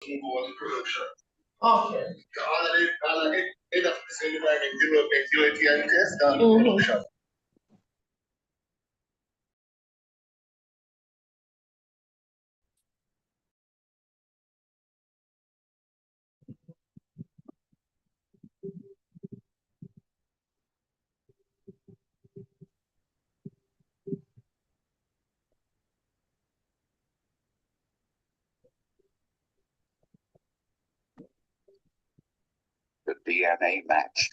Okay. Mhm. The DNA match.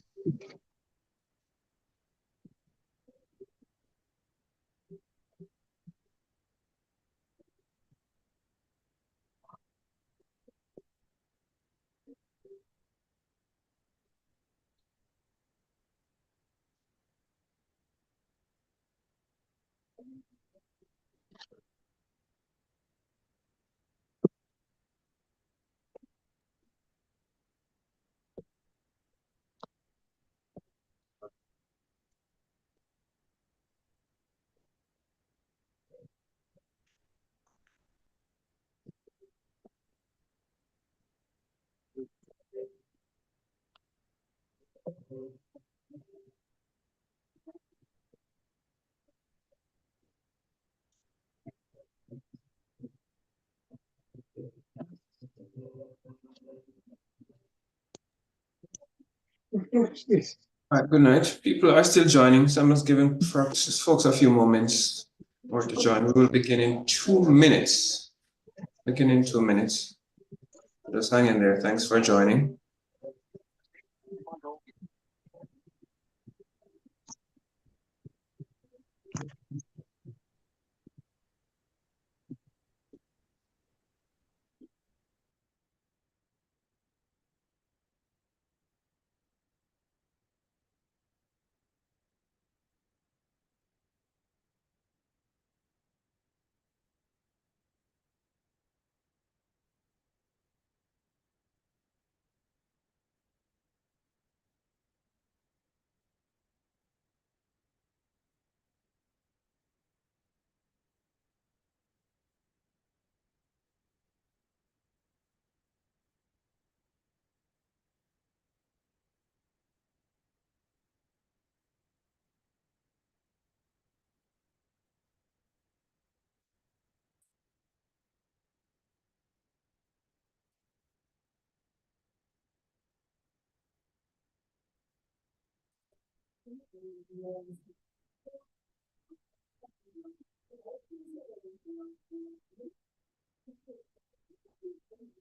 All right, good night. People are still joining, so I'm just giving folks a few moments more to join. We will begin in 2 minutes. Begin in 2 minutes. Just hang in there. Thanks for joining.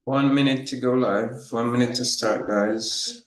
One minute to go live. 1 minute to start, guys.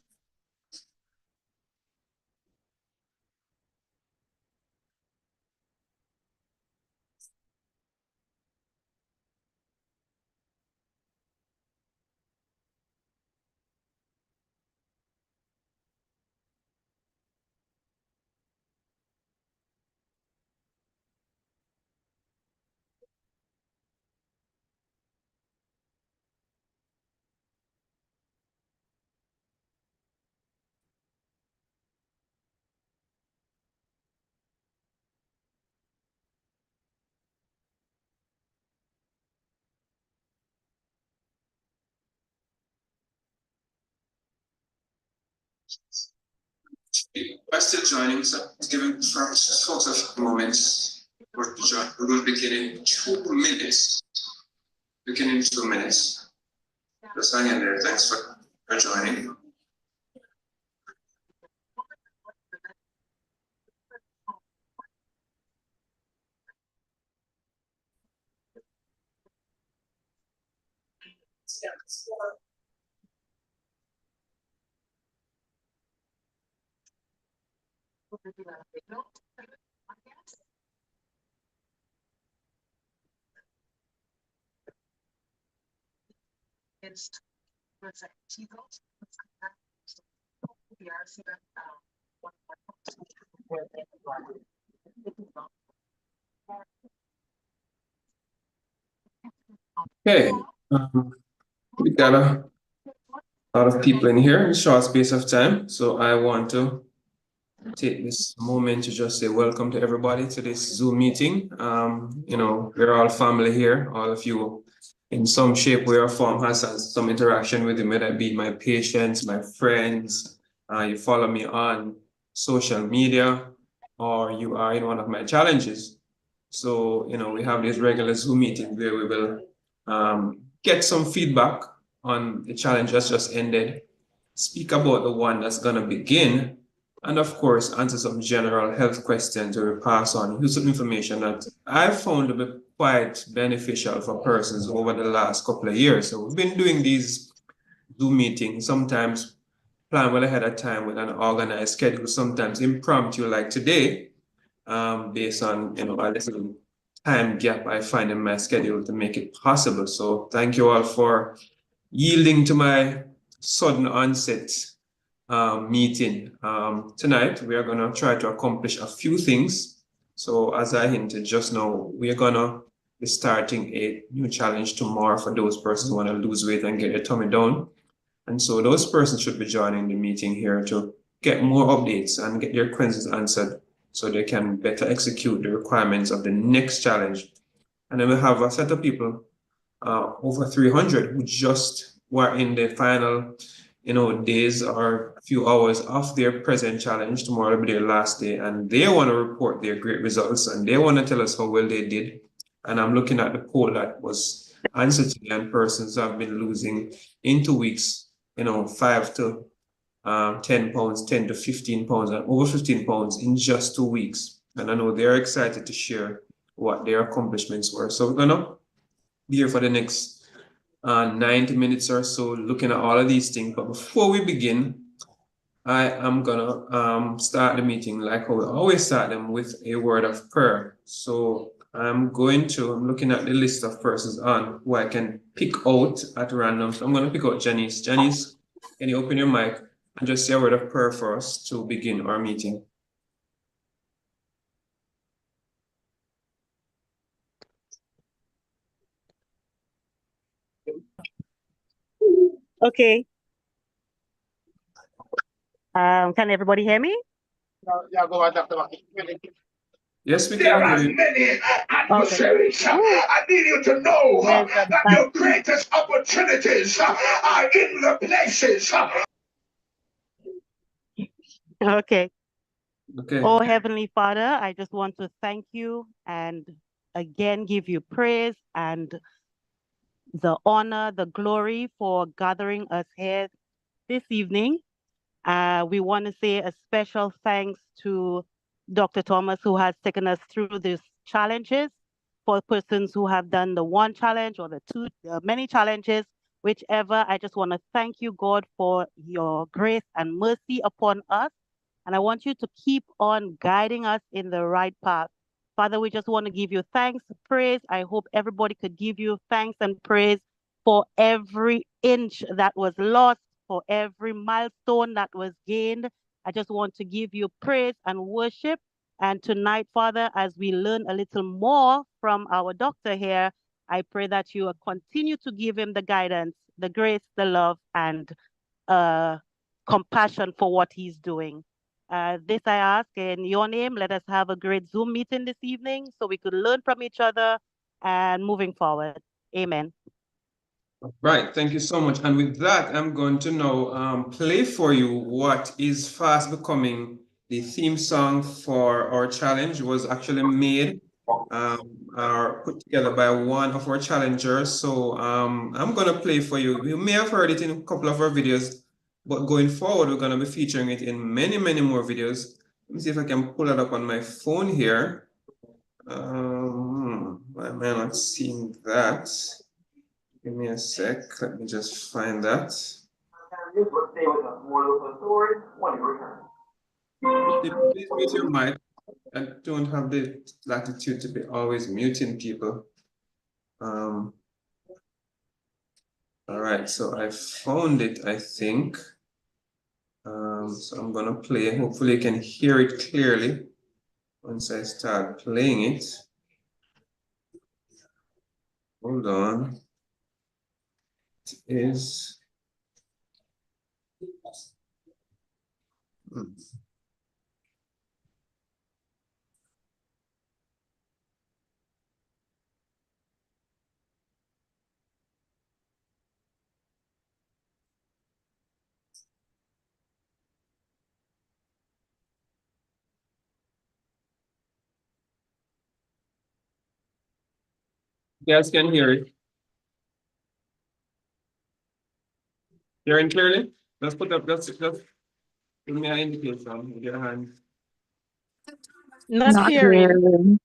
People are still joining, so it's giving folks a few moments more to join. We will begin in 2 minutes. Begin in 2 minutes. Just hang in there. Thanks for joining. Okay, we got a lot of people in here in a short space of time, so I want to take this moment to just say welcome to everybody to this Zoom meeting. We're all family here, all of you in some shape, way, or form has some interaction with me, whether it be my patients, my friends, you follow me on social media, or you are in one of my challenges. So, we have these regular Zoom meetings where we will get some feedback on the challenge that's just ended, speak about the one that's going to begin, and of course, answer some general health questions or pass on useful information that I've found to be quite beneficial for persons over the last couple of years. So we've been doing these Zoom meetings, sometimes plan well ahead of time with an organized schedule, sometimes impromptu like today, based on a little time gap I find in my schedule to make it possible. So thank you all for yielding to my sudden onset meeting. Tonight, we are going to try to accomplish a few things. So as I hinted just now, we are going to be starting a new challenge tomorrow for those persons who want to lose weight and get their tummy down. And so those persons should be joining the meeting here to get more updates and get their questions answered so they can better execute the requirements of the next challenge. And then we have a set of people, over 300, who just were in the final days or a few hours of their present challenge. Tomorrow will be their last day, and they want to report their great results and they want to tell us how well they did. And I'm looking at the poll that was answered today, and persons have been losing in 2 weeks, 5 to 10 pounds, 10 to 15 pounds, and over 15 pounds in just 2 weeks. And I know they're excited to share what their accomplishments were. So we're gonna be here for the next 90 minutes or so looking at all of these things. But before we begin, I am gonna start the meeting like how we always start them with a word of prayer. So I'm looking at the list of persons on who I can pick out at random. So I'm gonna pick out Janice. Janice, can you open your mic and just say a word of prayer for us to begin our meeting? Okay. Can everybody hear me? Yes, we There can are hear you. many adversaries. I need you to know that your greatest opportunities are in the places. Okay. Okay. Oh, Heavenly Father, I just want to thank you and again give you praise and the honor, the glory for gathering us here this evening. We want to say a special thanks to Dr. Thomas, who has taken us through these challenges. For persons who have done the one challenge or the many challenges, whichever, I just want to thank you, God, for your grace and mercy upon us. And I want you to keep on guiding us in the right path. Father, we just want to give you thanks, praise. I hope everybody could give you thanks and praise for every inch that was lost, for every milestone that was gained. I just want to give you praise and worship. And tonight, Father, as we learn a little more from our doctor here, I pray that you will continue to give him the guidance, the grace, the love, and compassion for what he's doing. This I ask in your name. Let us have a great Zoom meeting this evening so we could learn from each other and moving forward. Amen. Right, thank you so much. And with that, I'm going to now play for you what is fast becoming the theme song for our challenge. It was actually made or put together by one of our challengers. So I'm going to play for you. You may have heard it in a couple of our videos, but going forward, we're going to be featuring it in many, many more videos. Let me see if I can pull it up on my phone here. Why am I not seeing that? Give me a sec. Let me just find that. Please mute your mic. I don't have the latitude to be always muting people. All right, so I found it, I think. So I'm gonna play. Hopefully you can hear it clearly once I start playing it. Hold on. It is. Yes, can hear it. Hearing clearly? Let's put up, let's give me an indication with your hand. Not Not hearing. hearing.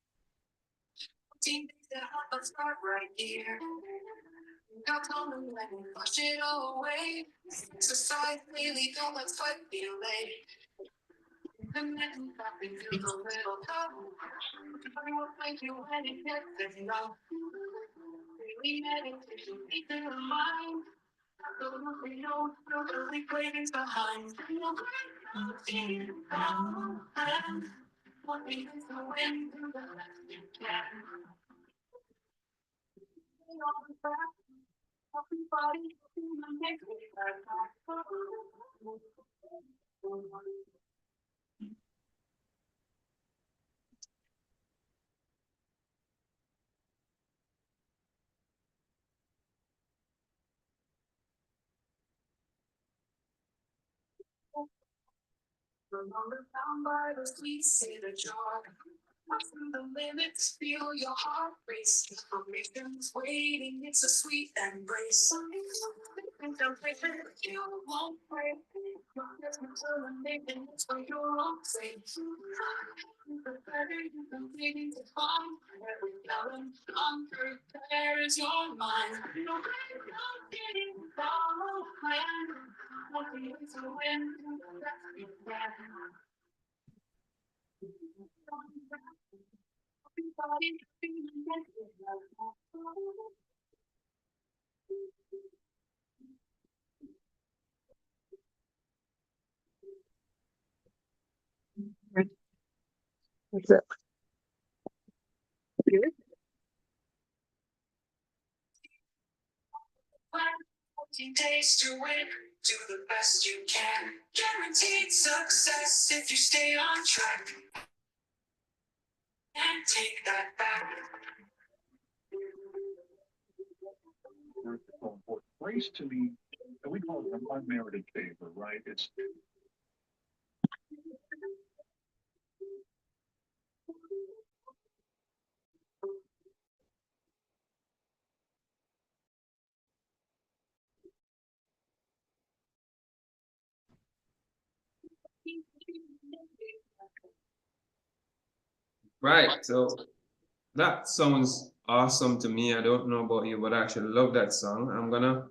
What's it? Days to win, do the best you can. Guaranteed success if you stay on track. And take that back. For grace to be, we call it an unmerited favor, right? It's Right, so that sounds awesome to me. I don't know about you, but I actually love that song. I'm gonna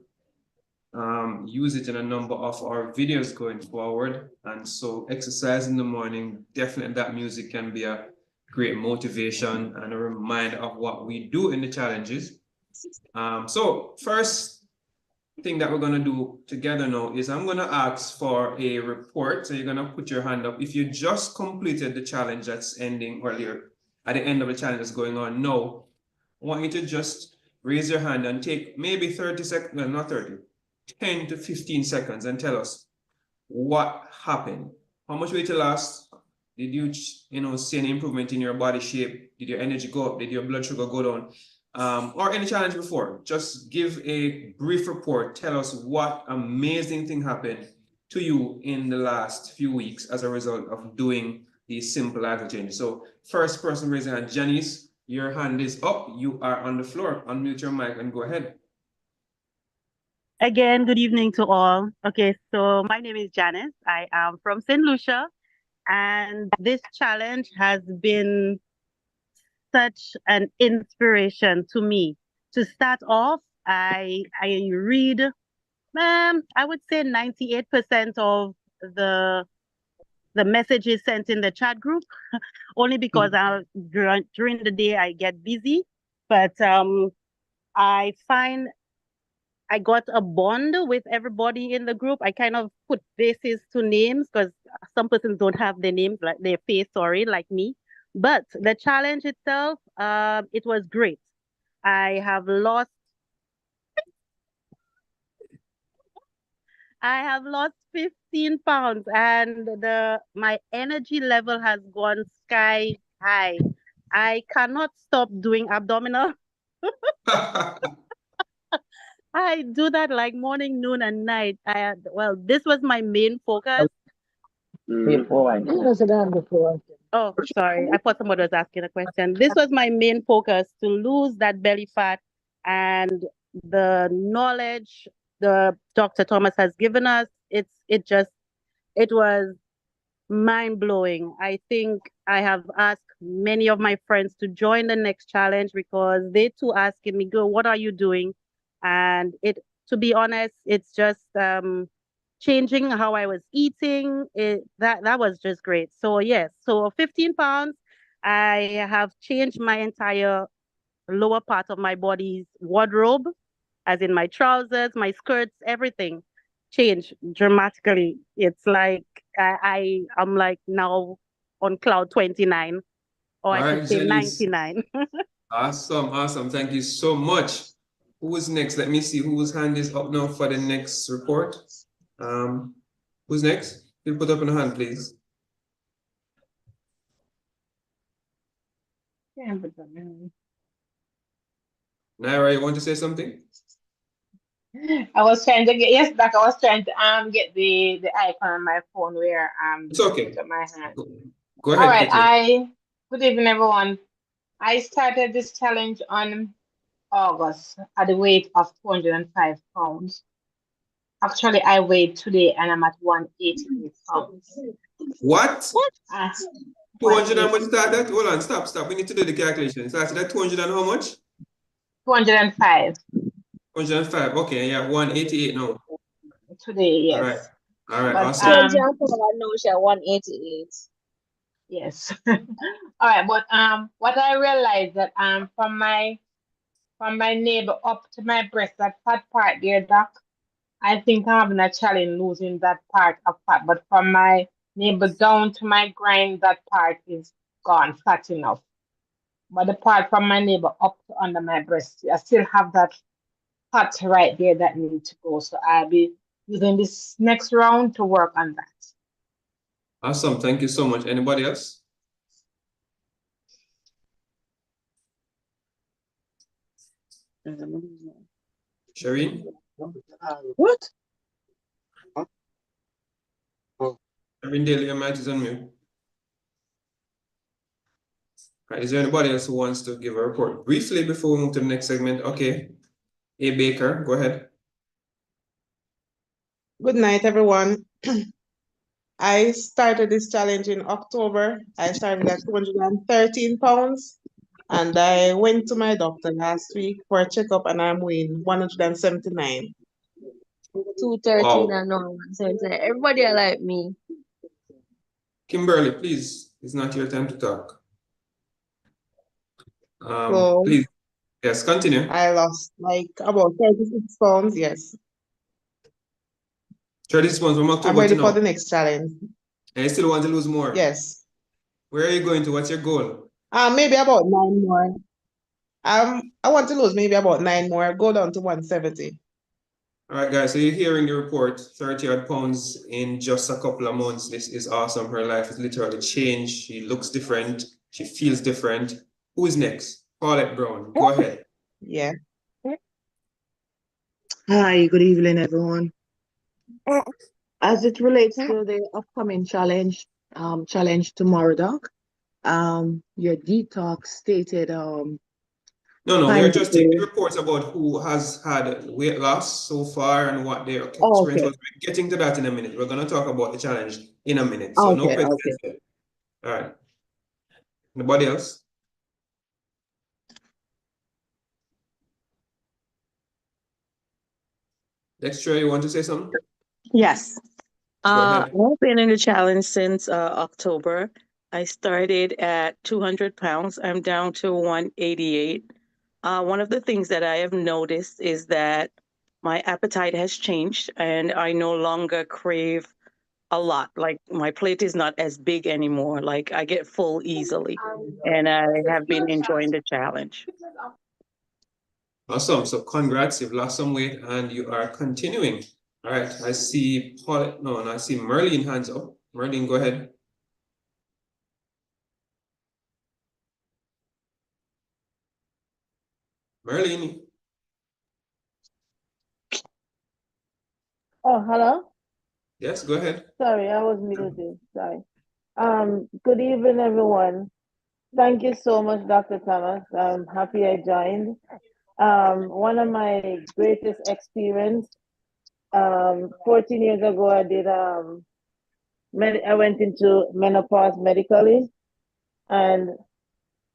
use it in a number of our videos going forward. And so exercise in the morning, definitely that music can be a great motivation and a reminder of what we do in the challenges. So first thing that we're gonna do together now is I'm gonna ask for a report. So you're gonna put your hand up. If you just completed the challenge that's ending, or you're at the end of the challenge that's going on now, I want you to just raise your hand and take maybe 30 seconds, well, not 30, 10 to 15 seconds and tell us what happened. How much weight you lost? Did you, see any improvement in your body shape? Did your energy go up? Did your blood sugar go down? Or any challenge before? Just give a brief report. Tell us what amazing thing happened to you in the last few weeks as a result of doing these simple lifestyle changes. So first person raising hand, Janice, your hand is up. You are on the floor. Unmute your mic and go ahead. Again, good evening to all. Okay, so my name is Janice. I am from St. Lucia, and this challenge has been such an inspiration to me. To start off, I read, I would say 98% of the messages sent in the chat group, only because during the day I get busy. But I find I got a bond with everybody in the group. I kind of put faces to names because some persons don't have their names, like their face, sorry, like me. But the challenge itself, it was great. I have lost 15 pounds, and my energy level has gone sky high. I cannot stop doing abdominal. I do that like morning, noon, and night. Well, this was my main focus. Before. I was done before. Oh, sorry. I thought somebody was asking a question. This was my main focus, to lose that belly fat, and the knowledge the Dr. Thomas has given us. It was mind blowing. I think I have asked many of my friends to join the next challenge because they too asking me, "Girl, what are you doing?" And to be honest, it's just changing how I was eating. That was just great. So yes, so 15 pounds. I have changed my entire lower part of my body's wardrobe, as in my trousers, my skirts, everything changed dramatically. It's like I'm like now on cloud 29, or All I should right, say Janice. 99. Awesome, awesome. Thank you so much. Who is next? Let me see whose hand is up now for the next report. Who's next? You put up in a hand, please. Naira, you want to say something? I was trying to get, yes, Doc, I was trying to get the icon on my phone where It's okay. put up my hand. Go All ahead, right, quickly. good evening everyone. I started this challenge on August at the weight of 205 pounds. Actually, I weighed today and I'm at 188 pounds. What? 200 and 180. much started? Hold on, stop. We need to do the calculation. Started at 200 and how much? 205 205. Okay, yeah, 188 now. today, yes. All right, But, awesome. 188. yes. All right, but what I realized that from my navel up to my breast, that fat part there, Doc, I think I'm having a challenge losing that part of fat. But from my navel down to my groin, that part is gone, fat enough. But the part from my navel up to under my breast, I still have that fat right there that need to go. So I'll be using this next round to work on that. Awesome. Thank you so much. Anybody else? Shireen? What? Shireen Daly, your mic is on mute. Right, is there anybody else who wants to give a report briefly before we move to the next segment? Okay. A. Baker, go ahead. Good night, everyone. I started this challenge in October. I started at 213 pounds, and I went to my doctor last week for a checkup, and I'm weighing 179. 213 Wow. and no 179. Everybody are like me. Kimberly, please. It's not your time to talk. So Please. Yes, continue. I lost like about 36 pounds, yes. 36 months from I'm October to ready for now. the next challenge. And you still want to lose more? Yes. Where are you going to? What's your goal? Maybe about 9 more. I want to lose maybe about 9 more, go down to 170. All right, guys, so you're hearing the report, 30 odd pounds in just a couple of months. This is awesome. Her life is literally changed. She looks different. She feels different. Who is next? Paulette Brown, go ahead. Yeah. Hi, good evening, everyone. As it relates to the upcoming challenge, challenge tomorrow, Doc, your detox stated, No, we time are just taking to, reports about who has had weight loss so far and what their oh, experience okay, was. We're getting to that in a minute. We're going to talk about the challenge in a minute. So no okay. questions yet. All right. Anybody else? Dextra, you want to say something? Yes. Go ahead. I've been in the challenge since October. I started at 200 pounds. I'm down to 188. One of the things that I have noticed is that my appetite has changed and I no longer crave a lot. Like my plate is not as big anymore. Like I get full easily. And I have been enjoying the challenge. Awesome. So congrats, you've lost some weight and you are continuing. All right. I see Paul. No, and I see Merlin hands up. Merlin, go ahead. Merlin. Oh, hello? Yes, go ahead. Sorry, I was muted. Sorry. Good evening, everyone. Thank you so much, Dr. Thomas. I'm happy I joined. One of my greatest experience, 14 years ago, I went into menopause medically, and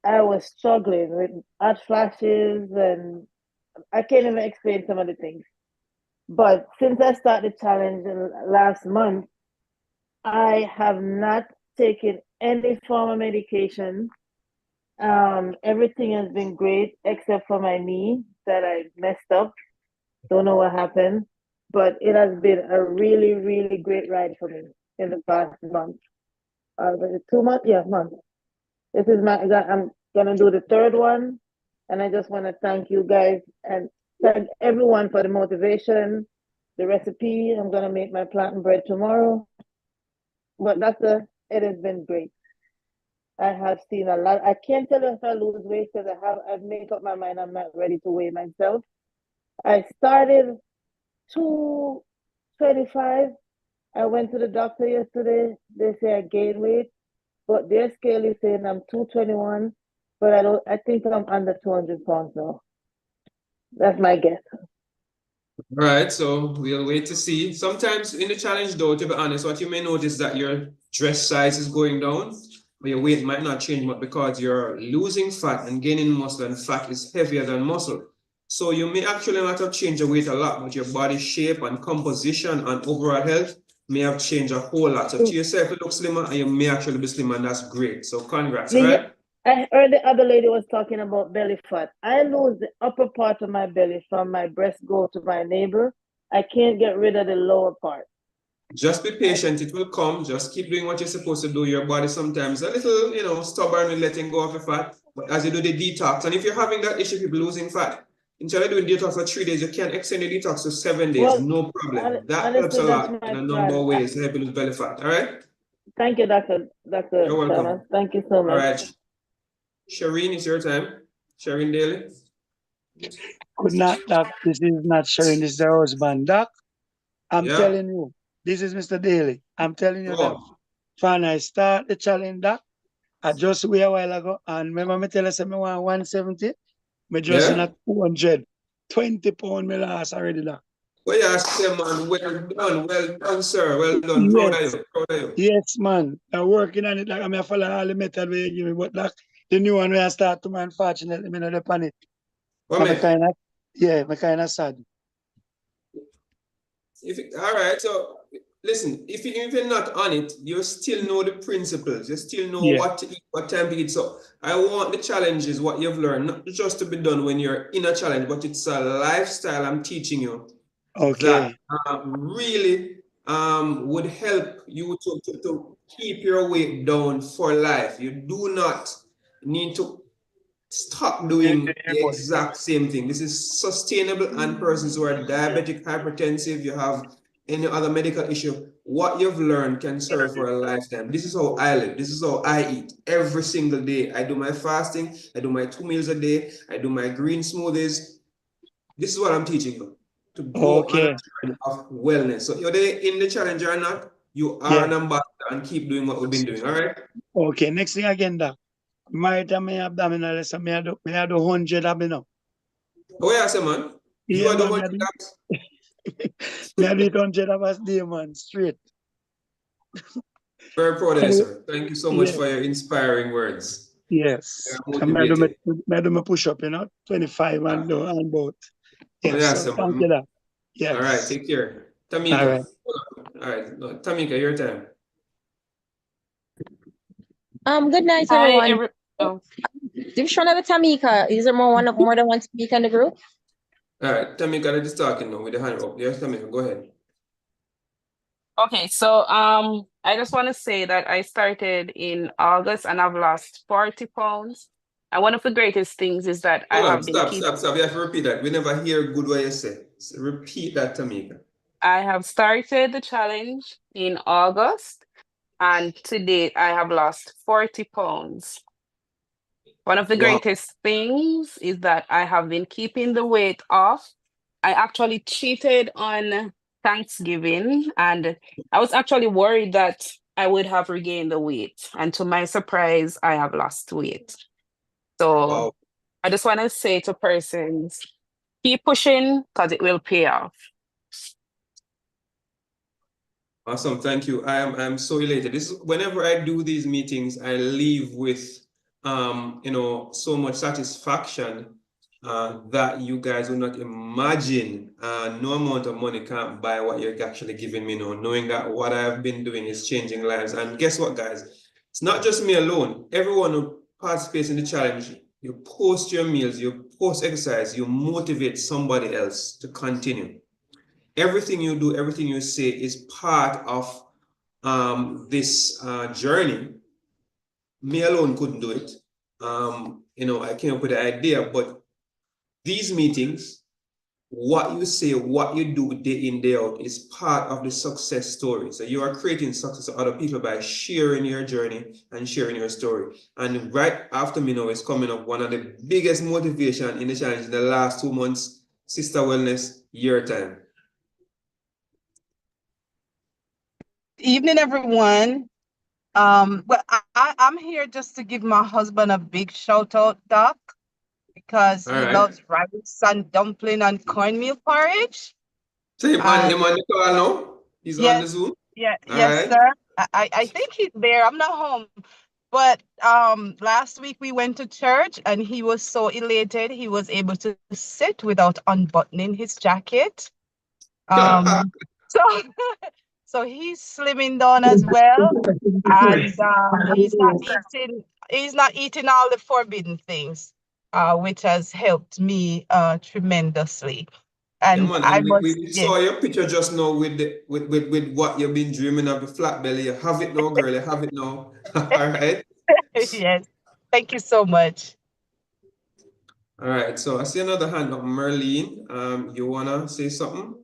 I was struggling with hot flashes, and I can't even explain some of the things. But since I started the challenge last month, I have not taken any form of medication. Everything has been great except for my knee that I messed up. Don't know what happened, but it has been a really, really great ride for me in the past month. Was it 2 months? Yeah, month. I'm gonna do the third one, and I just want to thank you guys and thank everyone for the motivation, the recipe. I'm gonna make my plantain bread tomorrow. But it has been great. I have seen a lot. I can't tell you if I lose weight because I've made up my mind I'm not ready to weigh myself. I started 225. I went to the doctor yesterday. They say I gained weight, but their scale is saying I'm 221, but I think I'm under 200 pounds now. That's my guess. All right, so we'll wait to see. Sometimes in the challenge, though, to be honest, what you may notice is that your dress size is going down, but your weight might not change much because you're losing fat and gaining muscle, and fat is heavier than muscle. So you may actually not have changed your weight a lot, but your body shape and composition and overall health may have changed a whole lot. So to yourself, you look slimmer, and you may actually be slimmer, and that's great. So congrats, all right? I heard the other lady was talking about belly fat. I lose the upper part of my belly from my breast go to my navel. I can't get rid of the lower part. Just be patient, it will come. Just keep doing what you're supposed to do. Your body sometimes a little, stubborn with letting go of the fat. But as you do the detox, and if you're having that issue, people losing fat, instead of doing detox for 3 days, you can extend the detox to 7 days, Well, no problem. That honestly, helps a that's lot my in a number of plan. ways to help you lose belly fat. All right? Thank you, Dr. You're welcome. Thomas. Thank you so much. All right. Shireen, it's your time. Shireen Daly. Good night, Doc. This is not Shireen, this is the husband. Doc, I'm telling you, this is Mr. Daly. I'm telling you that when I start the challenge, Doc, I just weighed a while ago, and remember me tell us I want 170, me just in at 200. 20 pounds me lost already, Doc. Well, yes, man, well done, sir. Well done. Yes. Proud of you. Yes, man. I'm working on it. Like, I'm following all the method you give me, but like the new one where I start to, unfortunately, I'm not upon it. I'm kind of sad. All right, so listen, if you're not on it, you still know the principles. You still know what to eat, what time to eat. So I want the challenges, what you've learned, not just to be done when you're in a challenge, but it's a lifestyle I'm teaching you. Okay. That really would help you to keep your weight down for life. You do not need to stop doing the exact same thing. This is sustainable, and persons who are diabetic, hypertensive, you have any other medical issue, what you've learned can serve for a lifetime. This is how I live. This is how I eat every single day. I do my fasting. I do my 2 meals a day. I do my green smoothies. This is what I'm teaching you, to go on a journey of wellness. So you're in the challenge or not, you are an ambassador, and keep doing what we've been doing. All right? Okay, next thing again, Doc. My abdominal, so me do 100 abdominal. Oh, yeah, sir, man. You are the 100 abs? Me do 100 abs day, man, straight. Very proud of you, sir. Thank you so much for your inspiring words. Yes. I do my push up, 25 and both. Yes, so thank you, Doc. Yes. All right, take care. Tamika. All right. No, Tamika, your time. Good night, everyone. Which one of the Tamika? Is there more than one speaker in the group? All right, Tamika, that is talking now with the hand up. Yes, Tamika, go ahead. Okay, so I just want to say that I started in August and I've lost 40 pounds. And one of the greatest things is that Stop. You have to repeat that. We never hear good what you say. So repeat that, Tamika. I have started the challenge in August, and to date I have lost 40 pounds. One of the greatest things is that I have been keeping the weight off. I actually cheated on Thanksgiving, and I was actually worried that I would have regained the weight. And to my surprise, I have lost weight. So I just want to say to persons, keep pushing because it will pay off. Awesome, thank you. I'm so elated. This is, whenever I do these meetings, I leave with so much satisfaction that you guys will not imagine. No amount of money can't buy what you're actually giving me now, knowing that what I've been doing is changing lives. And guess what, guys? It's not just me alone. Everyone who participates in the challenge, you post your meals, you post exercise, you motivate somebody else to continue. Everything you do, everything you say is part of this journey. Me alone couldn't do it. I came up with the idea, but these meetings, what you say, what you do day in, day out is part of the success story. So you are creating success for other people by sharing your journey and sharing your story. And right after me now is coming up one of the biggest motivation in the challenge in the last 2 months, Sister Wellness Year Time. Evening, everyone. Well, I'm here just to give my husband a big shout out, Doc, because he loves rice and dumpling and cornmeal porridge. So him on the call now? He's on the Zoom? Yes, sir. I think he's there. I'm not home. But last week we went to church and he was so elated. He was able to sit without unbuttoning his jacket. So he's slimming down as well, and he's not eating all the forbidden things, which has helped me tremendously. And we saw your picture just now with what you've been dreaming of, the flat belly. You have it now, girl. You have it now. All right. Yes. Thank you so much. All right. So I see another hand up, Merlene. You wanna say something?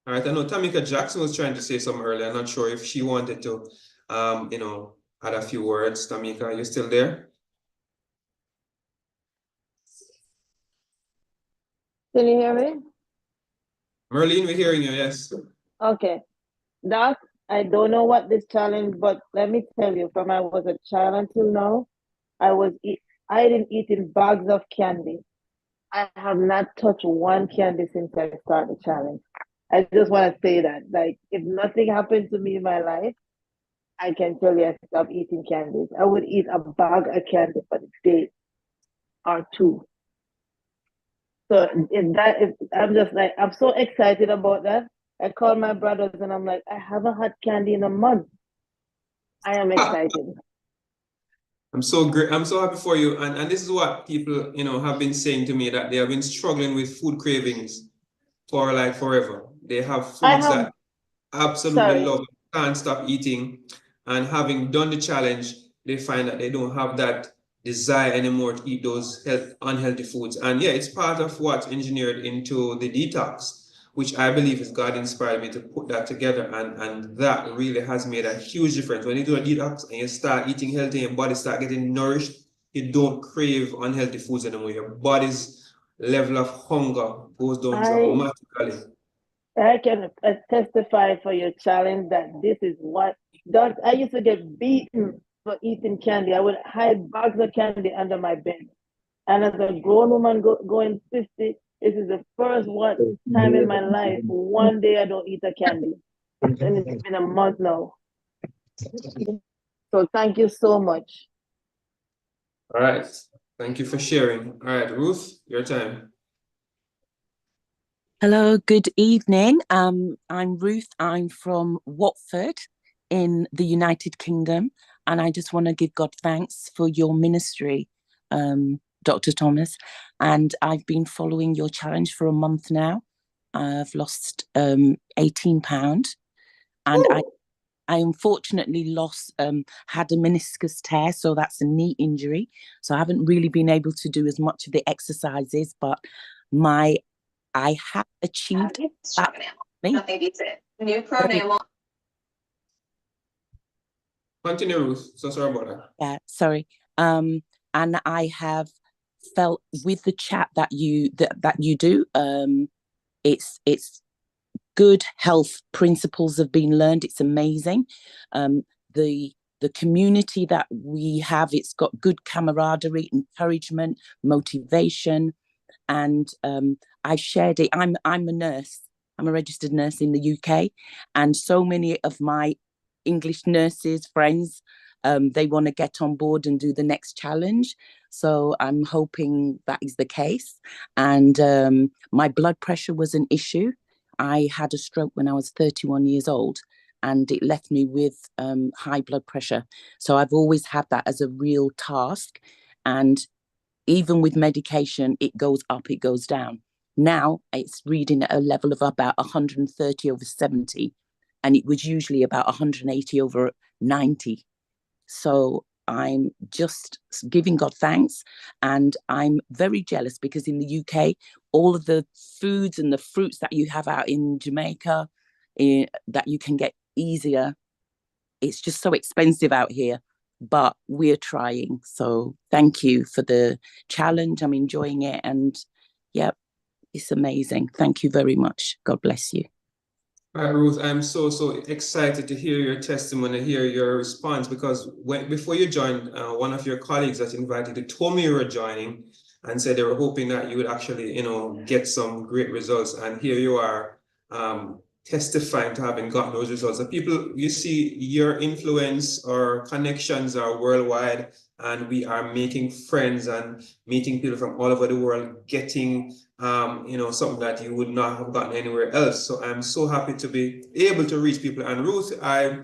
All right, I know Tamika Jackson was trying to say something earlier. I'm not sure if she wanted to, add a few words. Tamika, are you still there? Can you hear me? Merlene, we're hearing you, yes. Okay. Doc, I don't know what this challenge, but let me tell you, from I was a child until now, I didn't eat in bags of candy. I have not touched one candy since I started the challenge. I just want to say that, like, if nothing happened to me in my life, I can tell you I stopped eating candies. I would eat a bag of candy for the day or two. So I'm just like, I'm so excited about that. I called my brothers and I'm like, I haven't had candy in a month. I am excited. I'm so great. I'm so happy for you. And this is what people, have been saying to me, that they have been struggling with food cravings for like forever. They have foods that absolutely love, can't stop eating. And having done the challenge, they find that they don't have that desire anymore to eat those unhealthy foods. And yeah, it's part of what's engineered into the detox, which I believe is God inspired me to put that together. And that really has made a huge difference. When you do a detox and you start eating healthy and your body start getting nourished, you don't crave unhealthy foods anymore. Your body's level of hunger goes down dramatically. I can testify for your challenge that this is what I used to get beaten for eating candy. I would hide bags of candy under my bed. And as a grown woman going 50, this is the first time in my life, one day I don't eat a candy. And it's been a month now. So thank you so much. All right. Thank you for sharing. All right, Ruth, your time. Hello, good evening. I'm Ruth. I'm from Watford in the United Kingdom. And I just want to give God thanks for your ministry, Dr. Thomas. And I've been following your challenge for a month now. I've lost 18 pounds. And I unfortunately had a meniscus tear, so that's a knee injury. So I haven't really been able to do as much of the exercises, but I have achieved that. New pronoun. Continue, Ruth. So sorry about that. Yeah, sorry. And I have felt with the chat that you do, it's good health principles have been learned. It's amazing. The community that we have, it's got good camaraderie, encouragement, motivation, and I've shared it. I'm a nurse. I'm a registered nurse in the UK, and so many of my English nurses friends, they want to get on board and do the next challenge. So I'm hoping that is the case. And my blood pressure was an issue. I had a stroke when I was 31 years old, and it left me with high blood pressure. So I've always had that as a real task. And even with medication, it goes up, it goes down. Now it's reading at a level of about 130/70, and it was usually about 180/90. So I'm just giving God thanks, and I'm very jealous because in the UK, all of the foods and the fruits that you have out in Jamaica that you can get easier, it's just so expensive out here, but we're trying. So thank you for the challenge. I'm enjoying it, and yeah, it's amazing. Thank you very much. God bless you. All right, Ruth, I'm so excited to hear your testimony, hear your response, because before you joined, one of your colleagues that invited you told me you were joining and said they were hoping that you would actually, get some great results. And here you are testifying to having gotten those results. The people, you see, your influence or connections are worldwide, and we are making friends and meeting people from all over the world, getting something that you would not have gotten anywhere else. So I'm so happy to be able to reach people. And Ruth, I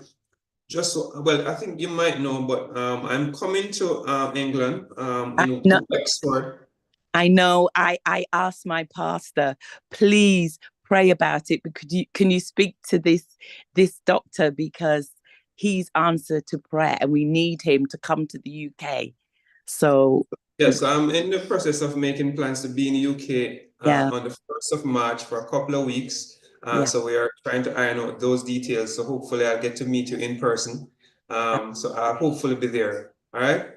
think you might know, but I'm coming to England, to Wexford. I know. I asked my pastor, please pray about it, because can you speak to this doctor, because he's answered to prayer and we need him to come to the UK. So yes, I'm in the process of making plans to be in the UK on the 1st of March for a couple of weeks. So we are trying to iron out those details. So hopefully I'll get to meet you in person. So I'll hopefully be there. All right.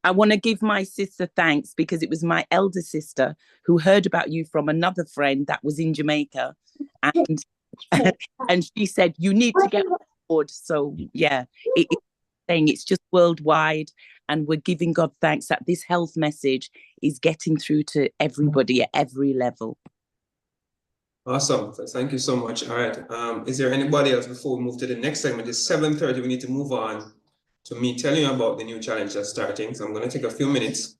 I want to give my sister thanks, because it was my elder sister who heard about you from another friend that was in Jamaica, and and she said you need to get on board. So yeah, it's just worldwide, and we're giving God thanks that this health message is getting through to everybody at every level. Awesome. Thank you so much. All right. Is there anybody else before we move to the next segment? It's 7:30. We need to move on to me telling you about the new challenge that's starting. So I'm going to take a few minutes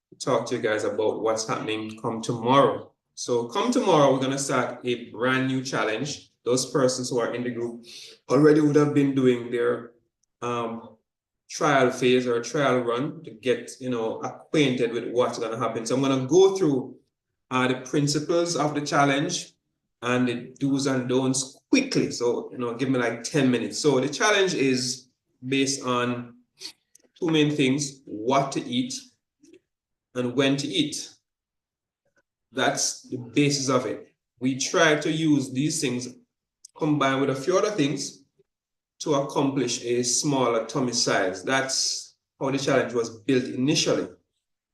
to talk to you guys about what's happening come tomorrow. So come tomorrow, we're going to start a brand new challenge. Those persons who are in the group already would have been doing their trial phase or trial run to get acquainted with what's going to happen. So I'm going to go through the principles of the challenge and the do's and don'ts quickly. So give me like 10 minutes. So the challenge is based on two main things: what to eat and when to eat. That's the basis of it. We try to use these things combined with a few other things to accomplish a smaller tummy size. That's how the challenge was built initially.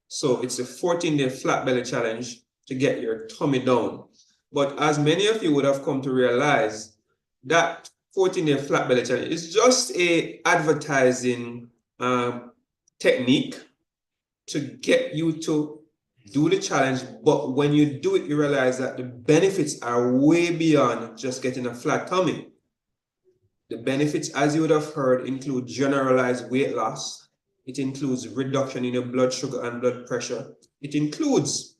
So it's a 14-day flat belly challenge to get your tummy down. But as many of you would have come to realize, that 14-day flat belly challenge is just a advertising technique to get you to do the challenge. But when you do it, you realize that the benefits are way beyond just getting a flat tummy. The benefits, as you would have heard, include generalized weight loss. It includes reduction in your blood sugar and blood pressure. It includes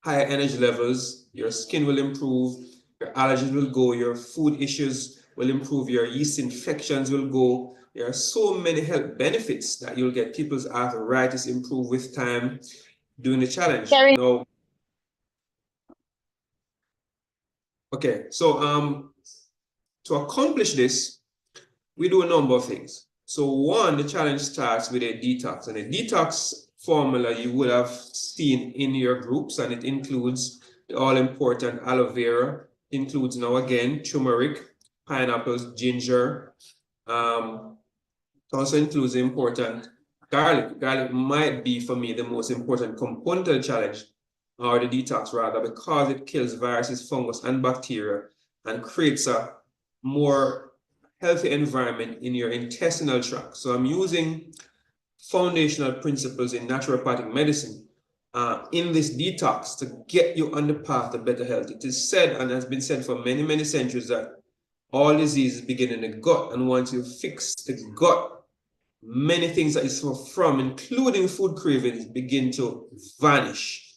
higher energy levels. Your skin will improve. Your allergies will go. Your food issues will improve. Your yeast infections will go. There are so many health benefits that you'll get. People's arthritis improve with time doing the challenge. No. Okay, so to accomplish this, we do a number of things. So one, the challenge starts with a detox, and a detox formula you would have seen in your groups, and it includes the all-important aloe vera, includes now again turmeric, pineapples, ginger. It also includes the important garlic. Garlic might be, for me, the most important component of the challenge. or the detox rather, because it kills viruses, fungus, and bacteria and creates a more healthy environment in your intestinal tract. So I'm using foundational principles in naturopathic medicine in this detox to get you on the path to better health. It is said, and has been said for many, many centuries, that all diseases begin in the gut, and once you fix the gut, many things that you suffer from, including food cravings, begin to vanish.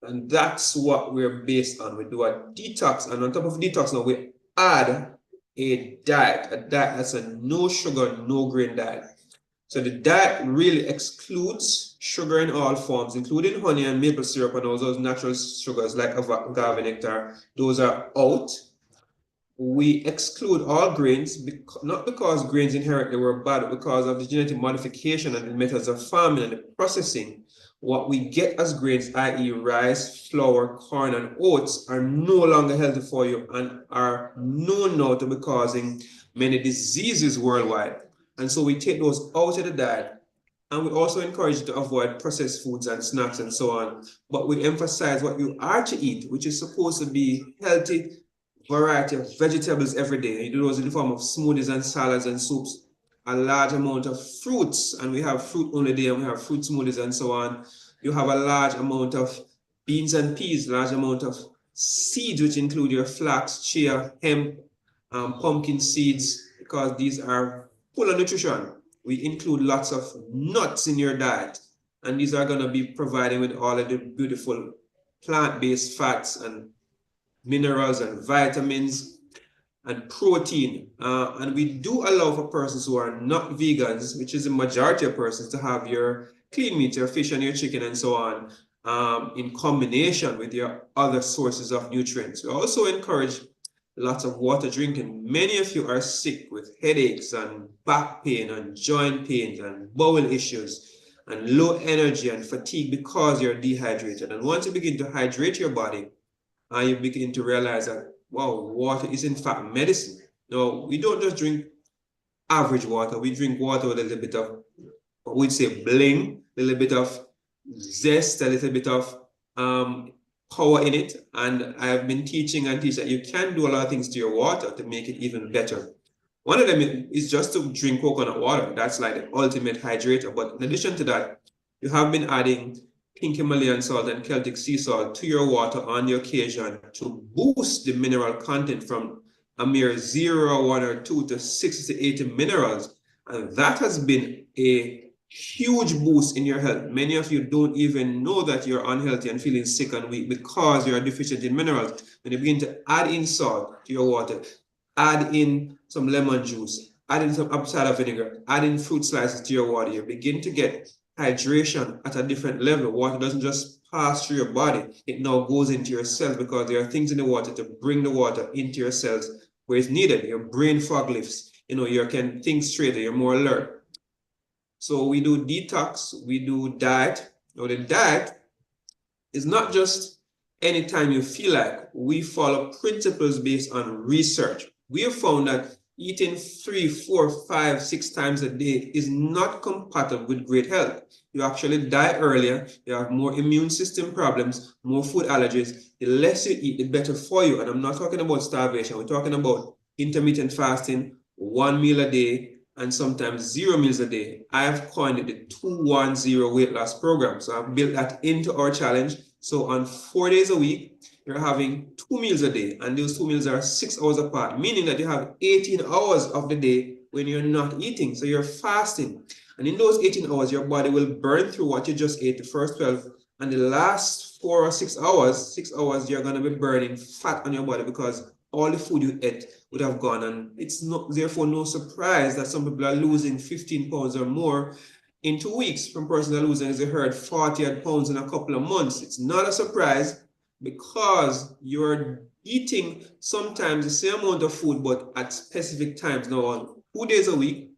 And that's what we're based on. We do a detox, and on top of detox now, we add a diet that's a no sugar, no grain diet. So the diet really excludes sugar in all forms, including honey and maple syrup and all those natural sugars like agave nectar. Those are out. We exclude all grains, not because grains inherently were bad, but because of the genetic modification and the methods of farming and the processing. What we get as grains, i.e. rice, flour, corn, and oats, are no longer healthy for you and are known now to be causing many diseases worldwide. And so we take those out of the diet, and we also encourage you to avoid processed foods and snacks and so on. But we emphasize what you are to eat, which is supposed to be healthy variety of vegetables every day. You do those in the form of smoothies and salads and soups, a large amount of fruits, and we have fruit only day, and we have fruit smoothies and so on. You have a large amount of beans and peas, large amount of seeds, which include your flax, chia, hemp, pumpkin seeds, because these are full of nutrition. We include lots of nuts in your diet, and these are going to be providing with all of the beautiful plant-based fats and minerals and vitamins and protein. And we do allow for persons who are not vegans, which is the majority of persons, to have your clean meat, your fish and your chicken and so on, in combination with your other sources of nutrients. We also encourage lots of water drinking. Many of you are sick with headaches and back pain and joint pains and bowel issues and low energy and fatigue because you're dehydrated. And once you begin to hydrate your body, you begin to realize that, wow, water is in fact medicine. No, we don't just drink average water. We drink water with a little bit of, what we'd say, bling, a little bit of zest, a little bit of power in it. And I've been teaching and teaching that you can do a lot of things to your water to make it even better. One of them is just to drink coconut water. That's like the ultimate hydrator. But in addition to that, you have been adding pink Himalayan salt and Celtic sea salt to your water on the occasion to boost the mineral content from a mere 0, 1, or 2 to 60 to 80 minerals. And that has been a huge boost in your health. Many of you don't even know that you're unhealthy and feeling sick and weak because you're deficient in minerals. When you begin to add in salt to your water, add in some lemon juice, add in some apple cider vinegar, add in fruit slices to your water, you begin to get hydration at a different level. Water doesn't just pass through your body, it now goes into your cells because there are things in the water to bring the water into your cells where it's needed. Your brain fog lifts, you can think straighter, you're more alert. So we do detox, we do diet. Now the diet is not just anytime you feel like. We follow principles based on research. We have found that eating 3, 4, 5, 6 times a day is not compatible with great health. You actually die earlier, you have more immune system problems, more food allergies. The less you eat, the better for you. And I'm not talking about starvation, we're talking about intermittent fasting, 1 meal a day, and sometimes 0 meals a day. I have coined it the 210 weight loss program. So I've built that into our challenge. So on 4 days a week, you're having 2 meals a day, and those 2 meals are 6 hours apart, meaning that you have 18 hours of the day when you're not eating. So you're fasting. And in those 18 hours, your body will burn through what you just ate, the first 12, and the last 4 or 6 hours, you're going to be burning fat on your body because all the food you ate would have gone. And it's not, therefore, no surprise that some people are losing 15 pounds or more in 2 weeks. From persons that are losing, as you heard, 40 pounds in a couple of months. It's not a surprise because you're eating sometimes the same amount of food, but at specific times. Now, on 2 days a week,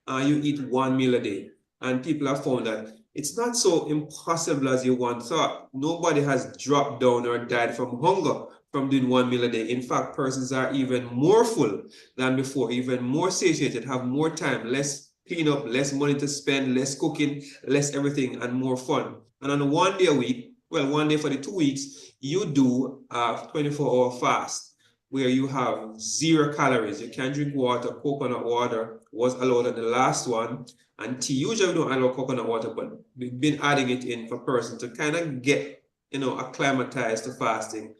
you eat 1 meal a day. And people have found that it's not so impossible as you once thought. Nobody has dropped down or died from hunger from doing 1 meal a day. In fact, persons are even more full than before, even more satiated, have more time, less cleanup, less money to spend, less cooking, less everything, and more fun. And on 1 day a week, well, one day for the 2 weeks, you do a 24-hour fast where you have 0 calories. You can drink water. Coconut water was allowed at the last one, and tea. Usually we don't allow coconut water, but we've been adding it in for person to kind of get, acclimatized to fasting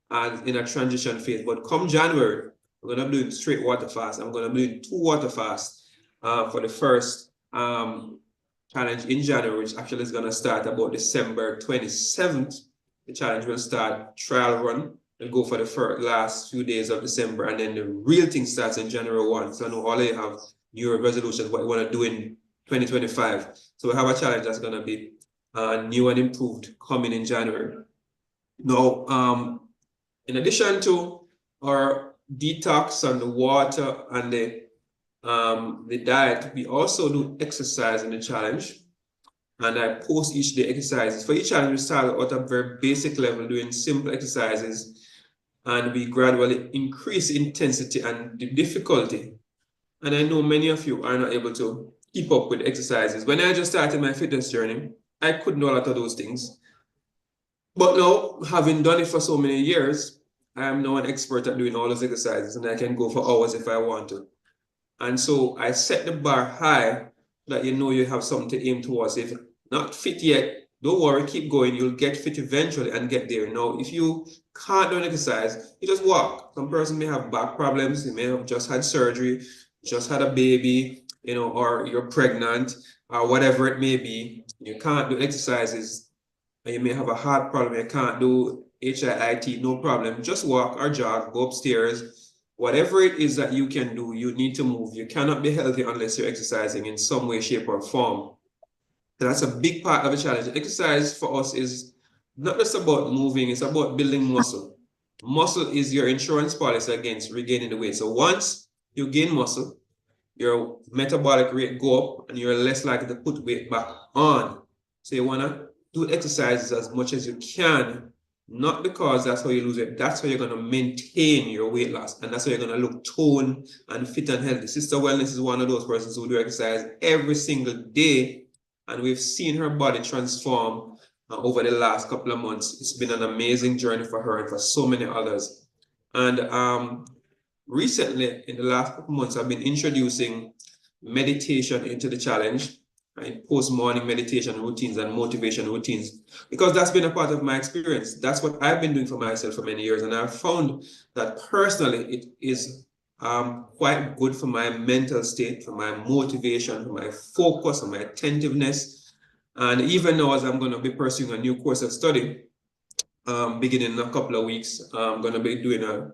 and in a transition phase. But come January, we're going to be doing straight water fast. I'm going to be doing 2 water fasts for the first challenge in January, which actually is going to start about December 27th. The challenge will start trial run and go for the last few days of December, and then the real thing starts in January 1. So I know all of you have new resolutions, what you want to do in 2025. So we have a challenge that's going to be new and improved coming in January. Now, in addition to our detox and the water and the diet, we also do exercise in the challenge. And I post each day exercises. For each challenge, we start at a very basic level doing simple exercises, and we gradually increase intensity and the difficulty. And I know many of you are not able to keep up with exercises. When I just started my fitness journey, I couldn't do a lot of those things. But now, having done it for so many years, I am now an expert at doing all those exercises, and I can go for hours if I want to. And so I set the bar high that you have something to aim towards. If you're not fit yet, don't worry, keep going. You'll get fit eventually and get there. Now, if you can't do an exercise, you just walk. Some person may have back problems. You may have just had surgery, just had a baby, or you're pregnant, or whatever it may be. You can't do exercises. You may have a heart problem. You can't do HIIT, no problem. Just walk or jog, go upstairs. Whatever it is that you can do, you need to move. You cannot be healthy unless you're exercising in some way, shape, or form. So that's a big part of the challenge. Exercise for us is not just about moving, it's about building muscle. Muscle is your insurance policy against regaining the weight. So once you gain muscle, your metabolic rate go up and you're less likely to put weight back on. So you want to do exercises as much as you can, not because that's how you lose it. That's how you're going to maintain your weight loss. And that's how you're going to look toned and fit and healthy. Sister Wellness is one of those persons who do exercise every single day. And we've seen her body transform over the last couple of months. It's been an amazing journey for her and for so many others. And recently, in the last couple of months, I've been introducing meditation into the challenge. Post-morning meditation routines and motivation routines, because that's been a part of my experience. That's what I've been doing for myself for many years. And I've found that personally, it is quite good for my mental state, for my motivation, for my focus, for my attentiveness. And even now, as I'm going to be pursuing a new course of study, beginning in a couple of weeks, I'm going to be doing a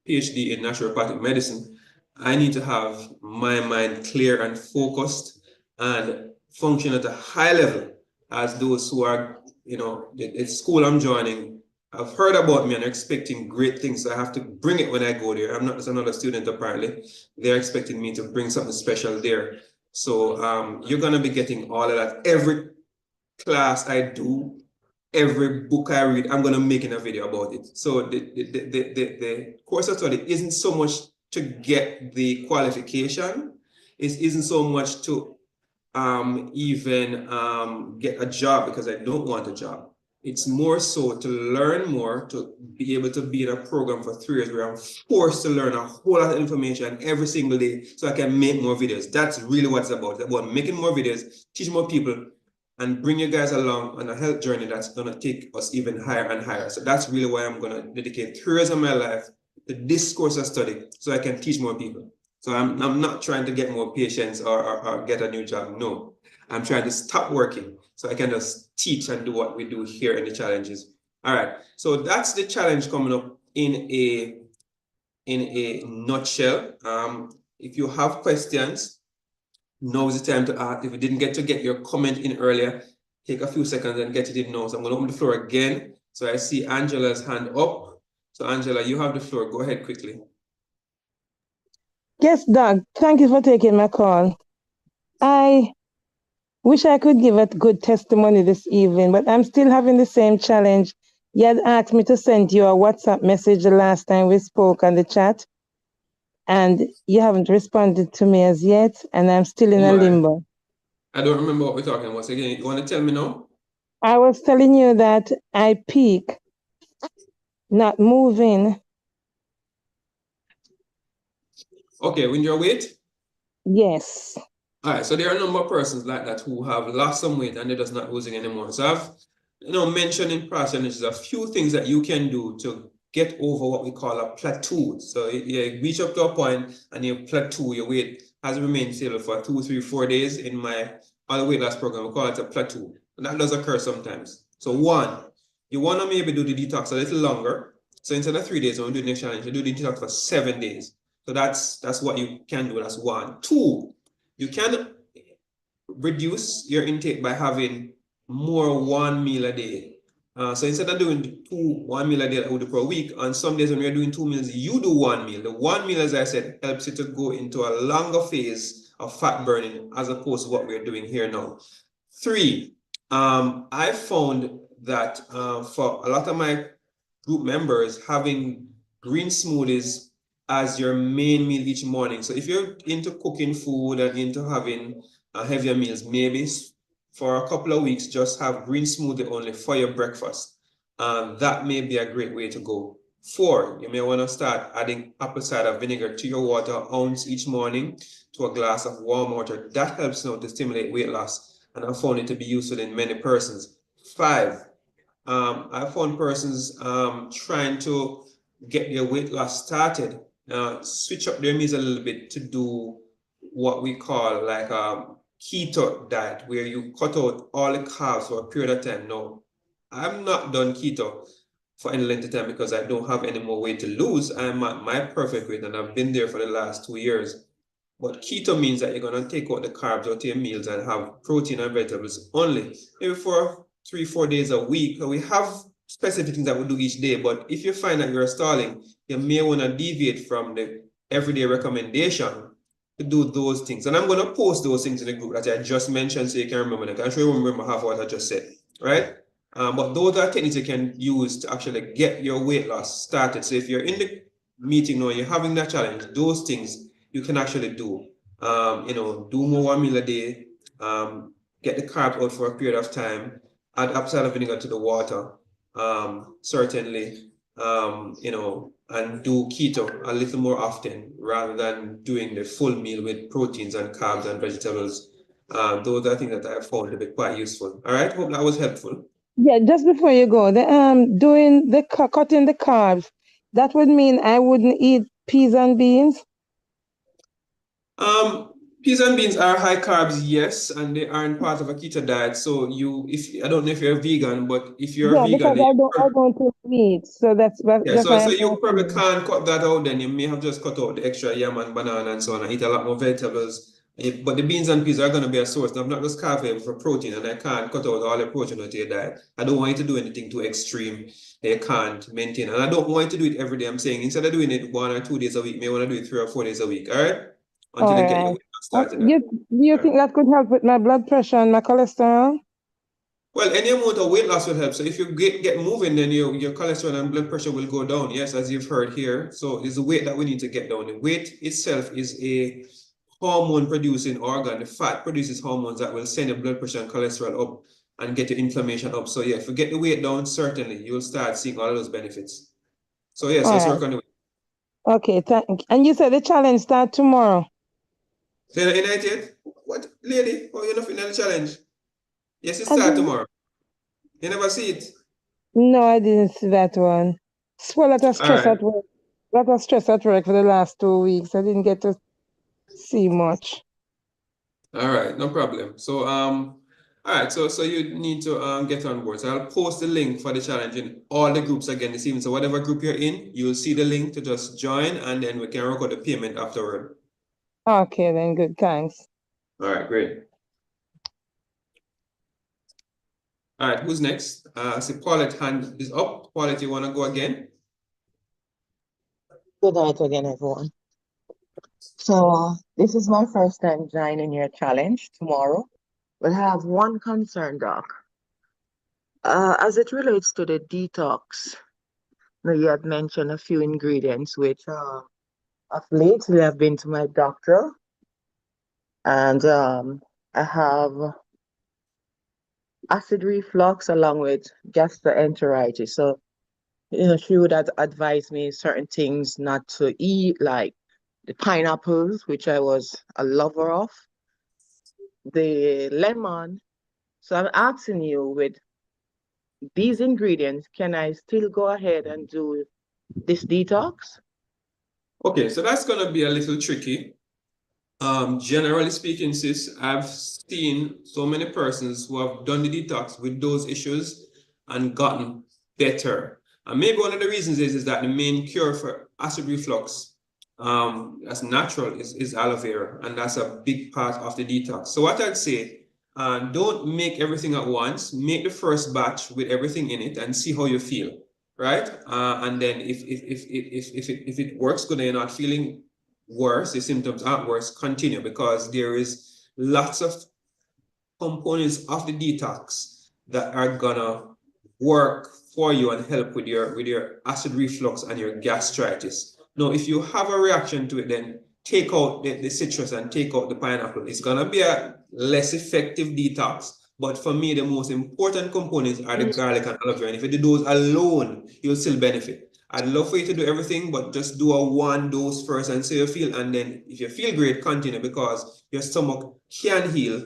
PhD in naturopathic medicine. I need to have my mind clear and focused and function at a high level as those who are, the school I'm joining have heard about me and are expecting great things. So I have to bring it when I go there. I'm not just another student, apparently. They're expecting me to bring something special there. So you're going to be getting all of that. Every class I do, every book I read, I'm going to make a video about it. So the course of study isn't so much to get the qualification. It isn't so much to even get a job, because I don't want a job. It's more so to learn more, to be able to be in a program for 3 years where I'm forced to learn a whole lot of information every single day so I can make more videos. That's really what it's about. It's about making more videos, teach more people, and bring you guys along on a health journey that's going to take us even higher and higher. So that's really why I'm going to dedicate 3 years of my life to this course of study so I can teach more people. So I'm not trying to get more patients or get a new job. No, I'm trying to stop working so I can just teach and do what we do here in the challenges. All right, so that's the challenge coming up in a nutshell. If you have questions, now is the time to ask. If you didn't get to get your comment in earlier, take a few seconds and get it in now. So I'm going to open the floor again. So I see Angela's hand up. So Angela, you have the floor. Go ahead quickly. Yes, Doug, thank you for taking my call. I wish I could give a good testimony this evening, but I'm still having the same challenge. You had asked me to send you a WhatsApp message the last time we spoke on the chat, and you haven't responded to me as yet, and I'm still in a limbo. I don't remember what we're talking about. So again, you want to tell me now? I was telling you that I peak, not moving. Okay, when your weight? Yes. All right, so there are a number of persons like that who have lost some weight and they're just not losing anymore. So I've mentioned in past challenges a few things that you can do to get over what we call a plateau. So you reach up to a point and you plateau, your weight has remained stable for 2, 3, 4 days. In my other weight loss program, we call it a plateau. And that does occur sometimes. So one, you want to maybe do the detox a little longer. So instead of 3 days, when we do the next challenge, you do the detox for 7 days. So that's what you can do. That's one. Two, you can reduce your intake by having more 1 meal a day. So instead of doing 1 meal a day that we do per week, on some days when you're doing 2 meals, you do 1 meal. The 1 meal, as I said, helps you to go into a longer phase of fat burning as opposed to what we're doing here now. 3, I found that for a lot of my group members, having green smoothies as your main meal each morning. So if you're into cooking food and into having heavier meals, maybe for a couple of weeks, just have green smoothie only for your breakfast. That may be a great way to go. 4, you may want to start adding apple cider vinegar to your water, ounce each morning to a glass of warm water. That helps now to stimulate weight loss, and I found it to be useful in many persons. 5, I found persons trying to get their weight loss started, switch up their meals a little bit to do what we call like a keto diet, where you cut out all the carbs for a period of time. Now, I'm not done keto for any length of time because I don't have any more weight to lose. I'm at my perfect weight and I've been there for the last 2 years. But keto means that you're going to take out the carbs out of your meals and have protein and vegetables only, maybe for 3, 4 days a week. So we have specific things that we do each day, but if you find that you're stalling, you may want to deviate from the everyday recommendation to do those things. And I'm going to post those things in the group that I just mentioned so you can remember them. I'm sure you remember half of what I just said, right? But those are techniques you can use to actually get your weight loss started. So if you're in the meeting or you're having that challenge, those things you can actually do. Do more 1 meal a day, get the carbs out for a period of time, add apple cider vinegar to the water, certainly, and do keto a little more often rather than doing the full meal with proteins and carbs and vegetables. Those are things that I found to be quite useful. All right, hope that was helpful. Yeah, just before you go, cutting the carbs, that would mean I wouldn't eat peas and beans. Peas and beans are high carbs, yes, and they aren't part of a keto diet. So I don't know if you're a vegan, but if you're a vegan, because I don't eat meat, so that's why. So you probably can't cut that out. Then you may have just cut out the extra yam and banana and so on, and eat a lot more vegetables. But the beans and peas are going to be a source. Now, I'm not just carving for protein, and I can't cut out all the protein out of your diet. I don't want you to do anything too extreme. They can't maintain, and I don't want you to do it every day. I'm saying instead of doing it 1 or 2 days a week, you may want to do it 3 or 4 days a week. All right, until you get your weight started. You think that could help with my blood pressure and my cholesterol? Well, any amount of weight loss will help. So if you get moving, then your cholesterol and blood pressure will go down. Yes, as you've heard here. So it's the weight that we need to get down. The weight itself is a hormone-producing organ. The fat produces hormones that will send your blood pressure and cholesterol up and get your inflammation up. So yeah, if you get the weight down, certainly you'll start seeing all of those benefits. So yes, let's work on the weight. Okay, and you said the challenge start tomorrow. So you're not yet? What, lady? Oh, you're not in the challenge? Yes, it starts tomorrow. You never see it? No, I didn't see that one. Well, lot of stress at work. Lot of stress at work for the last 2 weeks. I didn't get to see much. All right, no problem. So all right, so you need to get on board. So I'll post the link for the challenge in all the groups again this evening. So whatever group you're in, you'll see the link to just join, and then we can record the payment afterward. Okay, then good. Thanks. All right, great. All right, who's next? So Paulette hand is up. Paulette, you want to go again? Good night again, everyone. So this is my first time joining your challenge tomorrow. But I have one concern, Doc. As it relates to the detox, you had mentioned a few ingredients which of late we have been to my doctor, and I have acid reflux along with gastroenteritis. So, she would advise me certain things not to eat, like the pineapples, which I was a lover of, the lemon. So I'm asking you, with these ingredients, can I still go ahead and do this detox? Okay, so that's gonna be a little tricky. Generally speaking, sis, I've seen so many persons who have done the detox with those issues and gotten better. And maybe one of the reasons is that the main cure for acid reflux, that's natural, is aloe vera, and that's a big part of the detox. So what I'd say, don't make everything at once. Make the first batch with everything in it and see how you feel, right? And then if it works good and you're not feeling worse, the symptoms aren't worse, continue, because there is lots of components of the detox that are gonna work for you and help with your acid reflux and your gastritis. Now, if you have a reaction to it, then take out the citrus and take out the pineapple. It's gonna be a less effective detox. But for me, the most important components are the garlic and aloe vera. And if you do those alone, you'll still benefit. I'd love for you to do everything, but just do a 1 dose first and see how you feel. And then if you feel great, continue, because your stomach can heal.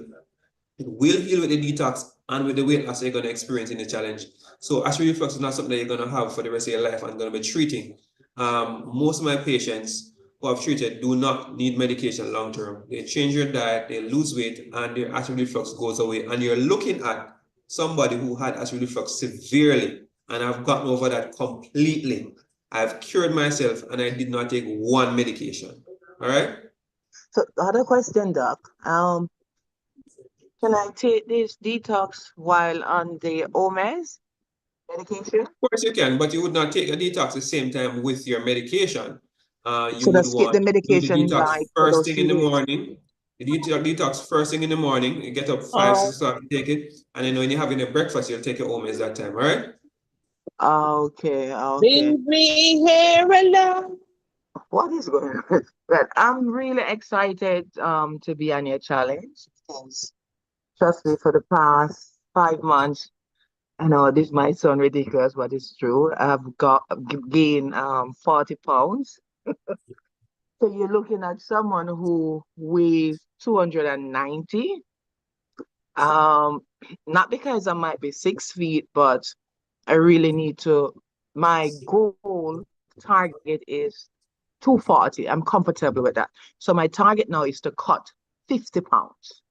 It will heal with the detox and with the weight loss you're going to experience in the challenge. So acid reflux is not something that you're going to have for the rest of your life and going to be treating. Most of my patients who have treated do not need medication long term. They change your diet, they lose weight, and their acid reflux goes away. And you're looking at somebody who had acid reflux severely, and I've gotten over that completely. I've cured myself and I did not take one medication. All right? So the other question, Doc, can I take this detox while on the OMS medication? Of course you can, but you would not take a detox at the same time with your medication. You So would skip the want to do the medication detox like first those thing 3 in the days. morning. The detox first thing in the morning. You get up 5, 6 o'clock, take it. And then when you're having your breakfast, you'll take your OMS that time, all right? Okay, okay. Leave me here alone. What is going on? Well, I'm really excited to be on your challenge, because trust me, for the past 5 months, I know this might sound ridiculous, but it's true. I've gained 40 pounds. So you're looking at someone who weighs 290. Not because I might be 6 feet, but I really need to. My goal target is 240. I'm comfortable with that. So my target now is to cut 50 pounds.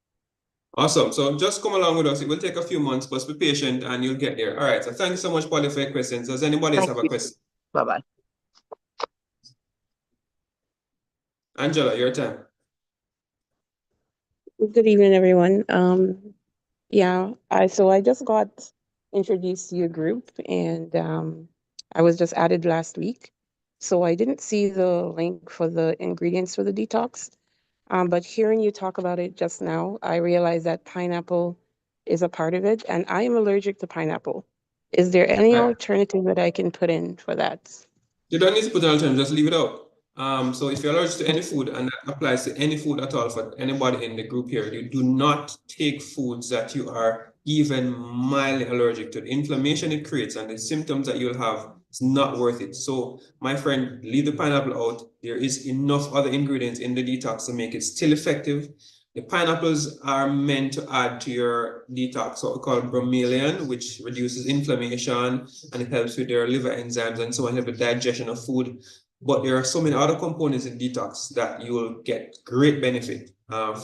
Awesome. So just come along with us. It will take a few months, but be patient and you'll get there. All right. So thanks so much, Polly, for your questions. Does anybody else have a question? Bye-bye. Angela, your turn. Good evening, everyone. I just got introduced to your group, and I was just added last week. So I didn't see the link for the ingredients for the detox. But hearing you talk about it just now, I realized that pineapple is a part of it, and I am allergic to pineapple. Is there any alternative that I can put in for that? You don't need to put an alternative, just leave it out. So if you're allergic to any food, and that applies to any food at all for anybody in the group here, you do not take foods that you are even mildly allergic to. The inflammation it creates and the symptoms that you'll have, it's not worth it. So my friend, leave the pineapple out. There is enough other ingredients in the detox to make it still effective. The pineapples are meant to add to your detox, what we call bromelain, which reduces inflammation and it helps with your liver enzymes and so on, help with digestion of food. But there are so many other components in detox that you will get great benefit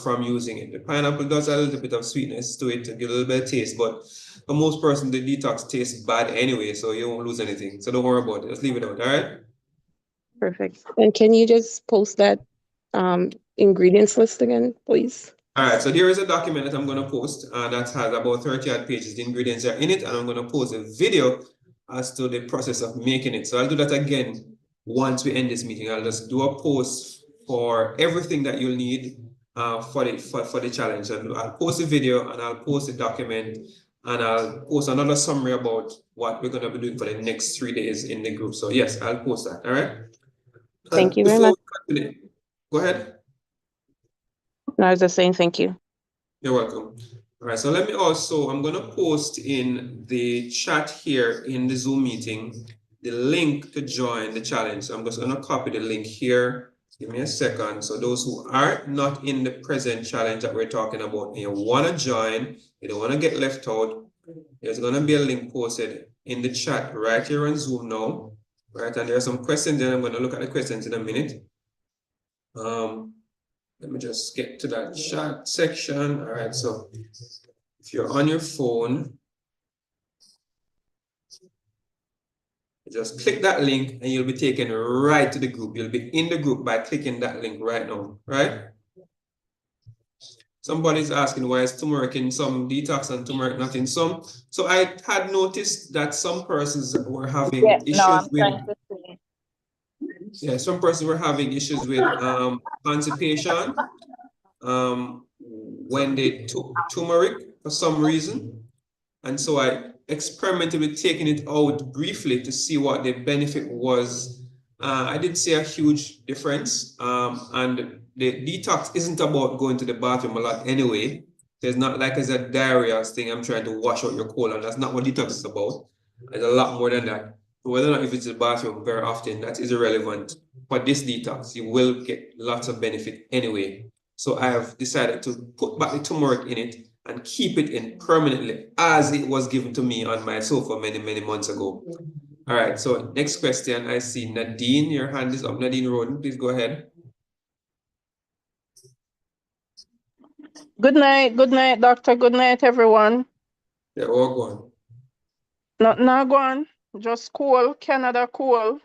from using it. The pineapple does a little bit of sweetness to it to give a little bit of taste, but for most person, the detox tastes bad anyway, so you won't lose anything. So don't worry about it. Just leave it out, all right? Perfect. And can you just post that ingredients list again, please? All right, so there is a document that I'm going to post that has about 30 odd pages. The ingredients are in it, and I'm going to post a video as to the process of making it. So I'll do that again once we end this meeting. I'll just do a post for everything that you'll need for the challenge. And I'll post a video and I'll post a document and I'll post another summary about what we're going to be doing for the next 3 days in the group. So yes, I'll post that. All right. Thank you very much. Go ahead. No, I was just saying thank you. You're welcome. All All right, so let me also, I'm going to post in the chat here in the Zoom meeting the link to join the challenge. So I'm just going to copy the link here. Give me a second. So those who are not in the present challenge that we're talking about, and you want to join, you don't want to get left out, there's going to be a link posted in the chat right here on Zoom now. Right, and there are some questions there. I'm going to look at the questions in a minute. Let me just get to that chat section. All right, so if you're on your phone, just click that link and you'll be taken right to the group. You'll be in the group by clicking that link right now, right? Somebody's asking why is turmeric in some detox and turmeric not in some. So I had noticed that some persons were having issues with some persons were having issues with constipation when they took turmeric for some reason. And so I experimented with taking it out briefly to see what the benefit was. I did see a huge difference. And the detox isn't about going to the bathroom a lot anyway. There's not like it's a diarrhea thing. I'm trying to wash out your colon. That's not what detox is about. There's a lot more than that. Whether or not if it's the bathroom very often, that is irrelevant. For this detox, you will get lots of benefit anyway. So I have decided to put back the turmeric in it and keep it in permanently as it was given to me on my sofa many, many months ago. All right, so next question, I see Nadine, your hand is up. Nadine Roden, please go ahead. Good night, doctor. Good night, everyone. They're all gone. Not gone. Just cool, Canada cool.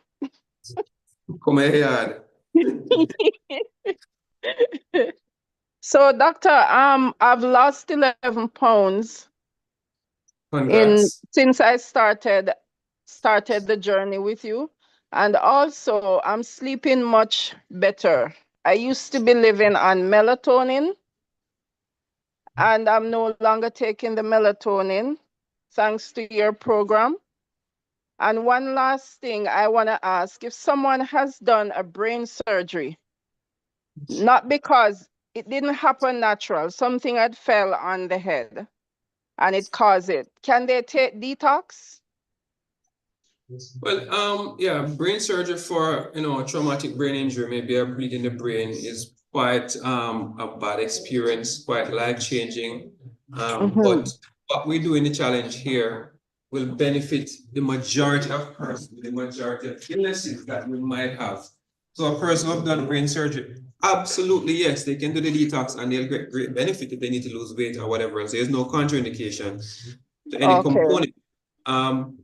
Come here. So, doctor, I've lost 11 pounds since I started the journey with you, and also I'm sleeping much better. I used to be living on melatonin, and I'm no longer taking the melatonin, thanks to your program. And one last thing I want to ask, if someone has done a brain surgery, not because it didn't happen natural, something had fell on the head and it caused it, can they take detox? Well, yeah, brain surgery for, a traumatic brain injury, maybe a bleed in the brain is quite a bad experience, quite life-changing. But what we do in the challenge here will benefit the majority of persons, the majority of illnesses that we might have. So a person who has done brain surgery, absolutely, yes, they can do the detox and they'll get great benefit if they need to lose weight or whatever else. There's no contraindication to any component.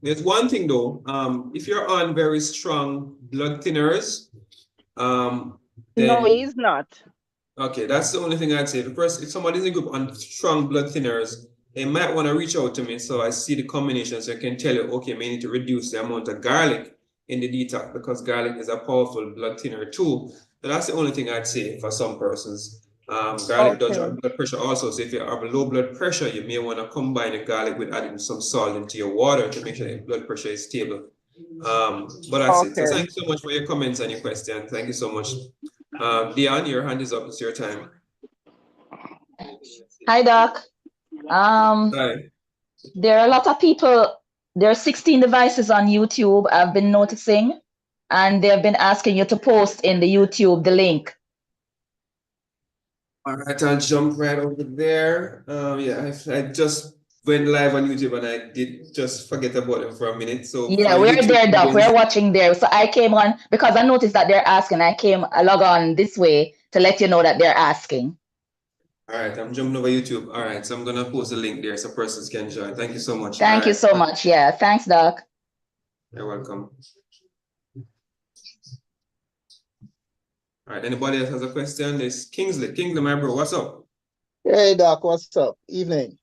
There's one thing though, if you're on very strong blood thinners, no, he's not. Okay, that's the only thing I'd say. If somebody's in a group on strong blood thinners, they might want to reach out to me so I see the combination so I can tell you, okay, may need to reduce the amount of garlic in the detox because garlic is a powerful blood thinner too. But that's the only thing I'd say for some persons. Garlic does have blood pressure also. So if you have a low blood pressure, you may want to combine the garlic with adding some salt into your water to make sure your blood pressure is stable. But that's it. So thank you so much for your comments and your question. Thank you so much. Dion, your hand is up. It's your time. Hi, Doc. Hi. There are a lot of people, there are 16 devices on YouTube I've been noticing, and they've been asking you to post in the YouTube the link. All right, I'll jump right over there. Yeah, I just went live on YouTube and I did just forget about them for a minute. So yeah, we're YouTube there, Doc. We're watching there. So I came on because I noticed that they're asking. I log on this way to let you know that they're asking. All right, I'm jumping over YouTube. All right, so I'm gonna post a link there so persons can join. Thank you so much. Thank you so much. Yeah, thanks, Doc. You're welcome. All right, anybody else has a question? There's Kingsley. Kingsley, my bro, what's up? Hey, Doc, what's up? Evening.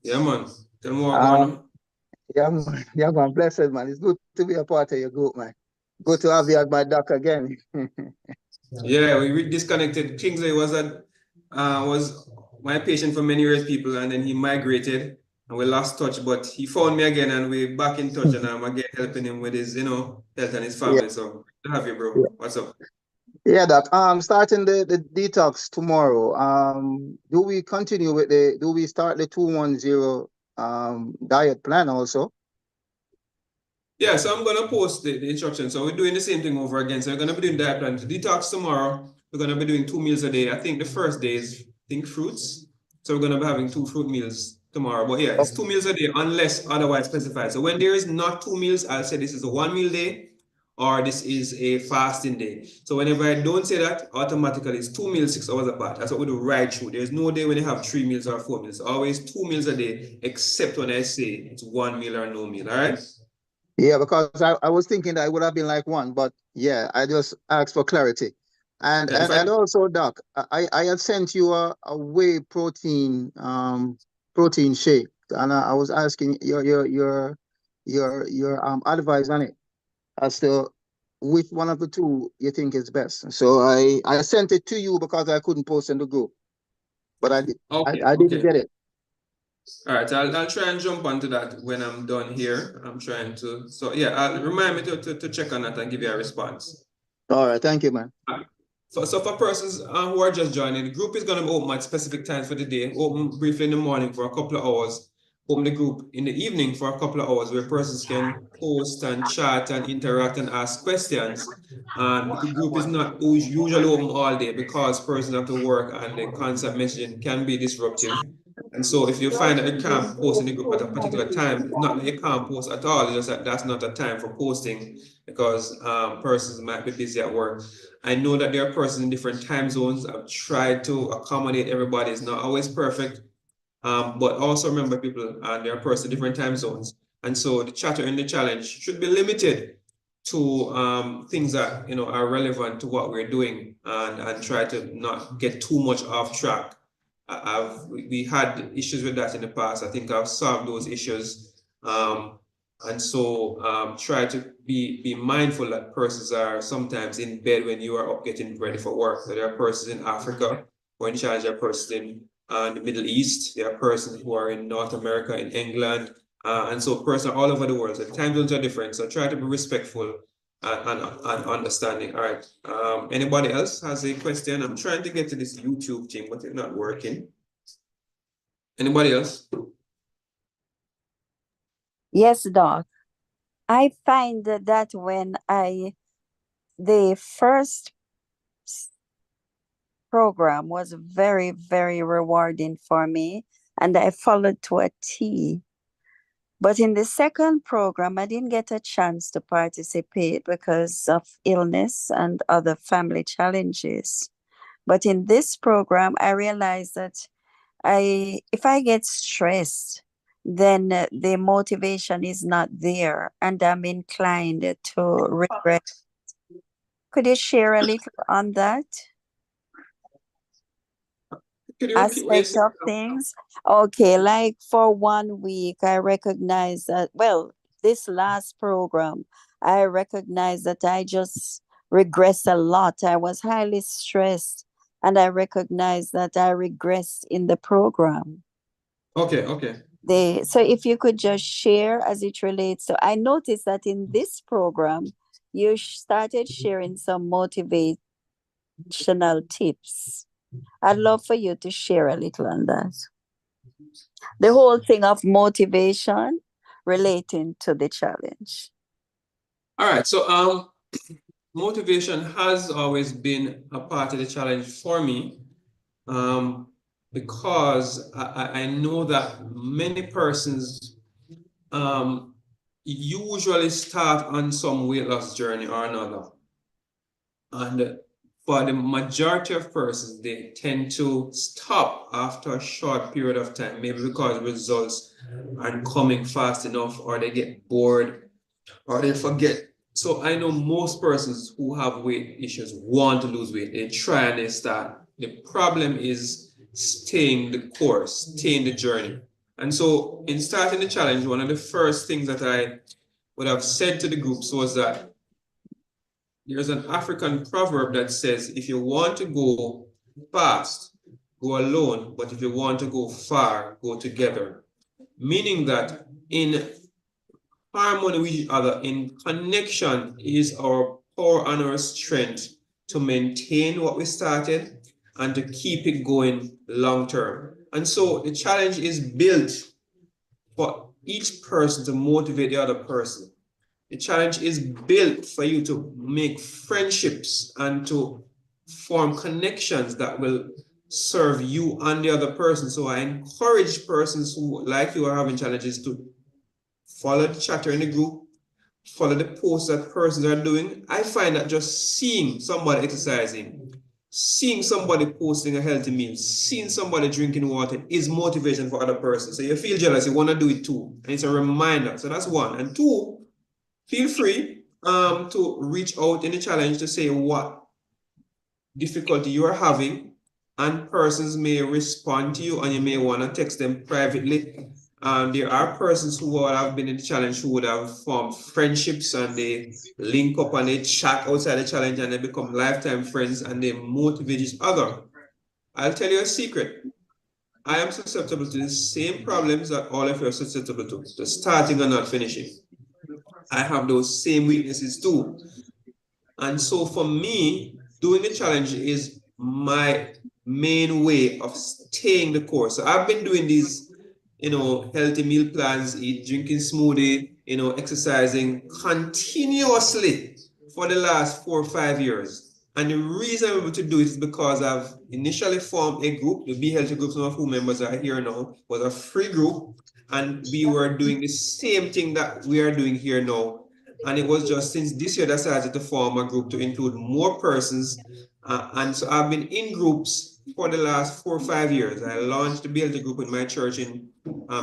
Yeah, man. Tell me what going on. Yeah, man. Yeah, man. Blessed, man. It's good to be a part of your group, man. Good to have you as my doc again. Yeah, we disconnected. Kingsley was my patient for many years, people, and then he migrated and we lost touch, but he found me again and we're back in touch and I'm again helping him with his, health and his family. Yeah. So good to have you, bro. Yeah. What's up? Yeah, Doc. Starting the detox tomorrow. Do we continue with do we start the 210 diet plan also? Yeah, so I'm gonna post the instructions. So we're doing the same thing over again. So we're gonna be doing diet plan. To detox tomorrow, we're gonna be doing 2 meals a day. I think the first day is fruits. So we're gonna be having 2 fruit meals tomorrow. But yeah, it's 2 meals a day unless otherwise specified. So when there is not 2 meals, I'll say this is a 1 meal day or this is a fasting day. So whenever I don't say that, automatically it's 2 meals, 6 hours apart. That's what we do right through. There's no day when you have 3 meals or 4 meals. Always 2 meals a day, except when I say it's 1 meal or no meal. All right. Yeah, because I was thinking that it would have been like 1, but yeah, I just asked for clarity. And also, Doc, I had sent you a whey protein protein shake, and I was asking your advice on it as to which one of the two you think is best. So I sent it to you because I couldn't post in the group, but I didn't get it. All right, I'll try and jump onto that when I'm done here. I'm trying to, so yeah, remind me to check on that and give you a response. All right, thank you, man. So for persons who are just joining, the group is going to be open at specific times for the day, open briefly in the morning for a couple of hours, open the group in the evening for a couple of hours where persons can post and chat and interact and ask questions. And the group is not usually open all day because persons have to work and the concept messaging can be disruptive. And so if you find that you can't post in the group at a particular time, it's not that you can't post at all, it's just that that's not a time for posting because persons might be busy at work. I know that there are persons in different time zones. I've tried to accommodate everybody. It's not always perfect. But also remember people, there are persons in different time zones. And so the chatter in the challenge should be limited to things that are relevant to what we're doing and try to not get too much off track. We had issues with that in the past. I think I've solved those issues. And so try to be mindful that persons are sometimes in bed when you are up getting ready for work. So there are persons in Africa who are in charge, there are persons in the Middle East, there are persons who are in North America, in England, and so persons are all over the world. So the time zones are different. So try to be respectful and understanding. All right. Anybody else has a question? I'm trying to get to this YouTube thing, but it's not working. Anybody else? Yes, Doc. I find that when the first program was very, very rewarding for me, and I followed to a T. But in the second program, I didn't get a chance to participate because of illness and other family challenges. But in this program, I realized that if I get stressed, then the motivation is not there and I'm inclined to regret. Could you share a little on that aspect of things? Okay, like for 1 week, I recognize that, well, this last program, I recognize that I just regressed a lot. I was highly stressed and I recognize that I regressed in the program. Okay. So if you could just share as it relates. So I noticed that in this program, you started sharing some motivational tips. I'd love for you to share a little on that. The whole thing of motivation relating to the challenge. All right. So motivation has always been a part of the challenge for me. Because I know that many persons usually start on some weight loss journey or another. And for the majority of persons, they tend to stop after a short period of time, maybe because results aren't coming fast enough, or they get bored, or they forget. So I know most persons who have weight issues want to lose weight. They try and they start. The problem is staying the course, staying the journey. And so in starting the challenge, one of the first things that I would have said to the groups was that there's an African proverb that says, if you want to go fast, go alone, but if you want to go far, go together. Meaning that in harmony with each other, in connection is our power and our strength to maintain what we started and to keep it going long term. And so the challenge is built for each person to motivate the other person. The challenge is built for you to make friendships and to form connections that will serve you and the other person. So I encourage persons who, like you, are having challenges to follow the chatter in the group, follow the posts that persons are doing. I find that just seeing somebody exercising, seeing somebody posting a healthy meal, seeing somebody drinking water is motivation for other persons. So you feel jealous, you want to do it too. And it's a reminder. So that's one. And two, feel free to reach out in the challenge to say what difficulty you are having, and persons may respond to you, and you may want to text them privately. There are persons who have been in the challenge who would have formed friendships, and they link up and they chat outside the challenge, and they become lifetime friends, and they motivate each other. I'll tell you a secret. I am susceptible to the same problems that all of you are susceptible to, the starting and not finishing. I have those same weaknesses too. And so for me, doing the challenge is my main way of staying the course. So I've been doing these, healthy meal plans, drinking smoothie, exercising continuously for the last 4 or 5 years. And the reason I'm able to do it is because I've initially formed a group, the Be Healthy group. Some of who members are here now, was a free group. And we were doing the same thing that we are doing here now. And it was just since this year that I decided to form a group to include more persons. And so I've been in groups for the last 4 or 5 years. I launched the Be Healthy group in my church in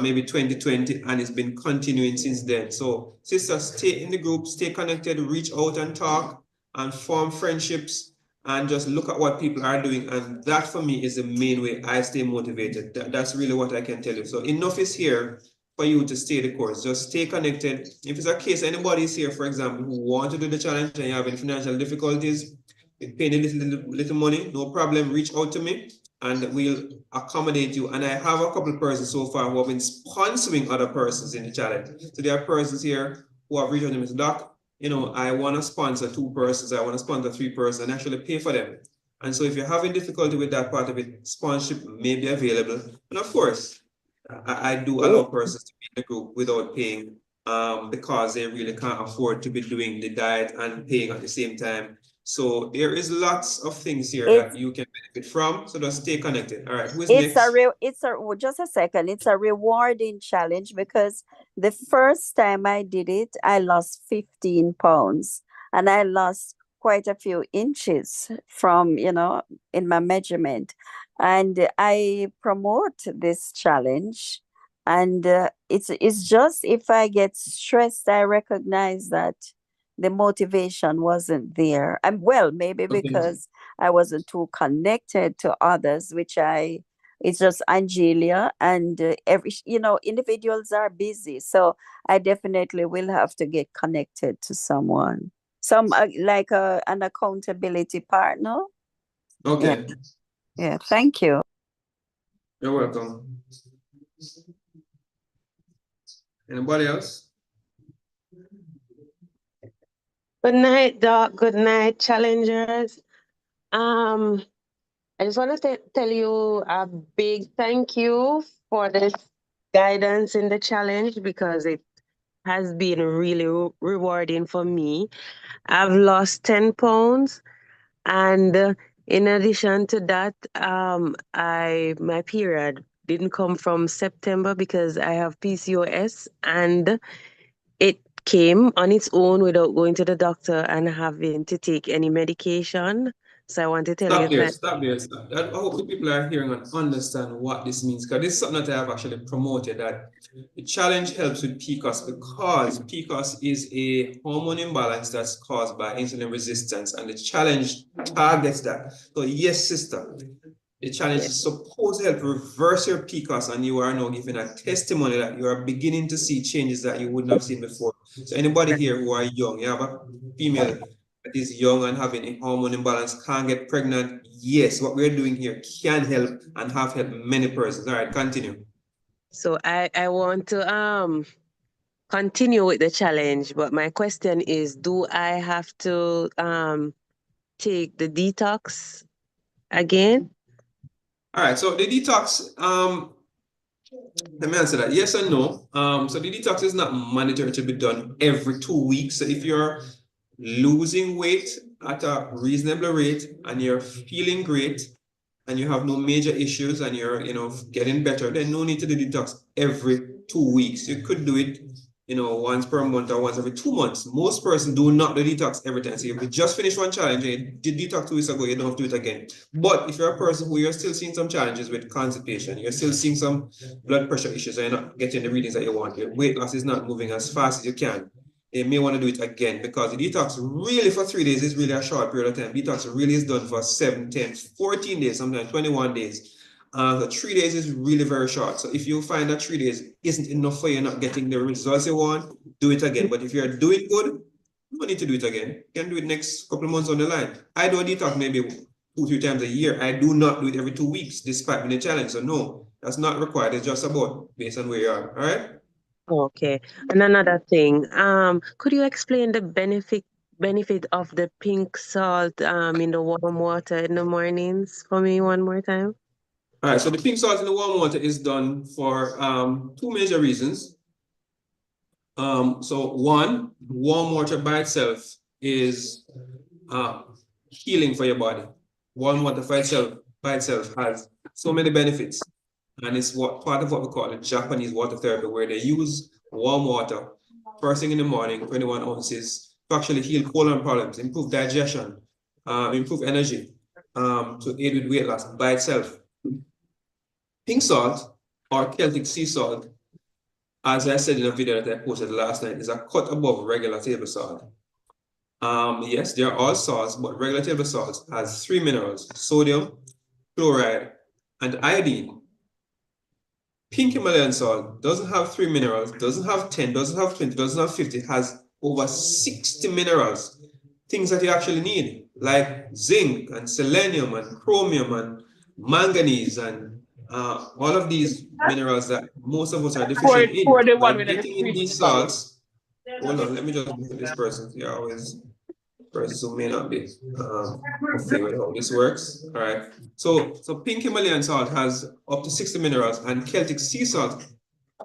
maybe 2020, and it's been continuing since then. So sisters, stay in the group, stay connected, reach out and talk and form friendships and just look at what people are doing. And that for me is the main way I stay motivated. That's really what I can tell you. So enough is here for you to stay the course. Just stay connected. If it's a case, anybody is here, for example, who want to do the challenge and you have any financial difficulties, paying a little money, no problem, reach out to me and we'll accommodate you. And I have a couple of persons so far who have been sponsoring other persons in the challenge. So there are persons here who have reached out to me, Mr. Doc, I want to sponsor 2 persons, I want to sponsor 3 persons and actually pay for them. And so if you're having difficulty with that part of it, sponsorship may be available. And of course, I do allow persons to be in the group without paying because they really can't afford to be doing the diet and paying at the same time. So there is lots of things here that you can benefit from. So just stay connected. All right, who is next? Just a second. It's a rewarding challenge because the first time I did it, I lost 15 pounds and I lost quite a few inches from, in my measurement. And I promote this challenge. And it's just if I get stressed, I recognize that the motivation wasn't there. Maybe because I wasn't too connected to others, it's just Angelia and individuals are busy. So I definitely will have to get connected to someone, like an accountability partner. Okay. Yeah, thank you. You're welcome. Anybody else? Good night, Doc. Good night, challengers. I just want to tell you a big thank you for this guidance in the challenge because it has been really rewarding for me. I've lost 10 pounds, and in addition to that, my period didn't come from September because I have PCOS, and it came on its own without going to the doctor and having to take any medication. So I want to tell you that. Stop there. I hope the people are hearing and understand what this means, because this is something that I have actually promoted, that the challenge helps with PCOS because PCOS is a hormone imbalance that's caused by insulin resistance, and the challenge targets that. So yes, sister, the challenge is supposed to help reverse your PCOS, and you are now giving a testimony that you are beginning to see changes that you wouldn't have seen before. So anybody here who are young, you have a female that is young and having a hormone imbalance, can't get pregnant, yes, what we're doing here can help and have helped many persons. All right, continue. So I want to continue with the challenge, but my question is, do I have to take the detox again? All right, so the detox, let me answer that. Yes and no. So the detox is not mandatory to be done every 2 weeks. So if you're losing weight at a reasonable rate and you're feeling great and you have no major issues and you're getting better, then no need to do detox every 2 weeks. You could do it once per month or once every 2 months. Most persons do not do detox every time. So if you just finished one challenge and you did detox 2 weeks ago, you don't have to do it again. But if you're a person who you're still seeing some challenges with constipation, you're still seeing some blood pressure issues, and you're not getting the readings that you want, your weight loss is not moving as fast as you can, you may want to do it again, because the detox really for 3 days is really a short period of time. Detox really is done for 7, 10, 14 days, sometimes 21 days. So 3 days is really very short. So if you find that 3 days isn't enough for you, not getting the results you want, do it again. But if you're doing good, you don't need to do it again. You can do it next couple of months on the line. I do a detox maybe 2-3 times a year. I do not do it every 2 weeks, despite being a challenge. So no, that's not required. It's just about based on where you are. All right? Okay. And another thing, could you explain the benefit of the pink salt in the warm water in the mornings for me one more time? All right, so the pink salt in the warm water is done for 2 major reasons. So one, warm water by itself is healing for your body. Warm water by itself has so many benefits. And it's part of what we call the Japanese water therapy, where they use warm water first thing in the morning, 21 ounces, to actually heal colon problems, improve digestion, improve energy, to aid with weight loss by itself. Pink salt or Celtic sea salt, as I said in a video that I posted last night, is a cut above regular table salt. Yes, they are all salts, but regular table salt has 3 minerals: sodium, chloride, and iodine. Pink Himalayan salt doesn't have 3 minerals, doesn't have 10, doesn't have 20, doesn't have 50, it has over 60 minerals, things that you actually need, like zinc and selenium and chromium and manganese and all of these minerals that most of us are deficient in. By getting in these salts, hold on, let me just move this person. Yeah, always persons who may not be familiar with how this works. All right. So pink Himalayan salt has up to 60 minerals, and Celtic sea salt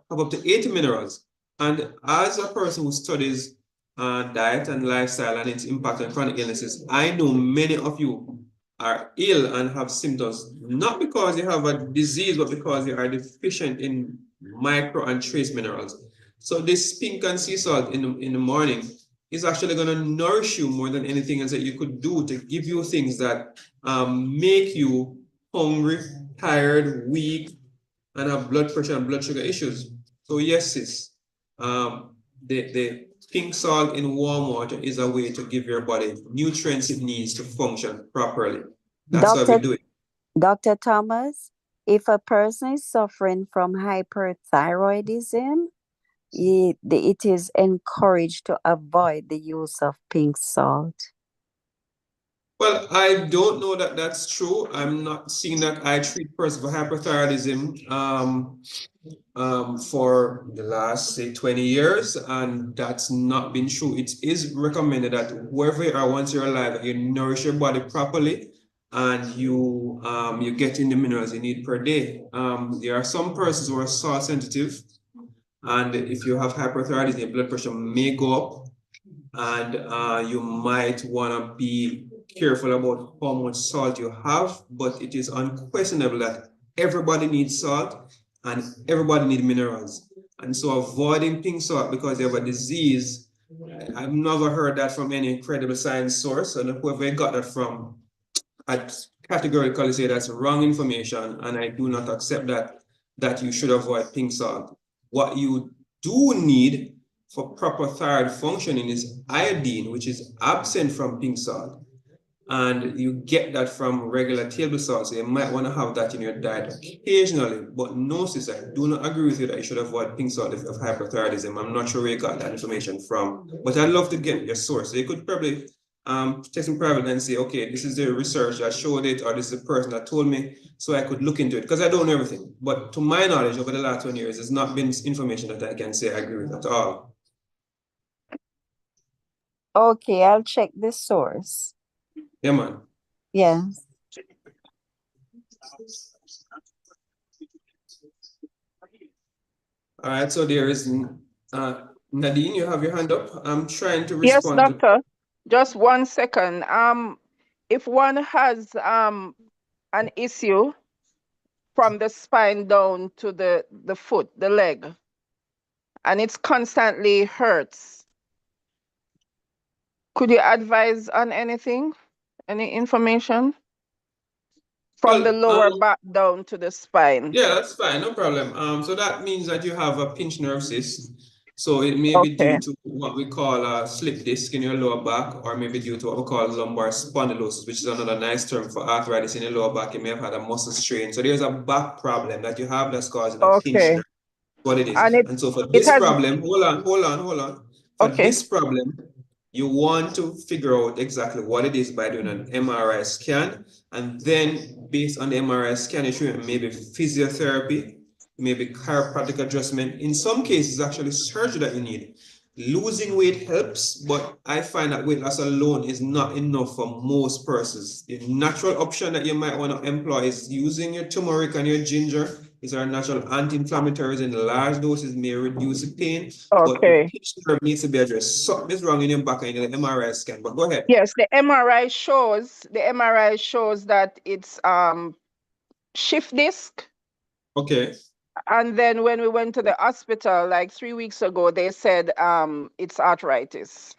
have up to 80 minerals. And as a person who studies diet and lifestyle and its impact on chronic illnesses, I know many of you are ill and have symptoms, not because you have a disease, but because you are deficient in micro and trace minerals. So this pink and sea salt in the morning is actually going to nourish you more than anything else that you could do to give you things that make you hungry, tired, weak, and have blood pressure and blood sugar issues. So yes, sis, the pink salt in warm water is a way to give your body nutrients it needs to function properly. That's why we do it. Dr. Thomas, if a person is suffering from hyperthyroidism, it is encouraged to avoid the use of pink salt. Well, I don't know that that's true. I'm not seeing that. I treat persons for hyperthyroidism for the last, say, 20 years, and that's not been true. It is recommended that wherever you are, once you're alive, you nourish your body properly and you get in the minerals you need per day. There are some persons who are salt sensitive, and if you have hyperthyroidism, your blood pressure may go up, and you might want to be careful about how much salt you have, but it is unquestionable that everybody needs salt and everybody needs minerals. And so avoiding pink salt because you have a disease, I've never heard that from any credible science source, and whoever got that from, I'd categorically say that's wrong information, and I do not accept that you should avoid pink salt. What you do need for proper thyroid functioning is iodine, which is absent from pink salt. And you get that from regular table salt, so you might want to have that in your diet occasionally. But no, sister, I do not agree with you that you should avoid pink salt if you have hyperthyroidism. I'm not sure where you got that information from, but I'd love to get your source. So you could probably text me privately and say, okay, this is the research that showed it, or this is the person that told me, so I could look into it, because I don't know everything. But to my knowledge, over the last 20 years, there's not been information that I can say I agree with at all. Okay, I'll check the source. Yeah, man. Yes. All right, so there is Nadine, you have your hand up. I'm trying to Yes, respond to. doctor. Just 1 second. If one has an issue from the spine down to the foot, the leg, and it's constantly hurts, could you advise on anything? Any information? From the lower back down to the spine. Yeah, that's fine, no problem. So that means that you have a pinched nerve cyst. So it may be due to what we call a slip disc in your lower back, or maybe due to what we call lumbar spondylosis, which is another nice term for arthritis in your lower back. You may have had a muscle strain. So there's a back problem that you have that's causing a pinched nerve. What it is. And so for this problem, hold on. For this problem, you want to figure out exactly what it is by doing an MRI scan. And then based on the MRI scan, you should maybe physiotherapy, maybe chiropractic adjustment. In some cases, actually surgery that you need. Losing weight helps, but I find that weight loss alone is not enough for most persons. The natural option that you might want to employ is using your turmeric and your ginger. These are natural anti-inflammatories in large doses, may reduce the pain, but the pinched nerve needs to be addressed. Something is wrong in your back and in the MRI scan, but go ahead. Yes, the MRI shows that it's shift disc. Okay. And then when we went to the hospital like 3 weeks ago, they said it's arthritis.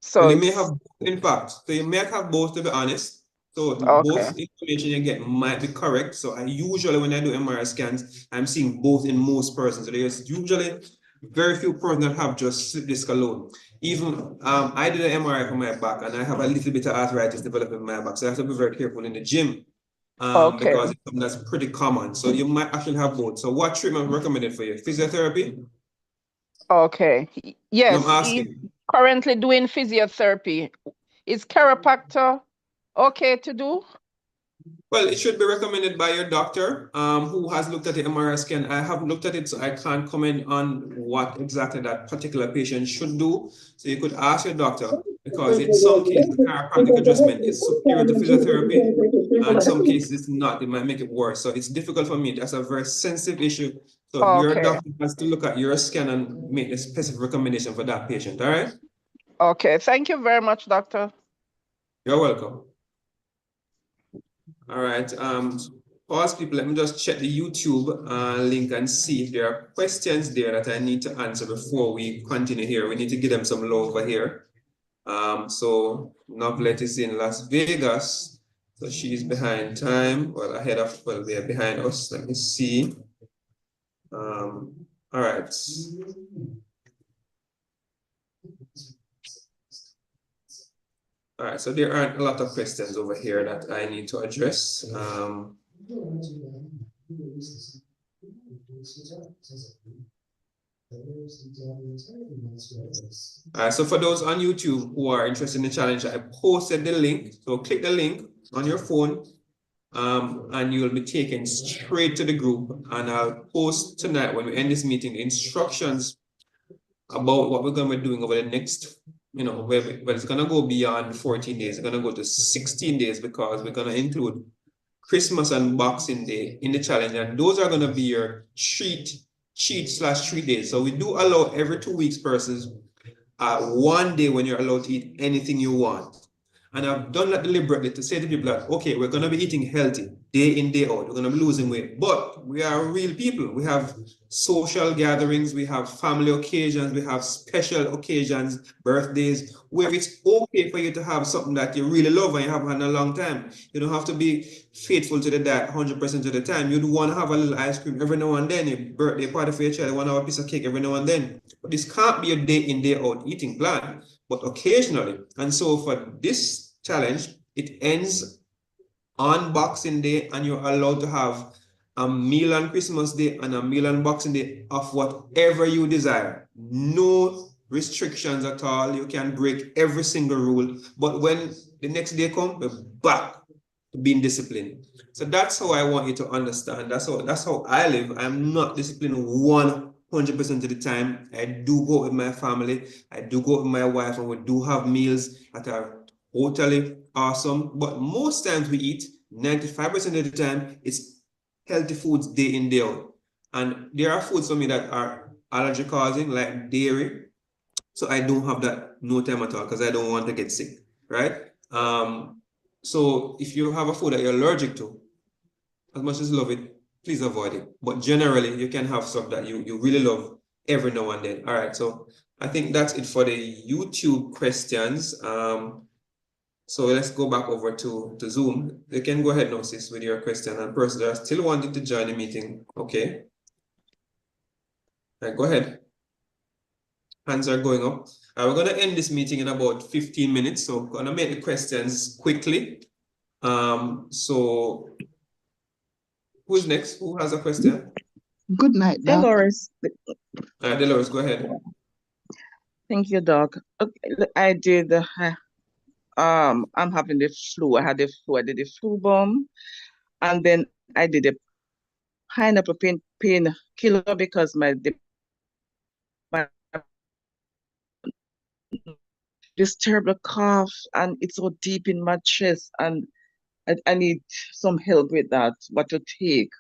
So well, you may have both, in fact. So you may have both, to be honest. So both information you get might be correct. So I usually, when I do MRI scans, I'm seeing both in most persons. So there's usually very few persons that have just slip disc alone. Even I did an MRI for my back, and I have a little bit of arthritis developing in my back. So I have to be very careful in the gym. Because it's something that's pretty common. So you might actually have both. So what treatment recommended for you? Physiotherapy? Okay. Yes, I'm asking. he's currently doing physiotherapy. Is chiropractor okay to do? Well, it should be recommended by your doctor who has looked at the MRI scan. I haven't looked at it, so I can't comment on what exactly that particular patient should do. So you could ask your doctor, because in some cases, chiropractic adjustment is superior to physiotherapy, and in some cases it's not. It might make it worse. So it's difficult for me. That's a very sensitive issue. So your doctor has to look at your scan and make a specific recommendation for that patient, all right? Okay, thank you very much, doctor. You're welcome. All right, pause people, let me just check the YouTube link and see if there are questions there that I need to answer before we continue here. We need to give them some love over here. So Novlet is in Las Vegas, so she's behind time, well, they're behind us. Let me see. All right. All right, so there aren't a lot of questions over here that I need to address. All right, so for those on YouTube who are interested in the challenge, I posted the link. So click the link on your phone and you'll be taken straight to the group. And I'll post tonight when we end this meeting the instructions about what we're going to be doing over the next, well, it's going to go beyond 14 days. It's going to go to 16 days because we're going to include Christmas and Boxing Day in the challenge. And those are going to be your cheat/treat days. So we do allow every 2 weeks persons 1 day when you're allowed to eat anything you want. And I've done that deliberately to say to people that, okay, we're going to be eating healthy day in, day out. We're going to be losing weight, but we are real people. We have social gatherings, we have family occasions, we have special occasions, birthdays, where it's okay for you to have something that you really love and you haven't had in a long time. You don't have to be faithful to the diet 100% of the time. You'd want to have a little ice cream every now and then, a birthday party for your child, you want to have a piece of cake every now and then. But this can't be a day in, day out eating plan, but occasionally. And so for this challenge, it ends on Boxing Day, and you're allowed to have a meal on Christmas Day and a meal on Boxing Day of whatever you desire. No restrictions at all. You can break every single rule. But when the next day comes, we're back to being disciplined. So that's how I want you to understand. That's how I live. I'm not disciplined 100% of the time. I do go with my family. I do go with my wife, and we do have meals that are totally awesome. But most times we eat, 95% of the time, it's healthy foods day in, day out. And there are foods for me that are allergy causing, like dairy. So I don't have that no time at all because I don't want to get sick, right? So if you have a food that you're allergic to, as much as you love it, please avoid it. But generally, you can have stuff that you really love every now and then. All right, so I think that's it for the YouTube questions. So let's go back over to Zoom. You can go ahead now, sis, with your question. And persons that are still wanting to join the meeting, okay? All right, go ahead. Hands are going up. We're going to end this meeting in about 15 minutes. So I'm going to make the questions quickly. So who's next? Who has a question? Good night, Doc. Dolores. Dolores, go ahead. Thank you, Doc. Okay, I did, I'm having the flu. I had the flu. I did the flu bomb. And then I did a pineapple pain killer because this terrible cough and it's so deep in my chest and I need some help with that, what to take.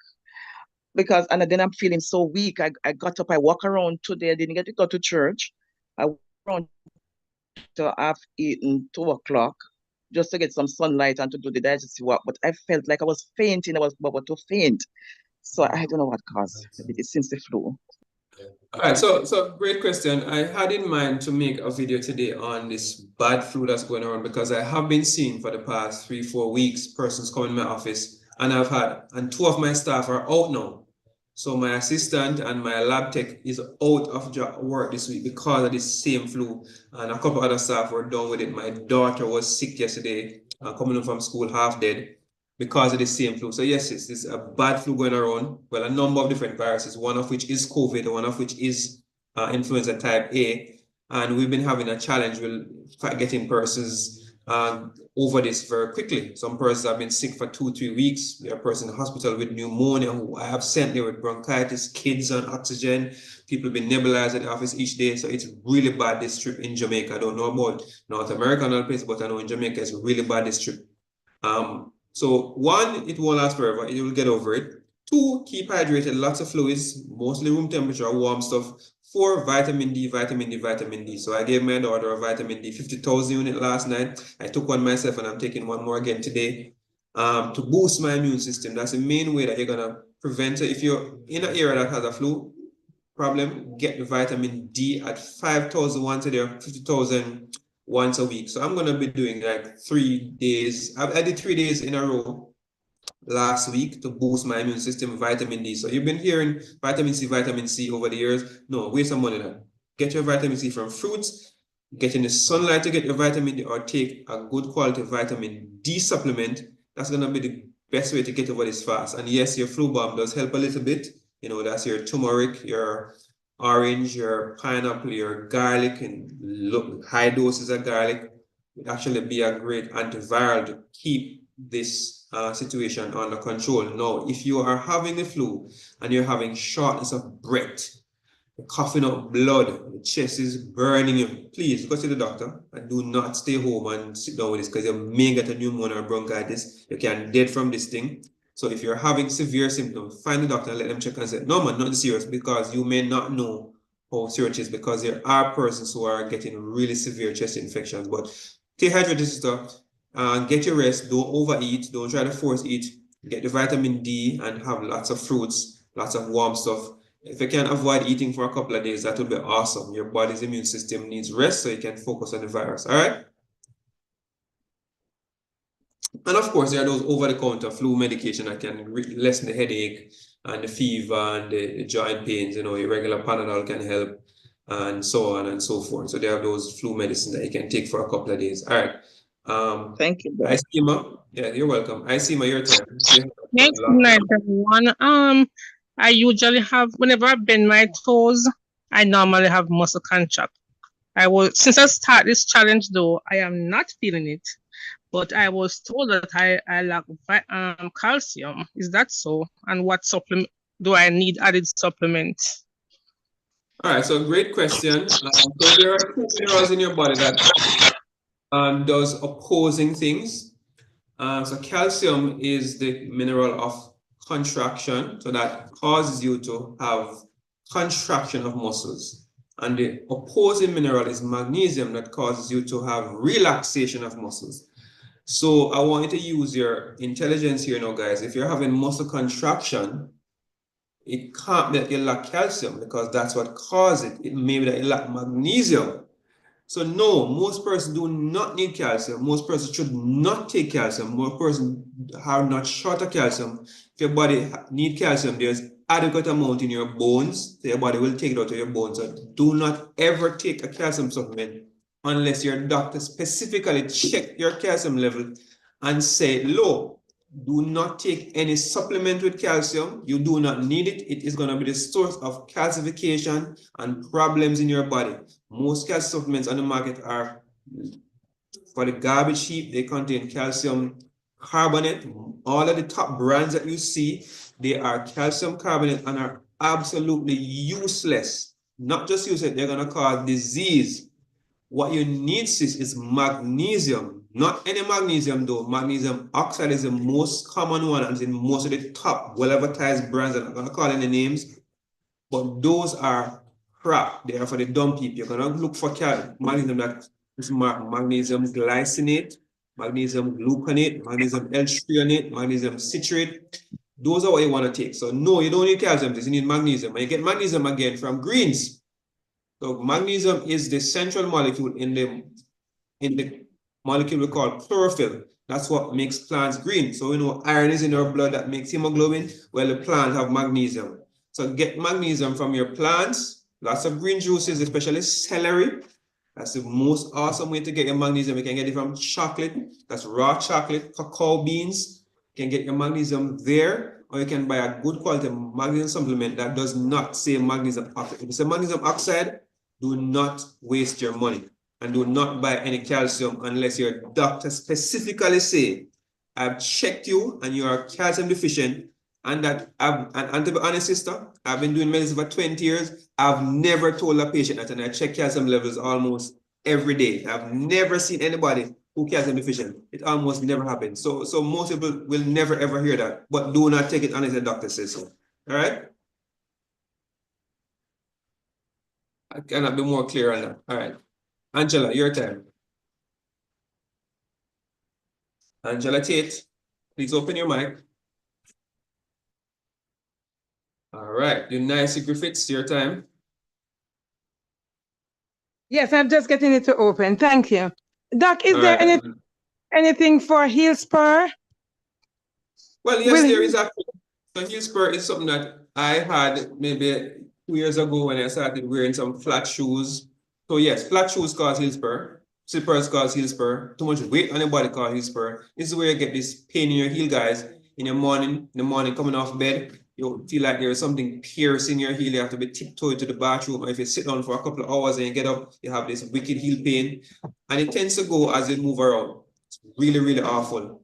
Because, and then I'm feeling so weak. I got up, I walk around today. I didn't get to go to church. I walked around to half 8 and 2 o'clock just to get some sunlight and to do the digestive work. But I felt like I was fainting. I was about to faint. So I don't know what caused it since the flu. All right, so great question. I had in mind to make a video today on this bad flu that's going around because I have been seeing for the past 3-4 weeks persons come in my office and 2 of my staff are out now. So my assistant and my lab tech is out of work this week because of this same flu, and a couple other staff were done with it. My daughter was sick yesterday, coming home from school half dead because of the same flu. So yes, it's a bad flu going around. Well, a number of different viruses, one of which is COVID, one of which is influenza type A. And we've been having a challenge with getting persons over this very quickly. Some persons have been sick for 2-3 weeks. There are persons in the hospital with pneumonia who I have sent there with bronchitis, kids on oxygen. People have been nebulized at the office each day. So it's really bad this trip in Jamaica. I don't know about North America and other places, but I know in Jamaica it's really bad this trip. So 1, it won't last forever. You will get over it. 2, keep hydrated, lots of fluids, mostly room temperature, warm stuff. 4, vitamin D, vitamin D, vitamin D. So I gave my daughter a vitamin D 50,000 unit last night. I took one myself and I'm taking one more again today to boost my immune system. That's the main way that you're going to prevent it. If you're in an area that has a flu problem, get the vitamin D at 5,000 once a day, 50,000 once a week. So I'm going to be doing like 3 days. I did 3 days in a row last week to boost my immune system with vitamin D. So you've been hearing vitamin C over the years. No, waste some money now. Get your vitamin C from fruits, get in the sunlight to get your vitamin D, or take a good quality vitamin D supplement. That's going to be the best way to get over this fast. And yes, your flu bomb does help a little bit. You know, that's your turmeric, your orange, your pineapple, your garlic, and high doses of garlic would actually be a great antiviral to keep this situation under control. Now, if you are having the flu and you're having shortness of breath, coughing up blood, the chest is burning you, please go to the doctor and do not stay home and sit down with this because you may get a pneumonia or bronchitis. You can dead from this thing. So if you're having severe symptoms, find the doctor and let them check and say, no man, not serious, because you may not know how serious it is, because there are persons who are getting really severe chest infections. But stay hydrated, stuff. Get your rest, don't overeat, don't try to force eat, get the vitamin D and have lots of fruits, lots of warm stuff. If you can avoid eating for a couple of days, that would be awesome. Your body's immune system needs rest so you can focus on the virus, all right? And of course, there are those over-the-counter flu medication that can lessen the headache and the fever and the joint pains. You know, your regular Panadol can help and so on and so forth. So they have those flu medicines that you can take for a couple of days, all right? Thank you. Isima, yeah, you're welcome. Isima, your turn. Thanks, good night, everyone. I usually have, whenever I bend my toes, I normally have muscle contract. Since I start this challenge though, I am not feeling it, but I was told that I lack calcium. Is that so? And what supplement do I need added supplement? All right, so great question. So there are 2 minerals in your body that does opposing things. So calcium is the mineral of contraction, so that causes you to have contraction of muscles. And the opposing mineral is magnesium, that causes you to have relaxation of muscles. So I want you to use your intelligence here now, guys. If you're having muscle contraction, it can't be that you lack calcium, because that's what causes it. It may be that you lack magnesium. So no, most persons do not need calcium. Most persons should not take calcium. Most persons are not short of calcium. If your body needs calcium, there's adequate amount in your bones, so your body will take it out of your bones. So do not ever take a calcium supplement unless your doctor specifically check your calcium level and say low. Do not take any supplement with calcium. You do not need it. It is going to be the source of calcification and problems in your body. Most calcium supplements on the market are for the garbage heap. They contain calcium carbonate. All of the top brands that you see, they are calcium carbonate and are absolutely useless. Not just useless, they're going to cause disease. What you need, sis, is magnesium. Not any magnesium though. Magnesium oxide is the most common one and in most of the top well-advertised brands. I'm not going to call any names, but those are crap. They are for the dumb people. You're going to look for magnesium that is magnesium glycinate, magnesium gluconate, magnesium L-threonate, magnesium citrate. Those are what you want to take. So no, you don't need calcium, you need magnesium. And you get magnesium again from greens. So magnesium is the central molecule in the molecule we call chlorophyll. That's what makes plants green. So we know iron is in our blood that makes hemoglobin. Well, the plants have magnesium. So get magnesium from your plants. Lots of green juices, especially celery. That's the most awesome way to get your magnesium. You can get it from chocolate. That's raw chocolate, cacao beans. You can get your magnesium there, or you can buy a good quality magnesium supplement that does not say magnesium oxide. If it's a magnesium oxide, do not waste your money. And do not buy any calcium unless your doctor specifically say, I've checked you and you are calcium deficient. And to be honest, sister, I've been doing medicine for 20 years. I've never told a patient that, and I check calcium levels almost every day. I've never seen anybody who calcium deficient. It almost never happens. So most people will never ever hear that. But do not take it unless the doctor says so. All right? I cannot be more clear on that. All right. Angela, your turn. Angela Tate, please open your mic. All right. Eunice Griffiths, your time. Yes, I'm just getting it to open. Thank you. Doc, is there anything for heel spur? Well, yes, there is actually. So heel spur is something that I had maybe 2 years ago when I started wearing some flat shoes. So yes, flat shoes cause heel spur. Slippers cause heel spur. Too much weight on your body cause heel spur. This is where you get this pain in your heel, guys. In the morning coming off bed, you feel like there's something piercing your heel. You have to be tiptoeing to the bathroom. Or if you sit down for a couple of hours and you get up, you have this wicked heel pain. And it tends to go as you move around. It's really, really awful.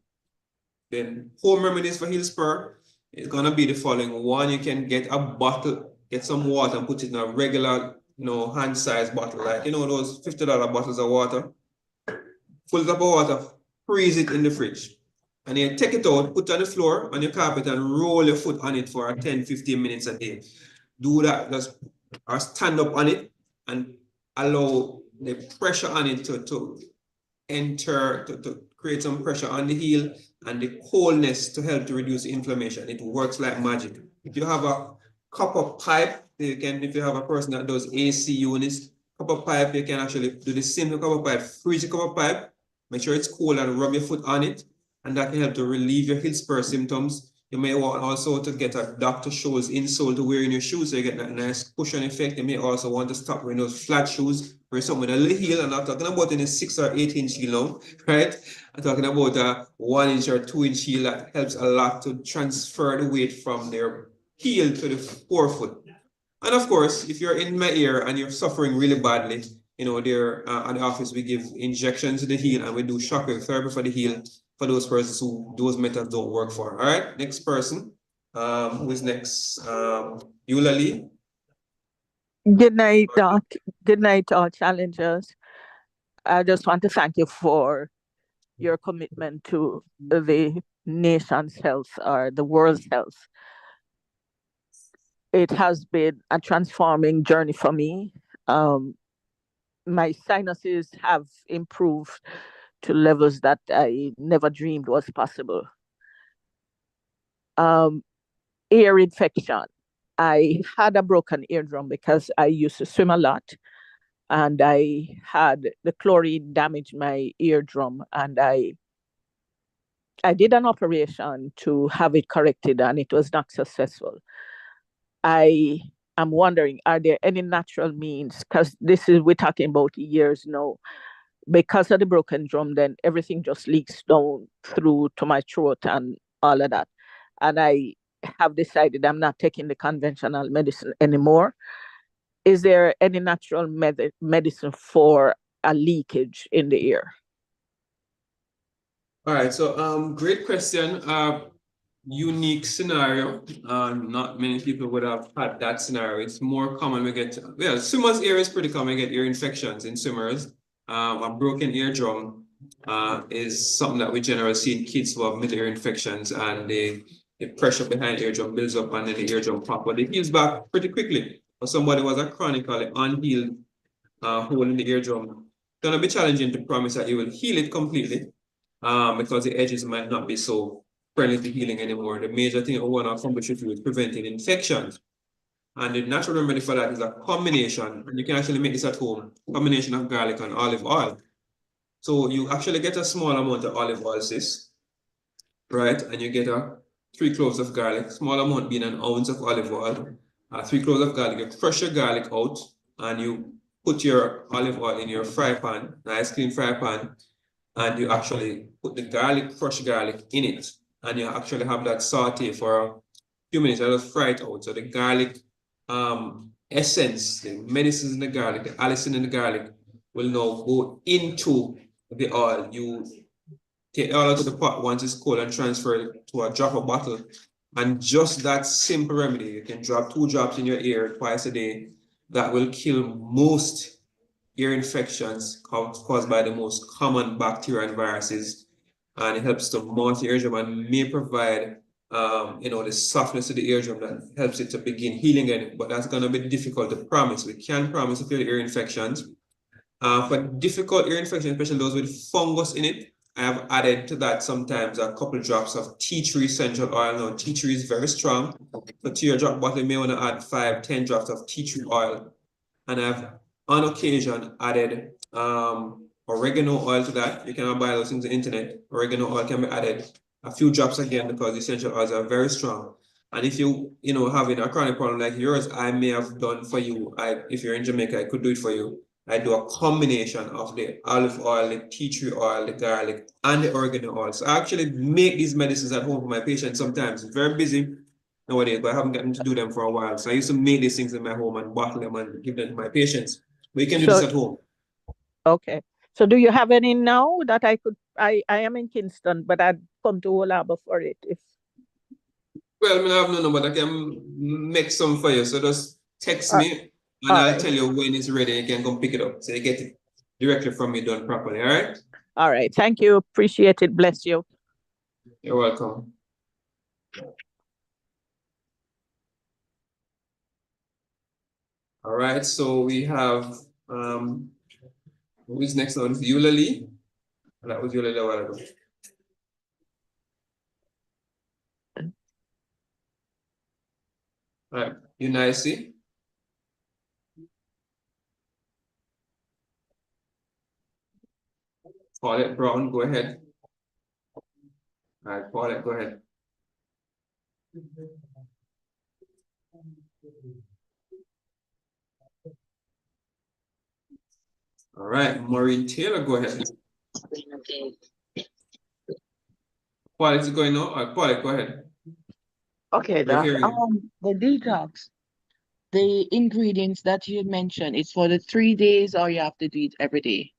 Then home remedies for heel spur is gonna be the following. One, you can get a bottle, get some water and put it in a regular, hand-sized bottle, like, those $50 bottles of water. Full it up of water, freeze it in the fridge. And then take it out, put it on the floor, on your carpet, and roll your foot on it for 10-15 minutes a day. Do that, just or stand up on it and allow the pressure on it to enter, to create some pressure on the heel and the coldness to help to reduce the inflammation. It works like magic. If you have a copper pipe, if you have a person that does AC units, copper pipe, you can actually do the same with copper pipe. Freeze the copper pipe, make sure it's cool and rub your foot on it. And that can help to relieve your heel spur symptoms. You may want also to get a Dr. Scholl's insole to wear in your shoes so you get that nice cushion effect. You may also want to stop wearing those flat shoes, wear something with a little heel. I'm not talking about any 6 or 8 inch heel now, right? I'm talking about a 1 inch or 2 inch heel that helps a lot to transfer the weight from their heel to the forefoot. And of course, if you're in my ear and you're suffering really badly, there at the office, we give injections to the heel and we do shockwave therapy for the heel for those persons who those methods don't work for. All right, next person. Who is next? Eulalie. Good night, Doc. Good night to all challengers. I just want to thank you for your commitment to the nation's health or the world's health. It has been a transforming journey for me. My sinuses have improved to levels that I never dreamed was possible. Ear infection. I had a broken eardrum because I used to swim a lot, and I had the chlorine damage my eardrum, and I did an operation to have it corrected, and it was not successful. I am wondering, are there any natural means? Because we're talking about years now. Because of the broken drum, then everything just leaks down through to my throat and all of that. And I have decided I'm not taking the conventional medicine anymore. Is there any natural medicine for a leakage in the ear? All right, so great question. Unique scenario. Not many people would have had that scenario. It's more common we get, swimmers' ear is pretty common. We get ear infections in swimmers. A broken eardrum is something that we generally see in kids who have middle ear infections, and the pressure behind the eardrum builds up and then the eardrum pop, but it heals back pretty quickly. For somebody who has a chronically unhealed hole in the eardrum, it's gonna be challenging to promise that you will heal it completely because the edges might not be so friendly to healing anymore. The major thing we want to accomplish is preventing infections. And the natural remedy for that is a combination, and you can actually make this at home, combination of garlic and olive oil. So you actually get a small amount of olive oil, sis, right? And you get 3 cloves of garlic, small amount being an ounce of olive oil, 3 cloves of garlic. You crush your garlic out, and you put your olive oil in your fry pan, nice clean fry pan, and you actually put the garlic, crushed garlic in it, and you actually have that saute for a few minutes. I just fry it out. So the garlic essence, the medicines in the garlic, the allicin in the garlic will now go into the oil. You take the oil out of the pot once it's cold and transfer it to a dropper bottle. And just that simple remedy, you can drop 2 drops in your ear twice a day. That will kill most ear infections caused by the most common bacteria and viruses. And it helps to mount the eardrum and may provide the softness of the eardrum that helps it to begin healing again. But that's going to be difficult to promise. We can't promise if you have ear infections. For difficult ear infections, especially those with fungus in it, I have added to that sometimes a couple of drops of tea tree essential oil. Now, tea tree is very strong. So to your drop bottle, you may want to add 5-10 drops of tea tree oil. And I've, on occasion, added oregano oil to that. You cannot buy those things on the internet. Oregano oil can be added a few drops again because the essential oils are very strong. And if you having a chronic problem like yours, I may have done for you. If you're in Jamaica, I could do it for you. I do a combination of the olive oil, the tea tree oil, the garlic, and the oregano oil. So I actually make these medicines at home for my patients sometimes. It's very busy nowadays, but I haven't gotten to do them for a while. So I used to make these things in my home and bottle them and give them to my patients. But you can do this at home. Okay. So do you have any now that I could, I am in Kingston, but I'd come to Old Harbour for it. Well, I have no number, but I can make some for you. So just text me and I'll tell you when it's ready. You can come pick it up. So you get it directly from me done properly. All right? All right. Thank you. Appreciate it. Bless you. You're welcome. All right. So we have, who's next on? Eulalie. That was Eulalie a while ago. All right, Unice. Paulette Brown, go ahead. All right, Paulette, go ahead. All right, Maureen Taylor, go ahead. Paulette's going on. All right, Paulette, go ahead. Okay, Doc. The detox, the ingredients that you mentioned, it's for the 3 days or you have to do it every day?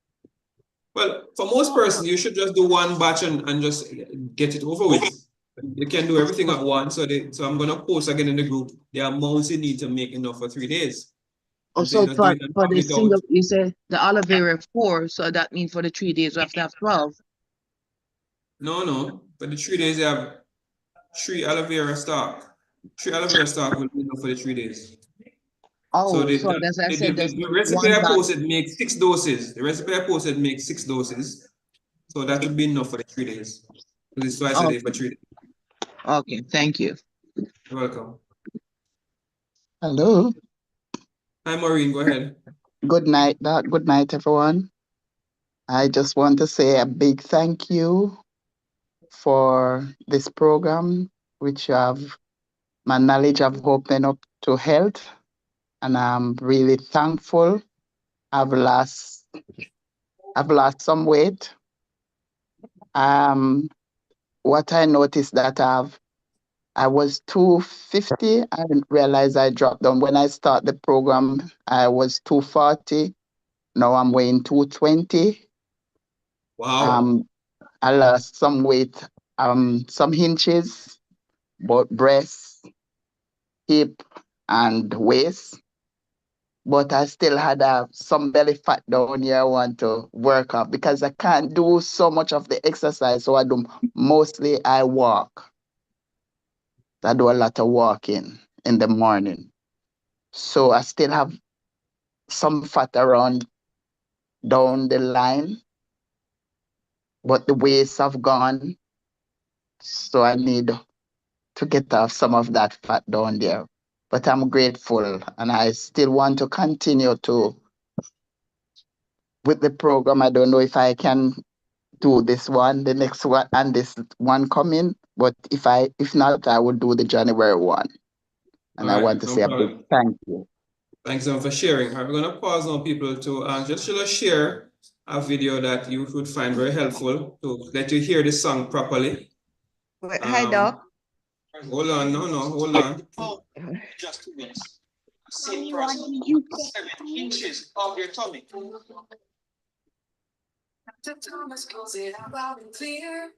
Well, for most persons, you should just do one batch and just get it over with. You can do everything at once. So I'm going to post again in the group the amounts you need to make enough for 3 days. So Also, for the without. single, you said the aloe vera 4, so that means for the 3 days we have to have 12. No. For the 3 days, you have 3 aloe vera stock. 3 aloe vera stock will be enough for the 3 days. Oh, so that's I said that's the recipe one I bag. posted makes 6 doses. The recipe I posted makes 6 doses. So that would be enough for the 3 days. Because it's twice a day for 3 days. Okay, thank you. You're welcome. Hello. Hi, Maureen, go ahead. Good night, Doc. Good night, everyone. I just want to say a big thank you for this program, which my knowledge have opened up to health, and I'm really thankful. I've lost some weight. What I noticed that I was 250. I didn't realize I dropped down. When I start the program, I was 240. Now I'm weighing 220. Wow. I lost some weight, some inches, both breasts, hip, and waist. But I still had some belly fat down here I want to work up because I can't do so much of the exercise. So I walk. I do a lot of walking in the morning. So I still have some fat around down the line, but the waist have gone. So I need to get off some of that fat down there. But I'm grateful, and I still want to continue with the program. I don't know if I can do this one, the next one, and this one coming. But if not, I will do the January one. And I want to say a big thank you. Thanks for sharing. I'm going to pause on people to just share a video that you would find very helpful to let you hear the song properly. Hi, Doc. Hold on, hold on. Just 2 weeks. Same person, 7 inches of your tummy. Dr. Thomas calls it out loud and clear.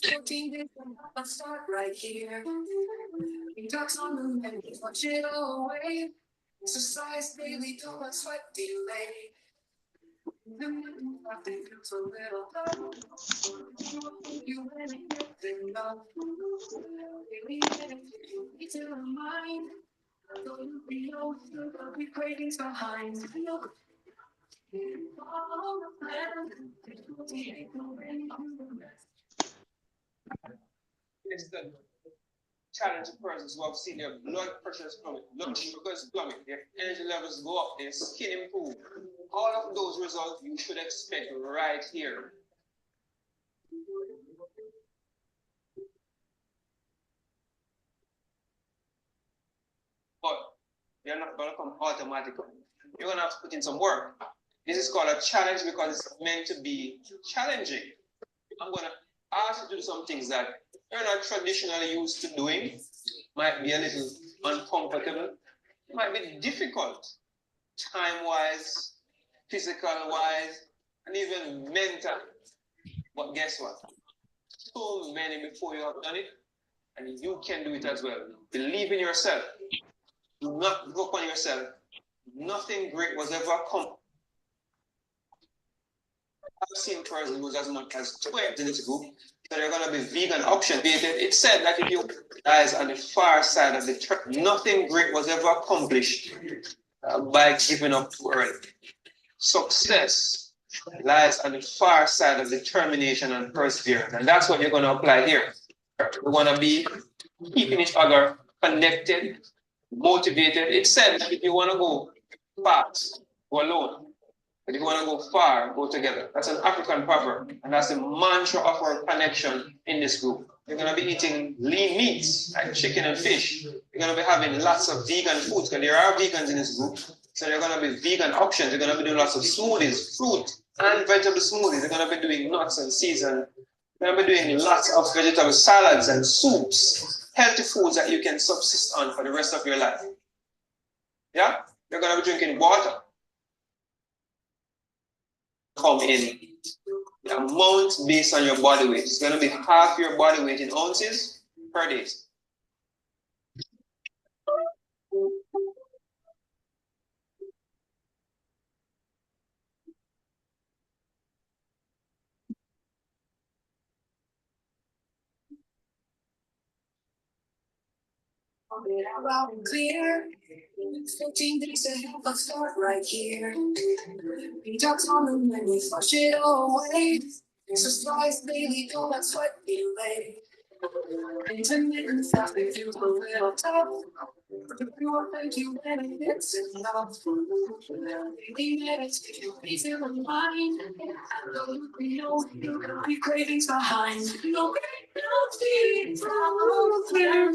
14 days, let's start right here. Docs on the menu, watch it all away. Exercise daily, don't sweat delay. I think it's a little low. You really get them up. Maybe if you need to remind, don't be low, there'll be cravings behind. Look, follow the plan. It's the challenge of persons who have seen their blood pressures plummet, blood sugars plummet, their energy levels go up, their skin improve. All of those results you should expect right here. But they're not going to come automatically. You're going to have to put in some work. This is called a challenge because it's meant to be challenging. I'm going to ask you to do some things that you're not traditionally used to doing. Might be a little uncomfortable. It might be difficult, time-wise, physical-wise, and even mental. But guess what? So many before you have done it, and you can do it as well. Believe in yourself. Do not give up on yourself. Nothing great was ever come. I've seen persons who's as much as 12 in this group, so they're going to be vegan option. It said that if you guys on the far side of the church, nothing great was ever accomplished by giving up too early. Success lies on the far side of determination and perseverance, and that's what you're going to apply here. We want to be keeping each other connected, motivated. It said that if you want to go fast, go alone. But if you want to go far, go together. That's an African proverb, and that's the mantra of our connection in this group. You're going to be eating lean meats like chicken and fish. You're going to be having lots of vegan foods because there are vegans in this group. So there are going to be vegan options. You're going to be doing lots of smoothies, fruit and vegetable smoothies. You're going to be doing nuts and seeds, and you're going to be doing lots of vegetable salads and soups, healthy foods that you can subsist on for the rest of your life. Yeah? You're going to be drinking water. Come in the amount based on your body weight. It's going to be half your body weight in ounces per day. Loud and clear. 15 days to help us start right here. Detox on the menu, flush it away. Exercise daily, don't let sweat be late. Intermittent fasting feels a little tough. Pure thank you when it gets enough. Daily meditation, peace in the mind. Absolutely no, you can leave cravings behind. No feeling from clear.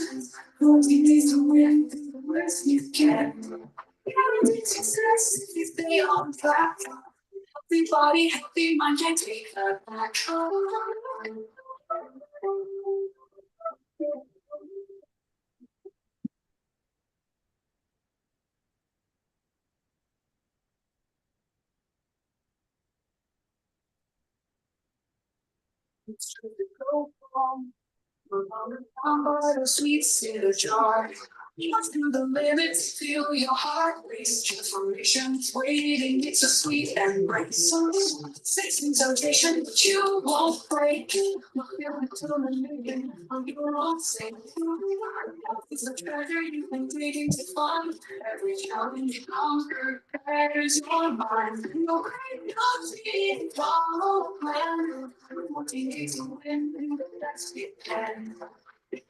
14 days to win, do the best you can. Guaranteed success if you stay on track. Healthy body, healthy mind, can't take that back. It's true to go wrong. Down by the sweets in a jar. Push through the limits, feel your heart race. Transformation's waiting, it's a sweet embrace. Sexy temptation, but you won't break. You'll feel it till the making of your own sake. It's a treasure you've been digging to find. Every challenge you conquer prepares your mind. No great nothing, follow the plan. 14 days to win, do the best you can. If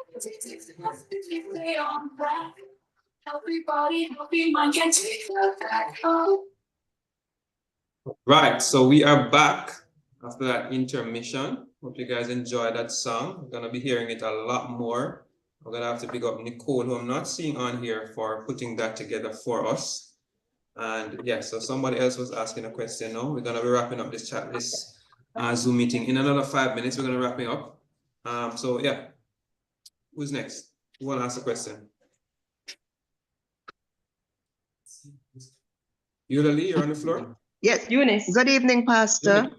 you stay on track, healthy body, healthy mind, can take that back. Right, so we are back after that intermission. Hope you guys enjoyed that song. We're gonna be hearing it a lot more. We're gonna have to pick up Nicole, who I'm not seeing on here, for putting that together for us. And yeah, so somebody else was asking a question now. We're gonna be wrapping up this chat, this Zoom meeting in another 5 minutes. We're gonna wrap it up. So yeah, who's next? Who wanna ask a question? Eulalie, you're on the floor. Yes, Eunice. Good evening, Pastor,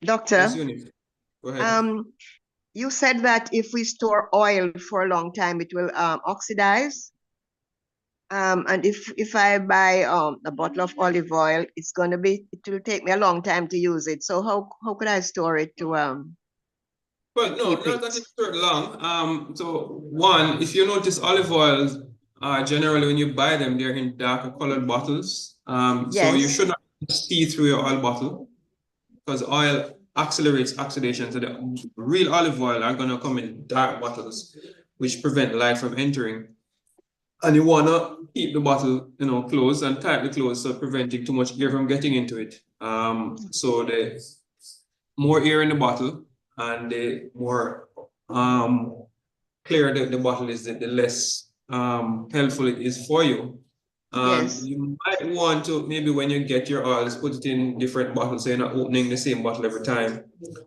Doctor. Yes, Eunice. Go ahead. You said that if we store oil for a long time, it will oxidize. And if I buy a bottle of olive oil, it will take me a long time to use it. So how could I store it to Well, no, not that it's short long. So one, if you notice, olive oils, generally when you buy them, they're in darker colored bottles. So you should not see through your oil bottle, because oil accelerates oxidation. So the real olive oil are gonna come in dark bottles, which prevent light from entering. And you wanna keep the bottle, closed and tightly closed, so preventing too much air from getting into it. So the more air in the bottle, and the more clear the bottle is, the less helpful it is for you. You might want to, maybe when you get your oils, put it in different bottles, so you're not opening the same bottle every time,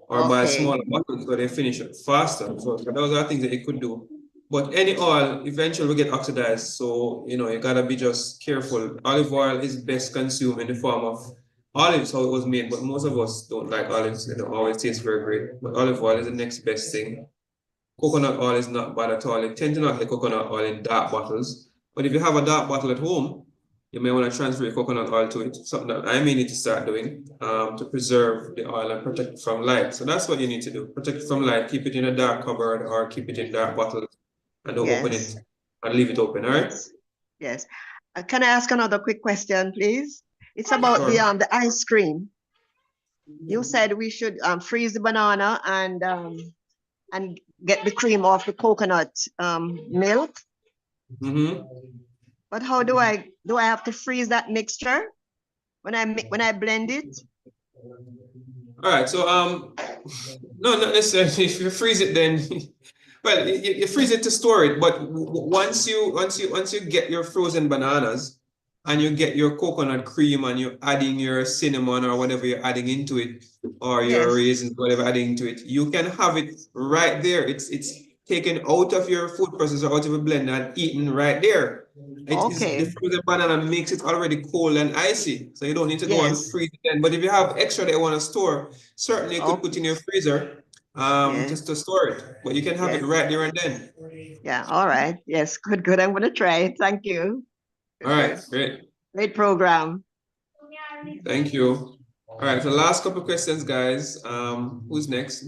or buy smaller bottles so they finish it faster. So those are things that you could do. But any oil eventually will get oxidized, so you gotta be just careful. Olive oil is best consumed in the form of olives, how it was made, but most of us don't like olives. They don't always taste very great. But olive oil is the next best thing. Coconut oil is not bad at all. You tend to not get coconut oil in dark bottles. But if you have a dark bottle at home, you may want to transfer your coconut oil to it, something that I may need to start doing to preserve the oil and protect it from light. So that's what you need to do. Protect it from light, keep it in a dark cupboard or keep it in dark bottles, and don't open it and leave it open, all right? Yes. Can I ask another quick question, please? It's about the ice cream. You said we should freeze the banana and get the cream off the coconut milk. But how do I have to freeze that mixture when I blend it? All right, so no, not necessarily. If you freeze it, then well, you freeze it to store it. But once you get your frozen bananas and you get your coconut cream and you're adding your cinnamon or whatever you're adding into it, or your raisins, whatever adding into it, you can have it right there. It's taken out of your food processor, out of a blender, and eaten right there. The frozen banana makes it already cold and icy, so you don't need to go and freeze it then. But if you have extra that you want to store, certainly you could put in your freezer just to store it. But you can have it right there and then. Yeah, all right. Yes, good. I'm going to try it. Thank you. All right, great. Great program. Thank you. All right, so last couple of questions, guys. Who's next?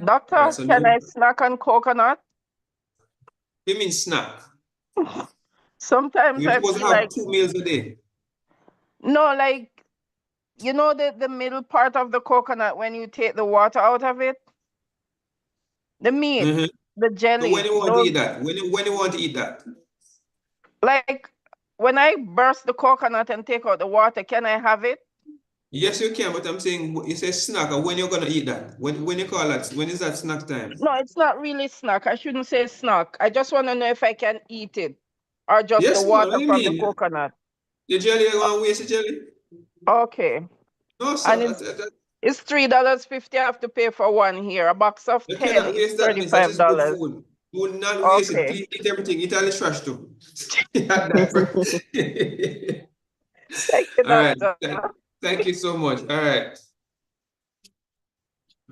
Doctor, Alright, so can no, I snack on coconut? you mean snack? Sometimes You're I supposed to feel have like, 2 meals a day. no, like, you know, the middle part of the coconut when you take the water out of it? The meat, Mhm. the So jelly, when you want to those, eat that? When you want to eat that? like, when I burst the coconut and take out the water, can I have it? Yes, you can, but I'm saying it's a snack. And when you're gonna eat that? When you call that? When is that snack time? No, it's not really snack. I shouldn't say snack. I just want to know if I can eat it or just the Yes, no. What water do you from the mean? coconut. The jelly, you want to waste the jelly? Okay. No, sir. And it's $3.50 I have to pay for one here. A box of You 10 cannot is waste that, miss. That is good $35. food. You will not waste it. Okay. Please eat everything. Eat all the trash too. Thank you, All right. doctor. Thank you so much. All right.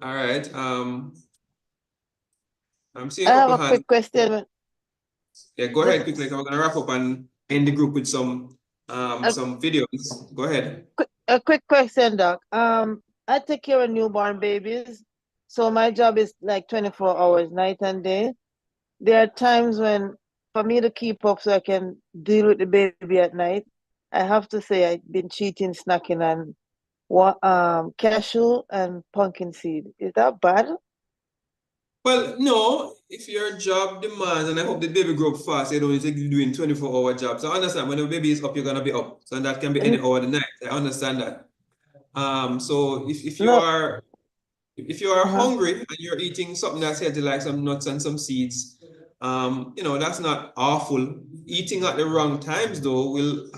All right. I'm seeing I a have couple a hands. quick question. Yeah, go ahead quickly. We're gonna wrap up and end the group with some A, videos. Go ahead. a quick question, Doc. I take care of newborn babies, so my job is like 24 hours, night and day. There are times when, for me to keep up so I can deal with the baby at night, I have to say I've been cheating, snacking on cashew and pumpkin seed. Is that bad? Well, no, if your job demands, and I hope the baby grow up fast, you don't need to be doing 24-hour jobs. So I understand when the baby is up, you're gonna be up. So that can be any hour of the night. I understand that. So if you No. are hungry and you're eating something that's healthy, like some nuts and some seeds, that's not awful. Eating at the wrong times though will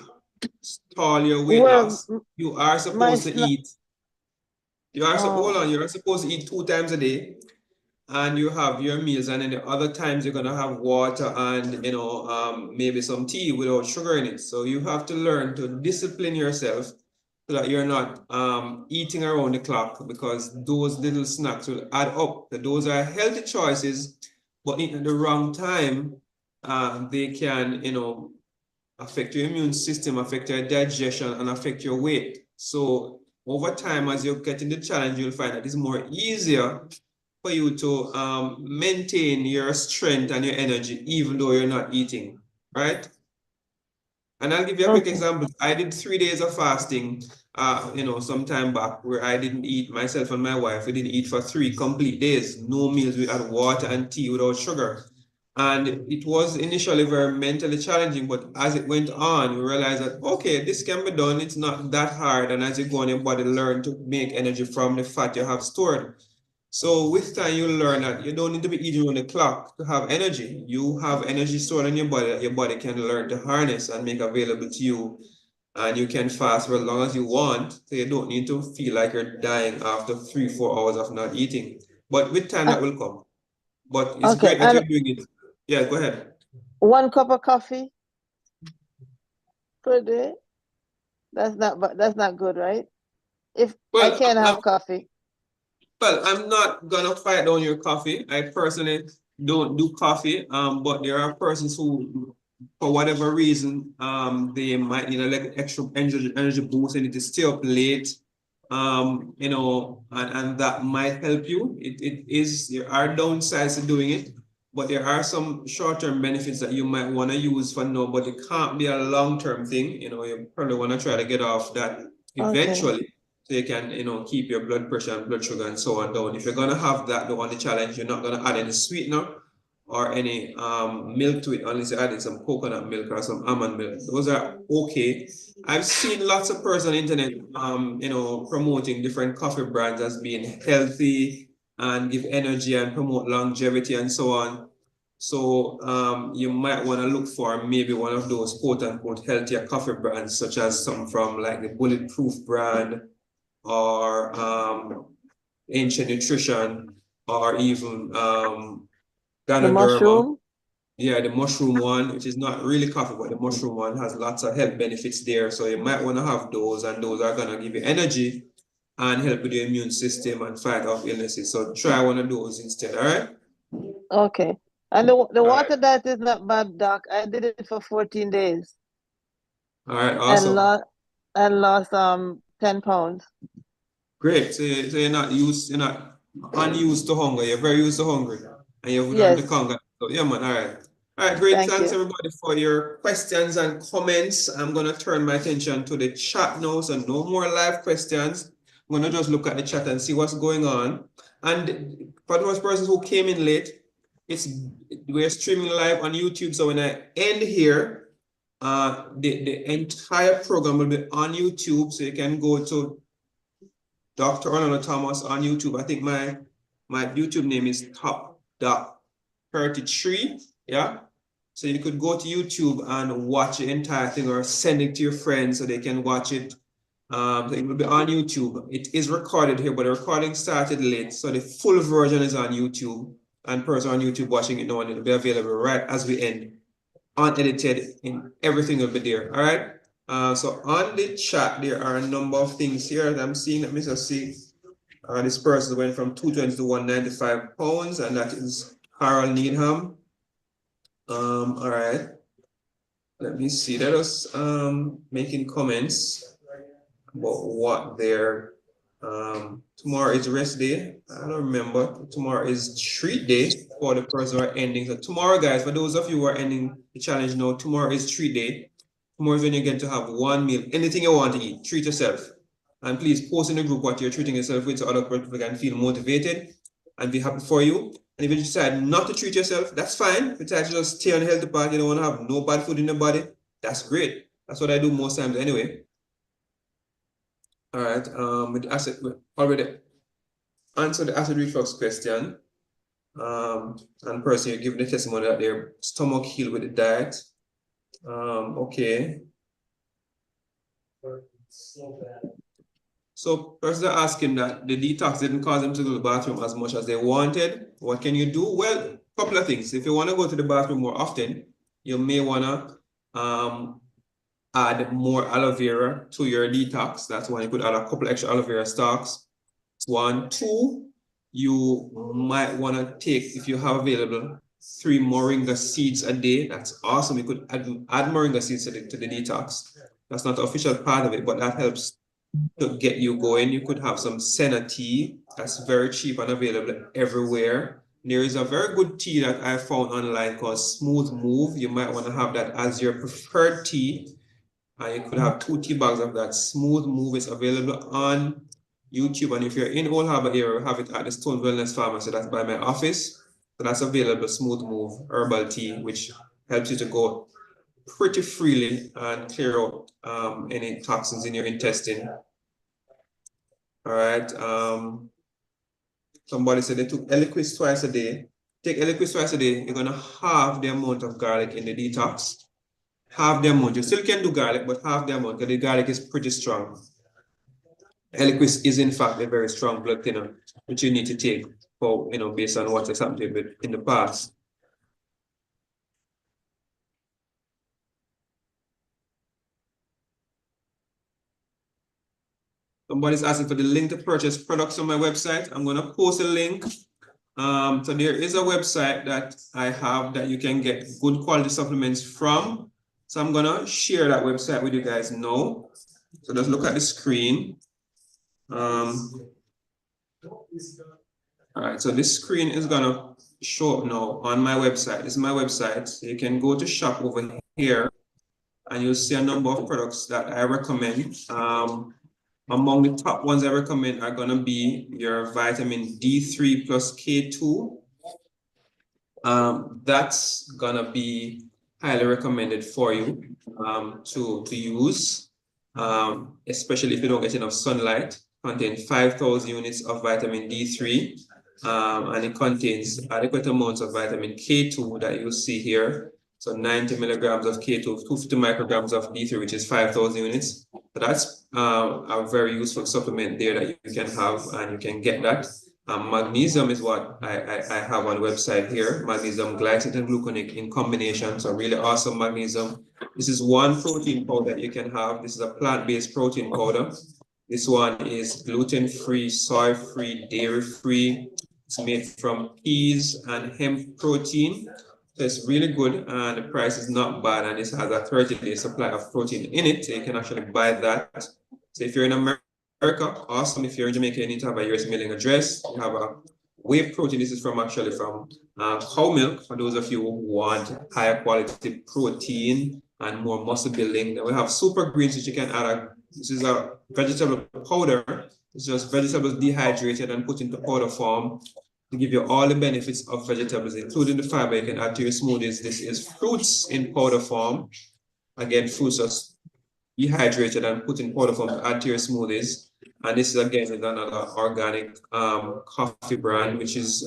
stall your weight Well, loss. You are my supposed to snack. eat. Hold on, you're supposed to eat 2 times a day, and you have your meals, and then the other times you're gonna have water and maybe some tea without sugar in it. So you have to learn to discipline yourself so that you're not eating around the clock, because those little snacks will add up. Those are healthy choices, but eating at the wrong time, they can affect your immune system, affect your digestion, and affect your weight. So over time, as you're getting the challenge, you'll find that it's more easier for you to maintain your strength and your energy, even though you're not eating, right? And I'll give you a quick example. I did 3 days of fasting, some time back, where I didn't eat, myself and my wife, we didn't eat for 3 complete days, no meals. We had water and tea without sugar. And it was initially very mentally challenging, but as it went on, we realized that, okay, this can be done. It's not that hard. And as you go on, your body learn to make energy from the fat you have stored. So with time, you learn that you don't need to be eating on the clock to have energy. You have energy stored in your body that your body can learn to harness and make available to you. And you can fast for as long as you want, so you don't need to feel like you're dying after 3-4 hours of not eating. But with time, that will come. But it's Okay, great that and you're doing it. Yeah, go ahead. 1 cup of coffee per day. That's not good, right? If I Well, can't have coffee. Well, I'm not gonna fight down your coffee. I personally don't do coffee. But there are persons who, for whatever reason, they might need a little extra energy boost and need to stay up late. And that might help you. There are downsides to doing it, but there are some short-term benefits that you might want to use for now, but it can't be a long-term thing. You probably want to try to get off that eventually. So you can, keep your blood pressure and blood sugar and so on down. If you're gonna have that, the only challenge, you're not gonna add any sweetener or any milk to it, unless you're adding some coconut milk or some almond milk. Those are okay. I've seen lots of persons on the internet, promoting different coffee brands as being healthy and give energy and promote longevity and so on. So you might want to look for maybe one of those quote unquote healthier coffee brands, such as some from like the Bulletproof brand, or Ancient Nutrition, or even The Ganoderma. mushroom. Yeah, the mushroom one, which is not really coffee, but the mushroom one has lots of health benefits there. So you might want to have those, and those are gonna give you energy and help with your immune system and fight off illnesses. So try one of those instead, all right? Okay. And the All water right. diet is not bad, Doc. I did it for 14 days All right, and awesome. lost 10 pounds. Great. So you're not unused to hunger. You're very used to hungry, and you've learned to Yes. conquer. So yeah, man. All right. All right, great. Thank Thanks you. everybody for your questions and comments. I'm gonna turn my attention to the chat now, so no more live questions. I'm gonna just look at the chat and see what's going on. And for those persons who came in late, we're streaming live on YouTube. So when I end here, the entire program will be on YouTube. So you can go to Dr. Orlando Thomas on YouTube. I think my YouTube name is Top Doc 33. Yeah. So you could go to YouTube and watch the entire thing, or send it to your friends so they can watch it. It will be on YouTube. It is recorded here, but the recording started late. So the full version is on YouTube, and person on YouTube watching it now, and it'll be available right as we end. Unedited, everything will be there. All right. So on the chat, there are a number of things here that I'm seeing. Let me just see. This person went from 220 to 195 pounds, and that is Carol Needham. All right. Let me see. Let us making comments about what their tomorrow is rest day. I don't remember. Tomorrow is treat day for the person who are ending. So tomorrow, guys, for those of you who are ending the challenge now, tomorrow is treat day. Tomorrow is when you get to have one meal, anything you want to eat. Treat yourself. And please post in the group what you're treating yourself with, so other people can feel motivated and be happy for you. And if you decide not to treat yourself, that's fine. If you decide to just stay on the healthy path, you don't want to have no bad food in your body, that's great. That's what I do most times anyway. All right, with acid, we already answered the acid reflux question. And person, you give the testimony that their stomach healed with the diet. Okay. So persons are asking that the detox didn't cause them to go to the bathroom as much as they wanted. What can you do? Well, a couple of things. If you want to go to the bathroom more often, you may want to add more aloe vera to your detox. That's why you could add a couple extra aloe vera stalks. 1, 2, you might want to take, if you have available, 3 moringa seeds a day. That's awesome. You could add moringa seeds to the detox. That's not the official part of it, but that helps to get you going. You could have some senna tea. That's very cheap and available everywhere. There is a very good tea that I found online called Smooth Move. You might want to have that as your preferred tea. And you could have 2 tea bags of that. Smooth Move is available on YouTube. And if you're in Old Harbor area, we have it at the Stone Wellness Pharmacy. That's by my office. So that's available, Smooth Move herbal tea, which helps you to go pretty freely and clear out any toxins in your intestine. All right. Somebody said they took Eliquis twice a day. Take Eliquis twice a day, you're gonna halve the amount of garlic in the detox. Half the amount. You still can do garlic, but half the amount, because the garlic is pretty strong. Eliquis is in fact a very strong blood thinner, which you need to take for, based on what has happened to you in the past. Somebody's asking for the link to purchase products on my website. I'm going to post a link. So there is a website that I have that you can get good quality supplements from. So I'm going to share that website with you guys now. So just look at the screen. All right, so this screen is going to show up now on my website. This is my website. So you can go to shop over here and you'll see a number of products that I recommend. Among the top ones I recommend are going to be your vitamin D3 plus K2. That's going to be highly recommended for you to use, especially if you don't get enough sunlight. Contains 5,000 units of vitamin D3, and it contains adequate amounts of vitamin K2 that you see here. So 90 milligrams of K2, 250 micrograms of D3, which is 5,000 units. So that's a very useful supplement there that you can have, and you can get that. Magnesium is what I have on the website here. Magnesium glycate and gluconic in combination. So really awesome magnesium. This is one protein powder that you can have. This is a plant-based protein powder. This one is gluten-free, soy-free, dairy-free. It's made from peas and hemp protein. So it's really good, and the price is not bad, and this has a 30-day supply of protein in it, so you can actually buy that. So if you're in America America, awesome. If you're in Jamaica, you need to have a US mailing address. You have a whey protein. This is from cow milk, for those of you who want higher quality protein and more muscle building. Then we have super greens, which you can add. This is a vegetable powder. It's just vegetables dehydrated and put into powder form to give you all the benefits of vegetables, including the fiber you can add to your smoothies. This is fruits in powder form. Again, fruits are dehydrated and put in powder form to add to your smoothies. And this is again another organic coffee brand, which is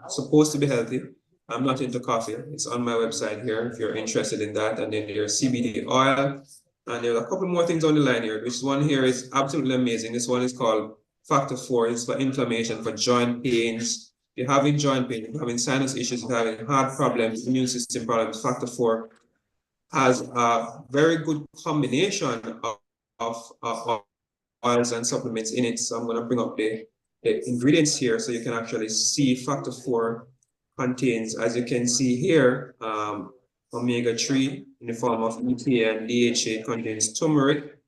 supposed to be healthy. I'm not into coffee. It's on my website here if you're interested in that. And then there's CBD oil. And there's a couple more things on the line here. This one here is absolutely amazing. This one is called Factor 4. It's for inflammation, for joint pains. If you're having joint pain, if you're having sinus issues, if you're having heart problems, immune system problems, Factor 4 has a very good combination of oils and supplements in it. So I'm going to bring up the ingredients here so you can actually see Factor 4 contains, as you can see here, omega-3 in the form of EPA and DHA, contains turmeric,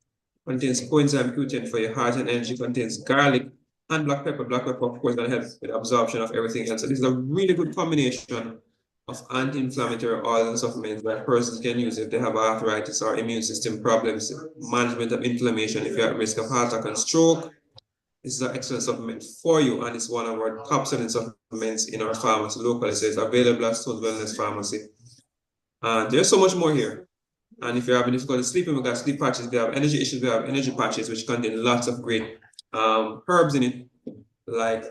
contains coenzyme Q10 for your heart and energy, contains garlic and black pepper. Black pepper, of course, that helps with absorption of everything else. So this is a really good combination of anti-inflammatory oils and supplements that persons can use if they have arthritis or immune system problems, management of inflammation, if you're at risk of heart attack and stroke. This is an excellent supplement for you, and it's one of our top-selling supplements in our pharmacy locally. So it's available at Stone's Wellness Pharmacy. And there's so much more here. And if you're having difficulty sleeping, we got sleep patches. If you have energy issues, we have energy patches, which contain lots of great herbs in it, like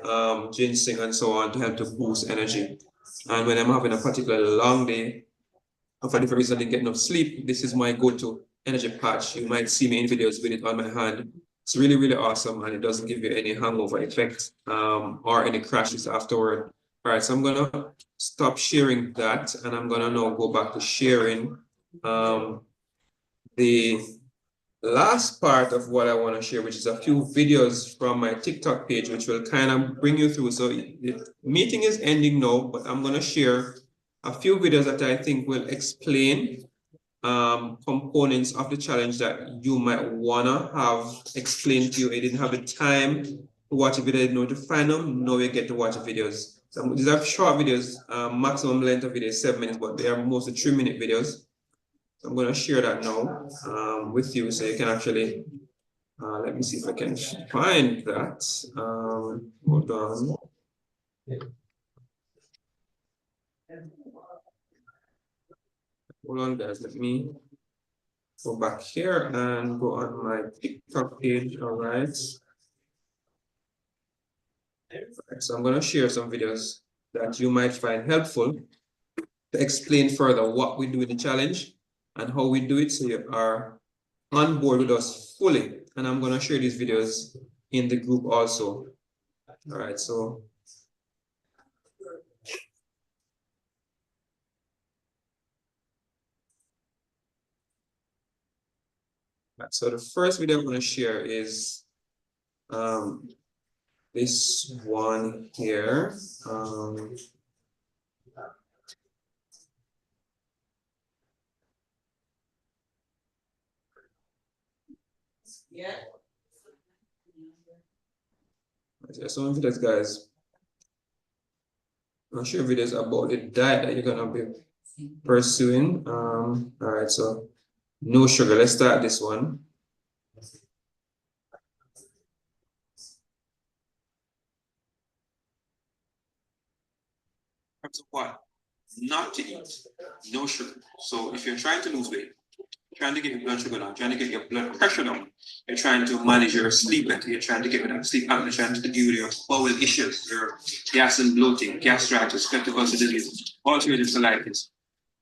ginseng and so on, to help to boost energy. And when I'm having a particularly long day, or for different reasons I didn't get enough sleep, this is my go-to energy patch. You might see me in videos with it on my hand. It's really, really awesome, and it doesn't give you any hangover effect or any crashes afterward. All right, so I'm gonna stop sharing that, and I'm gonna now go back to sharing the last part of what I want to share, which is a few videos from my TikTok page, which will kind of bring you through. So the meeting is ending now, but I'm going to share a few videos that I think will explain components of the challenge that you might want to have explained to you. You didn't have the time to watch a video, you didn't know to find them. Now you get to watch the videos. So these are short videos, maximum length of video is 7 minutes, but they are mostly 3-minute videos. I'm going to share that now with you so you can actually, let me see if I can find that. Hold on. Hold on, guys. Let me go back here and go on my TikTok page. All right. So I'm going to share some videos that you might find helpful to explain further what we do in the challenge and how we do it, so you are on board with us fully. And I'm going to share these videos in the group also. All right, so the first video I'm going to share is this one here. Yeah. Some videos, guys. I'll share videos about the diet that you're gonna be pursuing. All right, so no sugar. Let's start this one. What? Not to eat, no sugar. So if you're trying to lose weight, trying to get your blood sugar down, trying to get your blood pressure down, you're trying to manage your sleep better, you're trying to get rid of sleep apnea, trying to deal with your bowel issues, your gas and bloating, gastritis, peptic ulcer disease, ulcerative colitis,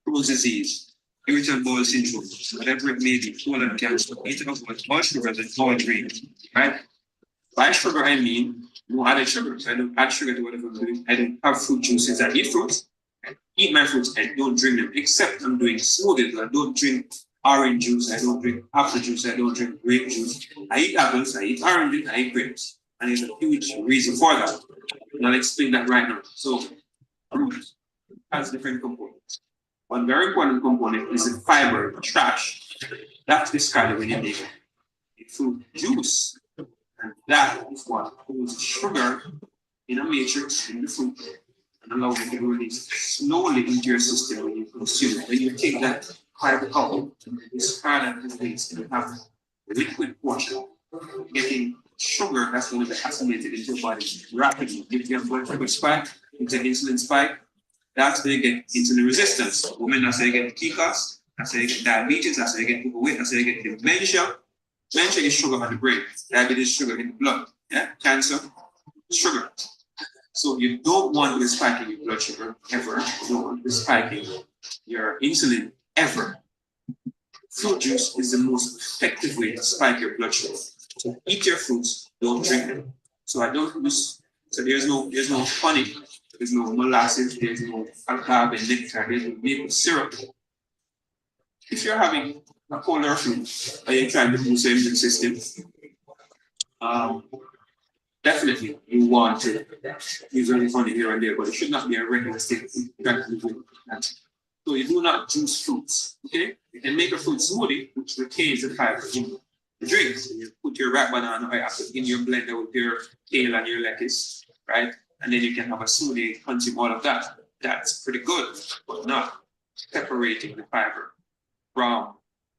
Crohn's disease, irritable bowel syndrome, whatever it may be, colon cancer, eating of all sugars and all grains, right? By sugar, I mean no added sugar. So I don't add sugar to whatever I'm doing. I don't have fruit juices. I eat fruits. I eat my fruits. I don't drink them, except I'm doing smoothies. I don't drink orange juice. I don't drink apple juice. I don't drink grape juice. I eat apples. I eat oranges. I eat grapes. And there's a huge reason for that. And I'll explain that right now. So fruit has different components. One very important component is the fiber, trash. That's discarded when you make a fruit juice. And that is what holds sugar in a matrix in the fruit and allows it to release slowly into your system when you consume it. When you take that fiber out, it's harder to release and you have the liquid portion getting sugar that's going to be assimilated into your body rapidly. If you have blood sugar spike, into insulin spike, that's where you get insulin resistance. Women, that's how you get PCOS, that's how you get diabetes, that's how you get overweight, that's how you get dementia. Dementia is sugar on the brain. Diabetes is sugar in the blood. Yeah, cancer, sugar. So you don't want to be spiking your blood sugar ever. You don't want to be spiking your insulin ever. Fruit juice is the most effective way to spike your blood sugar. So eat your fruits, don't drink them. So I don't use. So there's no honey, there's no molasses, there's no agave nectar, there's no maple syrup. If you're having a polar fruit and you're trying to boost your immune system, definitely you want to use any honey here and there, but it should not be a regular state. So you do not juice fruits. Okay, you can make a fruit smoothie which retains the fiber in the drink. So you put your ripe banana oil in your blender with your kale and your lettuce, right? And then you can have a smoothie, consume all of that. That's pretty good, but not separating the fiber from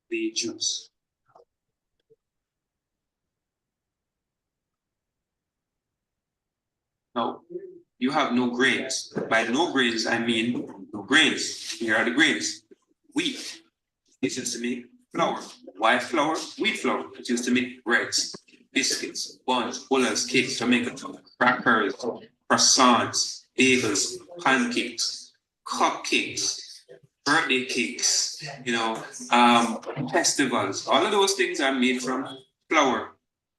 the juice. Now, you have no grains. By no grains, I mean no grains. Here are the grains. Wheat. It's used to make flour. White flour, wheat flour. It's used to make breads, biscuits, buns, bullets, cakes, Jamaican crackers, croissants, bagels, pancakes, cupcakes, birthday cakes, festivals. All of those things are made from flour.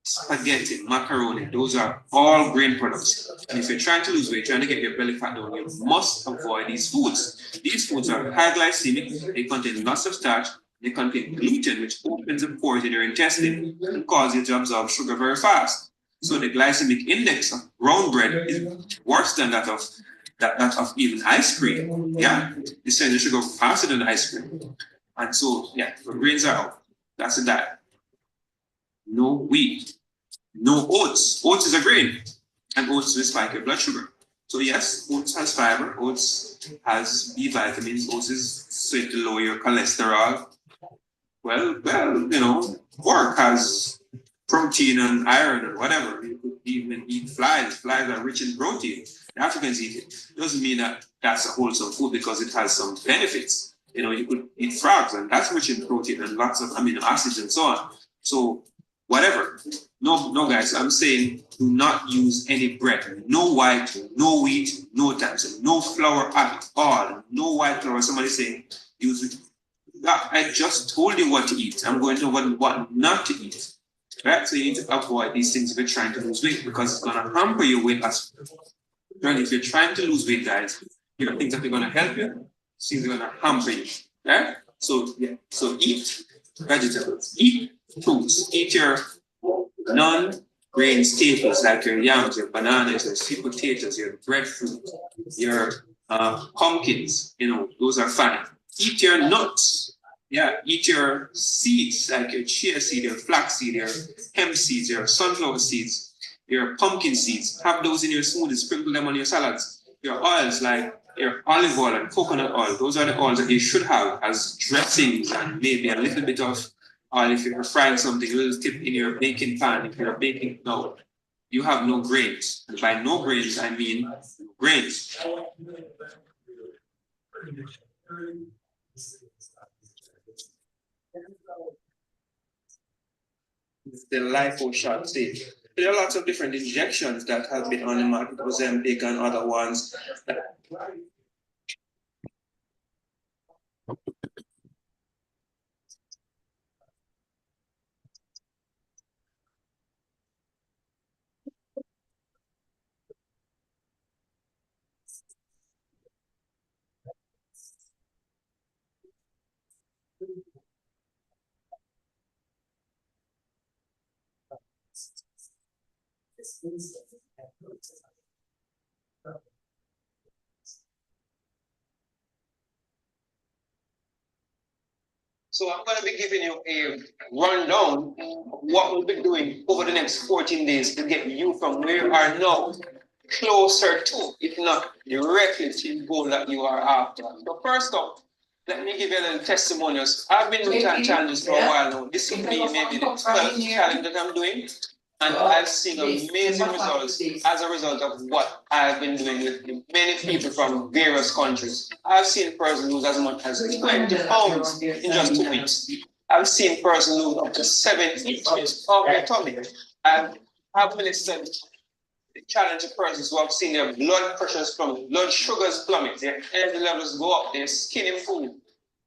Spaghetti, macaroni, those are all grain products. And if you're trying to lose weight, trying to get your belly fat down, you must avoid these foods. These foods are high glycemic, they contain lots of starch, they contain gluten, which opens the pores in your intestine and causes you to absorb sugar very fast. So the glycemic index of brown bread is worse than that of even ice cream. Yeah, it sends the sugar faster than ice cream. And so, yeah, the grains are out. That's the diet. No wheat, no oats. Oats is a grain, and oats will spike your blood sugar. So yes, oats has fiber, oats has B vitamins, oats is so to lower your cholesterol. Well, pork has protein and iron and whatever. You could even eat flies. Flies are rich in protein. The Africans eat it. Doesn't mean that that's a wholesome food because it has some benefits. You could eat frogs, and that's rich in protein and lots of amino acids and so on. So whatever. No, guys, I'm saying do not use any bread. No white, no wheat, no times, no flour at all. No white flour. Somebody saying use it. I just told you what to eat. I'm going to what not to eat. Right? So you need to avoid these things if you're trying to lose weight because it's going to hamper your weight loss. Right? If you're trying to lose weight, guys, things that are going to help you, things are going to hamper you. Right? So eat vegetables, eat fruits, eat your non-grain staples like your yams, your bananas, your sweet potatoes, your breadfruit, your pumpkins, those are fine. Eat your nuts. Yeah, eat your seeds like your chia seed, your flax seed, your hemp seeds, your sunflower seeds, your pumpkin seeds. Have those in your smoothies, sprinkle them on your salads. Your oils like your olive oil and coconut oil, those are the oils that you should have as dressings and maybe a little bit of oil if you're frying something, a little tip in your baking pan. If you're baking, no, you have no grains. And by no grains, I mean grains. The lipo shot stage. There are lots of different injections that have been on the market, Ozempic and other ones. So I'm going to be giving you a rundown of what we'll be doing over the next 14 days to get you from where you are now closer to, if not directly to the goal that you are after. So first up, let me give you a little testimonials. I've been doing challenges for a while now. This will be maybe the 12th challenge that I'm doing. And I've seen amazing results as a result of what I've been doing with many people from various countries. I've seen persons lose as much as 20 pounds in just 2 weeks. I've seen persons lose up to 7 inches of their tummy. I've ministered the challenge of persons who have seen their blood pressures plummet, blood sugars plummet, their energy levels go up, their skin improve.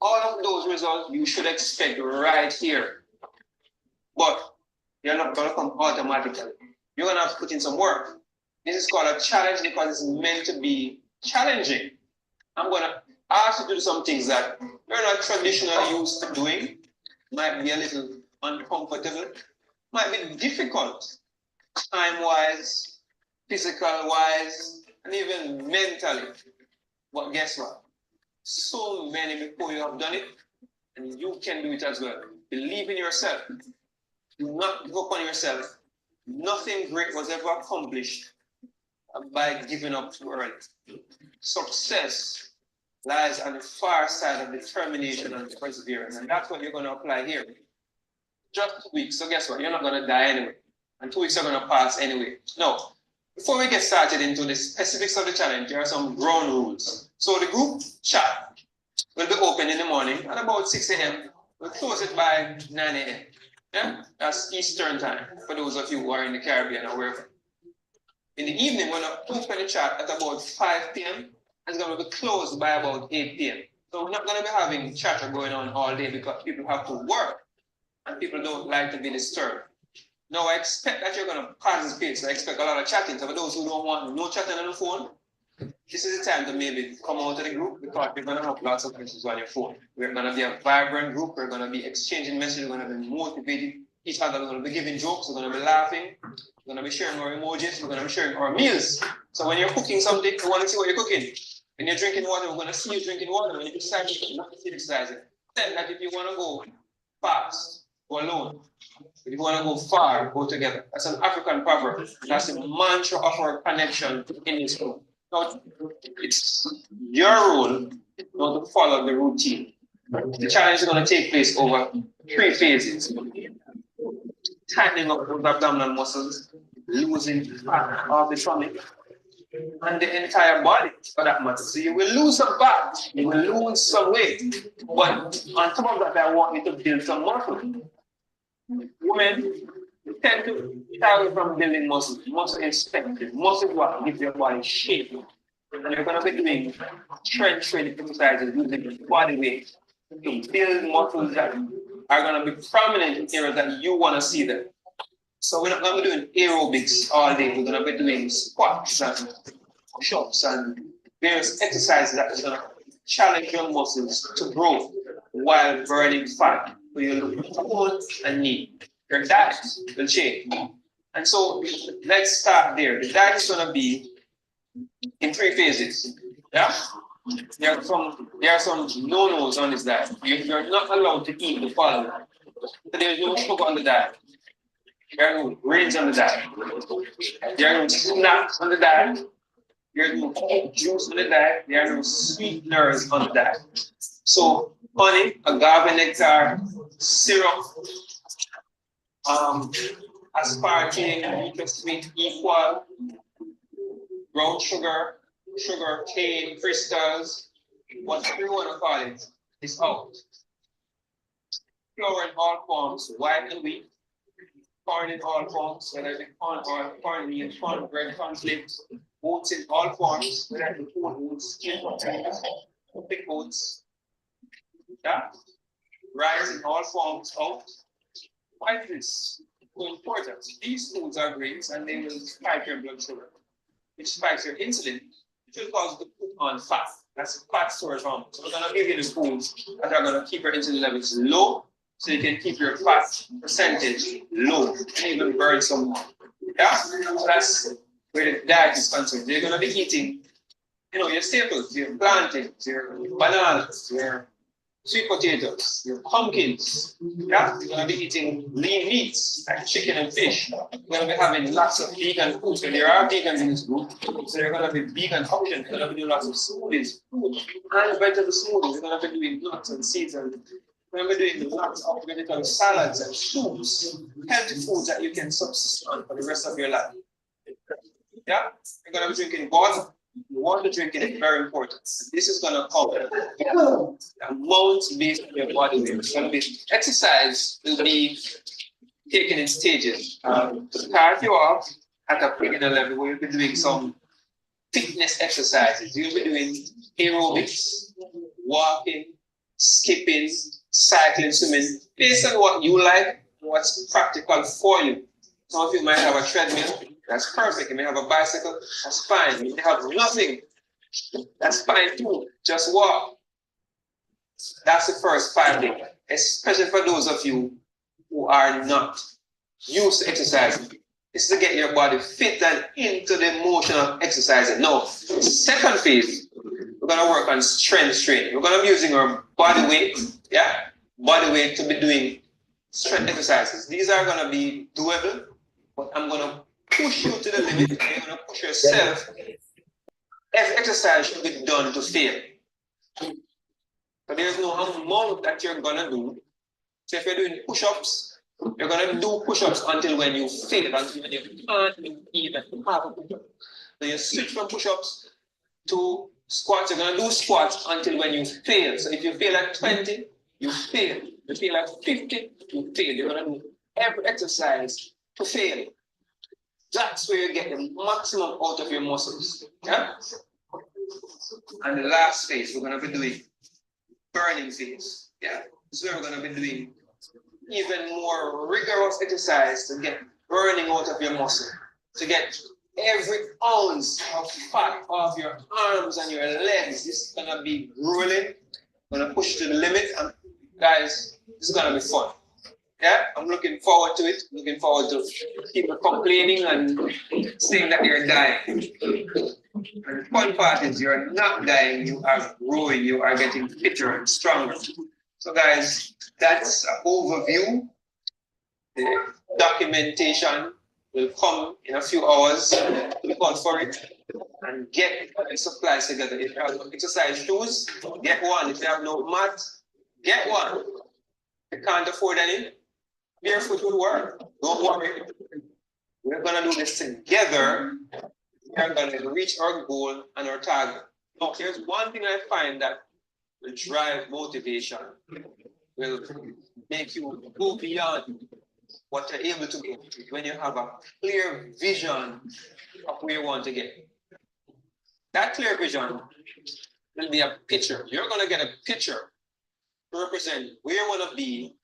All of those results you should expect right here. But you're not going to come automatically. You're going to have to put in some work. This is called a challenge because it's meant to be challenging. I'm going to ask you to do some things that you're not traditionally used to doing. Might be a little uncomfortable. Might be difficult, time-wise, physical-wise, and even mentally. But guess what? So many before you have done it, and you can do it as well. Believe in yourself. Do not give up on yourself. Nothing great was ever accomplished by giving up too early. Success lies on the far side of determination and perseverance, and that's what you're going to apply here. Just 2 weeks, so guess what? You're not going to die anyway, and 2 weeks are going to pass anyway. Now, before we get started into the specifics of the challenge, there are some ground rules. So the group chat will be open in the morning at about 6 a.m. We'll close it by 9 a.m. Yeah, that's Eastern time for those of you who are in the Caribbean or wherever. In the evening, we're going to open the chat at about 5 p.m. and it's going to be closed by about 8 p.m. So we're not going to be having chatter going on all day because people have to work and people don't like to be disturbed. Now, I expect that you're going to participate, so I expect a lot of chatting. So for those who don't want no chatting on the phone, this is the time to maybe come out of the group because you're going to have lots of messages on your phone. We're going to be a vibrant group. We're going to be exchanging messages. We're going to be motivating each other. We're going to be giving jokes. We're going to be laughing. We're going to be sharing our emojis. We're going to be sharing our meals. So when you're cooking something, we want to see what you're cooking. When you're drinking water, we're going to see you drinking water. When you're exercising, we're going to see you exercising. Then that if you want to go fast, go alone. If you want to go far, go together. That's an African proverb. That's the mantra of our connection in this group. Now, it's your role not to follow the routine. The challenge is going to take place over 3 phases. Tightening up those abdominal muscles, losing fat of the tummy, and the entire body for that matter. So you will lose some fat, you will lose some weight, but on top of that, I want you to build some muscle. Women tend to shy away from building muscle. Muscle inspected. Muscle what gives your body shape. And you're going to be doing strength training exercises using body weight to build muscles that are going to be prominent in areas that you want to see them. So we're not going to be doing aerobics all day. We're going to be doing squats and push-ups and various exercises that are going to challenge your muscles to grow while burning fat. So you look toned and neat. Your diet will change. And so let's start there. The diet is going to be in 3 phases. Yeah? There are some no-nos on this diet. You're not allowed to eat the following. So there's no sugar on the diet. There are no grains on the diet. There are no snacks on the diet. There is no juice on the diet. There are no sweeteners on the diet. So honey, agave nectar, syrup, aspartame, sweet equal, brown sugar, cane, crystals, whatever you want to call it, is out. Flour in all forms, white and wheat, corn in all forms, whether it be corn oil, corn meal, corn bread, corn flakes, oats in all forms, whether it be whole oats, skin potatoes, thick oats, yeah? Rice in all forms out. Why is this so important? These foods are great and they will spike your blood sugar, which spikes your insulin, which will cause you to put on fat. That's fat storage hormone. So we're going to give you the foods that are going to keep your insulin levels low, so you can keep your fat percentage low and even burn some more. Yeah? So that's where the diet is concerned. You're going to be eating, your staples, your plantains, your bananas, your sweet potatoes, your pumpkins. Yeah, you're gonna be eating lean meats like chicken and fish. You're gonna be having lots of vegan food. So there are vegans in this group. So you're gonna be vegan options. You're gonna be doing lots of smoothies, fruit and vegetable smoothies. You're gonna be doing nuts and seeds and we're gonna be doing lots of vegetable salads and soups, healthy foods that you can subsist on for the rest of your life. Yeah, you're gonna be drinking water. Water drinking is very important. This is gonna cover the amount based on your body weight. It's gonna be exercise will be taken in stages. To start you off at a beginner level, we'll be doing some fitness exercises. You'll be doing aerobics, walking, skipping, cycling, swimming, based on what you like, what's practical for you. Some of you might have a treadmill, that's perfect. You may have a bicycle, that's fine. You may have nothing, that's fine too. Just walk. That's the first 5 days, especially for those of you who are not used to exercising. It's to get your body fit and into the motion of exercising. Now, second phase, we're gonna work on strength training. We're gonna be using our body weight, body weight to be doing strength exercises. These are gonna be doable, but I'm gonna push you to the limit and you're gonna push yourself. Every exercise should be done to fail. But there's no amount that you're gonna do. So if you're doing push-ups, you're gonna do push-ups until when you fail, until when you can't even have a push-up. So you switch from push-ups to squats. You're gonna do squats until when you fail. So if you fail at 20, you fail. If you fail at 50, you fail. You're gonna do every exercise to fail. That's where you get the maximum out of your muscles. Yeah? And the last phase, we're gonna be doing burning phase. Yeah. This is where we're gonna be doing even more rigorous exercise to get burning out of your muscle, to get every ounce of fat off your arms and your legs. This is gonna be grueling. I'm gonna push to the limit, and guys, this is gonna be fun. Yeah, I'm looking forward to it. Looking forward to people complaining and saying that they're dying. And the fun part is you're not dying, you are growing, you are getting fitter and stronger. So guys, that's an overview. The documentation will come in a few hours. Look out for it and get the supplies together. If you have no exercise shoes, get one. If you have no mat, get one. If you can't afford any, barefoot will work. Don't worry. We're gonna do this together. We're gonna reach our goal and our target. Now, here's one thing I find that will drive motivation, will make you go beyond what you're able to get when you have a clear vision of where you want to get. That clear vision will be a picture. You're gonna get a picture to represent where you want to be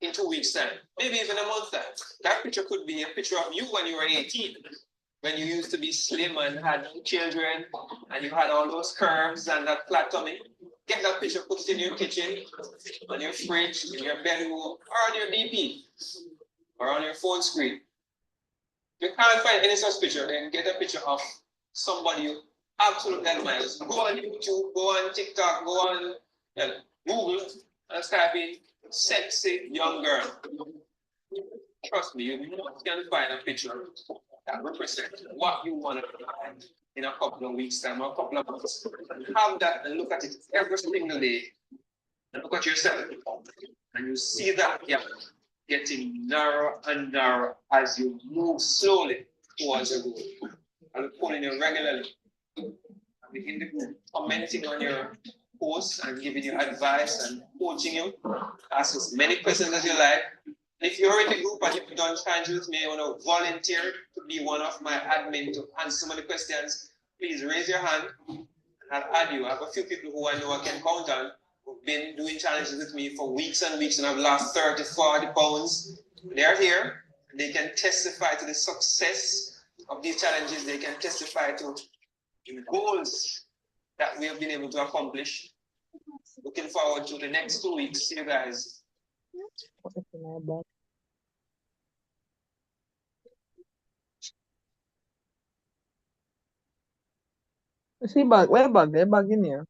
in 2 weeks' time, maybe even a month's time. That picture could be a picture of you when you were 18, when you used to be slim and had children, and you had all those curves and that flat tummy. Get that picture, put it in your kitchen, on your fridge, in your bedroom, or on your DP, or on your phone screen. If you can't find any such picture, then get a picture of somebody you absolutely admire. Go on YouTube, go on TikTok, go on Google, and type in sexy young girl. Trust me, you can find a picture that represents what you want to find in a couple of weeks' time or a couple of months. And have that and look at it every single day. And look at yourself. And you see that gap getting narrower and narrower as you move slowly towards your goal. I'll be calling you regularly. I'll be in the group commenting on your posts and giving you advice and coaching you. Ask as many questions as you like. If you're in the group and you've done challenges with me, I want to volunteer to be one of my admin to answer some of the questions. Please raise your hand and I'll add you. I have a few people who I know I can count on who've been doing challenges with me for weeks and weeks and I've lost 30, 40 pounds. They're here and they can testify to the success of these challenges. They can testify to the goals that we have been able to accomplish. Looking forward to the next 2 weeks. See you guys. She bug, where bug? They bug in here.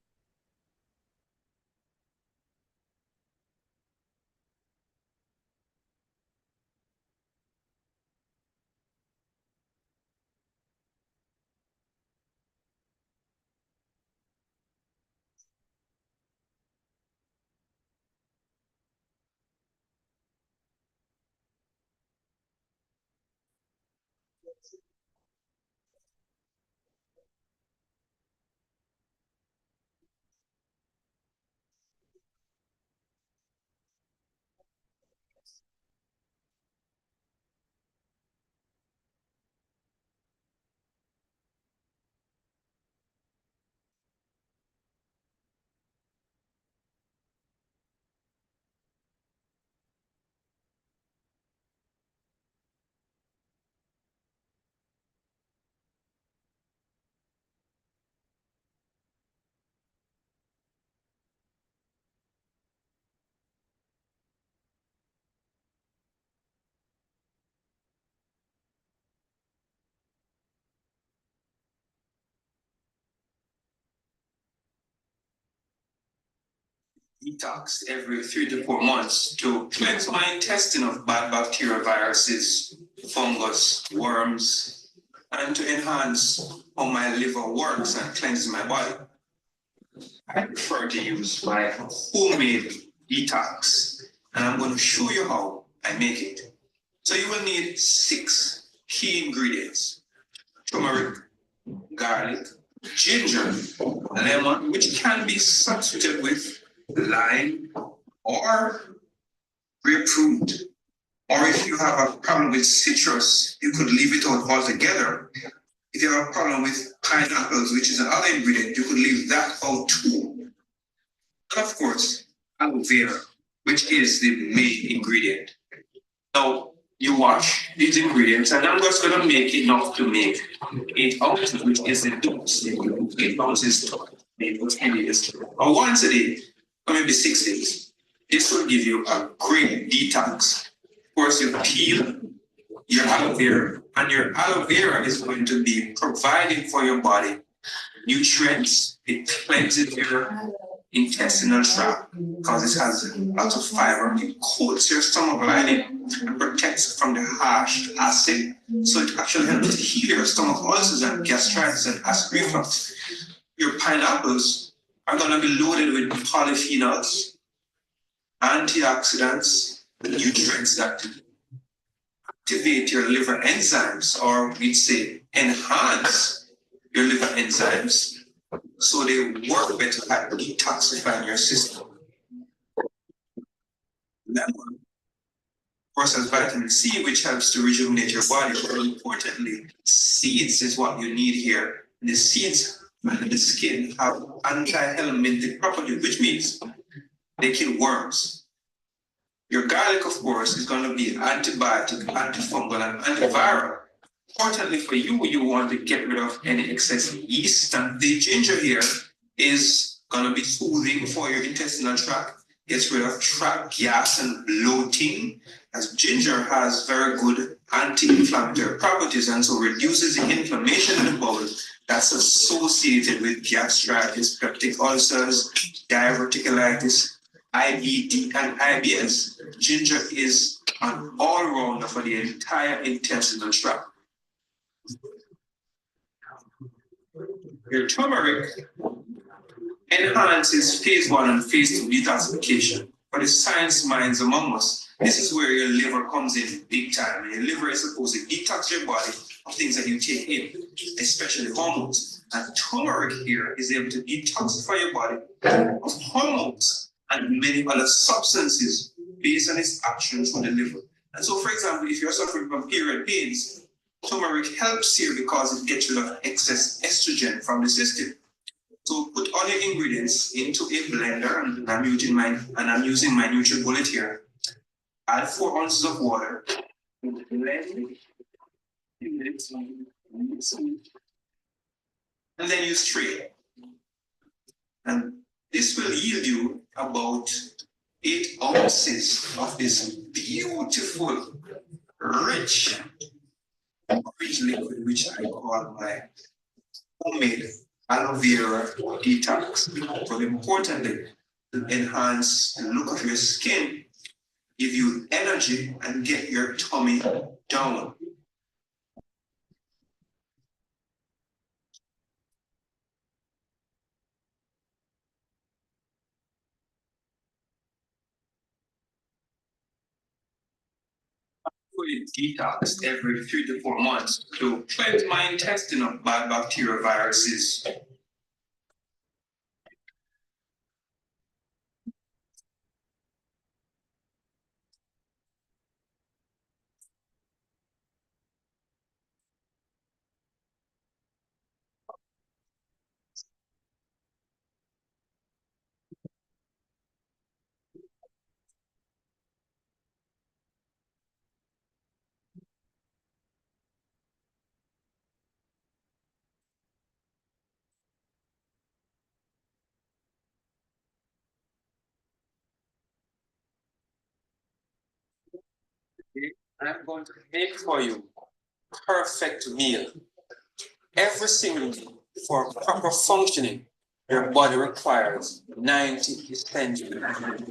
detox every 3 to 4 months to cleanse my intestine of bad bacteria, viruses, fungus, worms, and to enhance how my liver works and cleanses my body. I prefer to use my homemade detox, and I'm going to show you how I make it. So you will need 6 key ingredients: turmeric, garlic, ginger, lemon, which can be substituted with lime or grapefruit. Or if you have a problem with citrus, you could leave it out altogether. If you have a problem with pineapples, which is another ingredient, you could leave that out too. And of course, aloe vera, which is the main ingredient. Now, you wash these ingredients, and I'm just going to make enough to make 8 ounces, which is the dose. 8 ounces to make what's needed. Or once a day, or maybe 6 days. This will give you a great detox. Of course, you peel your aloe vera, and your aloe vera is going to be providing for your body nutrients. It cleanses your intestinal tract because it has lots of fiber. It coats your stomach lining and protects from the harsh acid. So it actually helps to heal your stomach ulcers and gastritis and acid reflux. Your pineapples are going to be loaded with polyphenols, antioxidants, nutrients that activate your liver enzymes, or we'd say enhance your liver enzymes, so they work better at detoxifying your system. Lemon, of course, has vitamin C, which helps to rejuvenate your body. But importantly, seeds is what you need here. The seeds and the skin have anti-helminthic properties, which means they kill worms. Your garlic, of course, is going to be antibiotic, antifungal, and antiviral. Importantly for you, you want to get rid of any excess yeast, and the ginger here is going to be soothing for your intestinal tract. Gets rid of tract gas and bloating, as ginger has very good anti-inflammatory properties, and so reduces the inflammation in the bowel that's associated with gastritis, peptic ulcers, diverticulitis, IBD, and IBS. Ginger is an all-rounder for the entire intestinal tract. Your turmeric enhances phase 1 and phase 2 detoxification. For the science minds among us, this is where your liver comes in big time. Your liver is supposed to detox your body of things that you take in, especially hormones. And turmeric here is able to detoxify your body of hormones and many other substances based on its actions on the liver. And so, for example, if you're suffering from period pains, turmeric helps here because it gets rid of excess estrogen from the system. So put all your ingredients into a blender, and I'm using my NutriBullet here. Add 4 ounces of water. Blend it. And then you strain. And this will yield you about 8 ounces of this beautiful, rich orange liquid, which I call my homemade aloe vera detox. But importantly, to enhance the look of your skin, give you energy, and get your tummy down. Detox every 3 to 4 months to cleanse my intestine of bad bacteria, viruses. I'm going to make for you perfect meal. Every single meal for proper functioning your body requires 90%.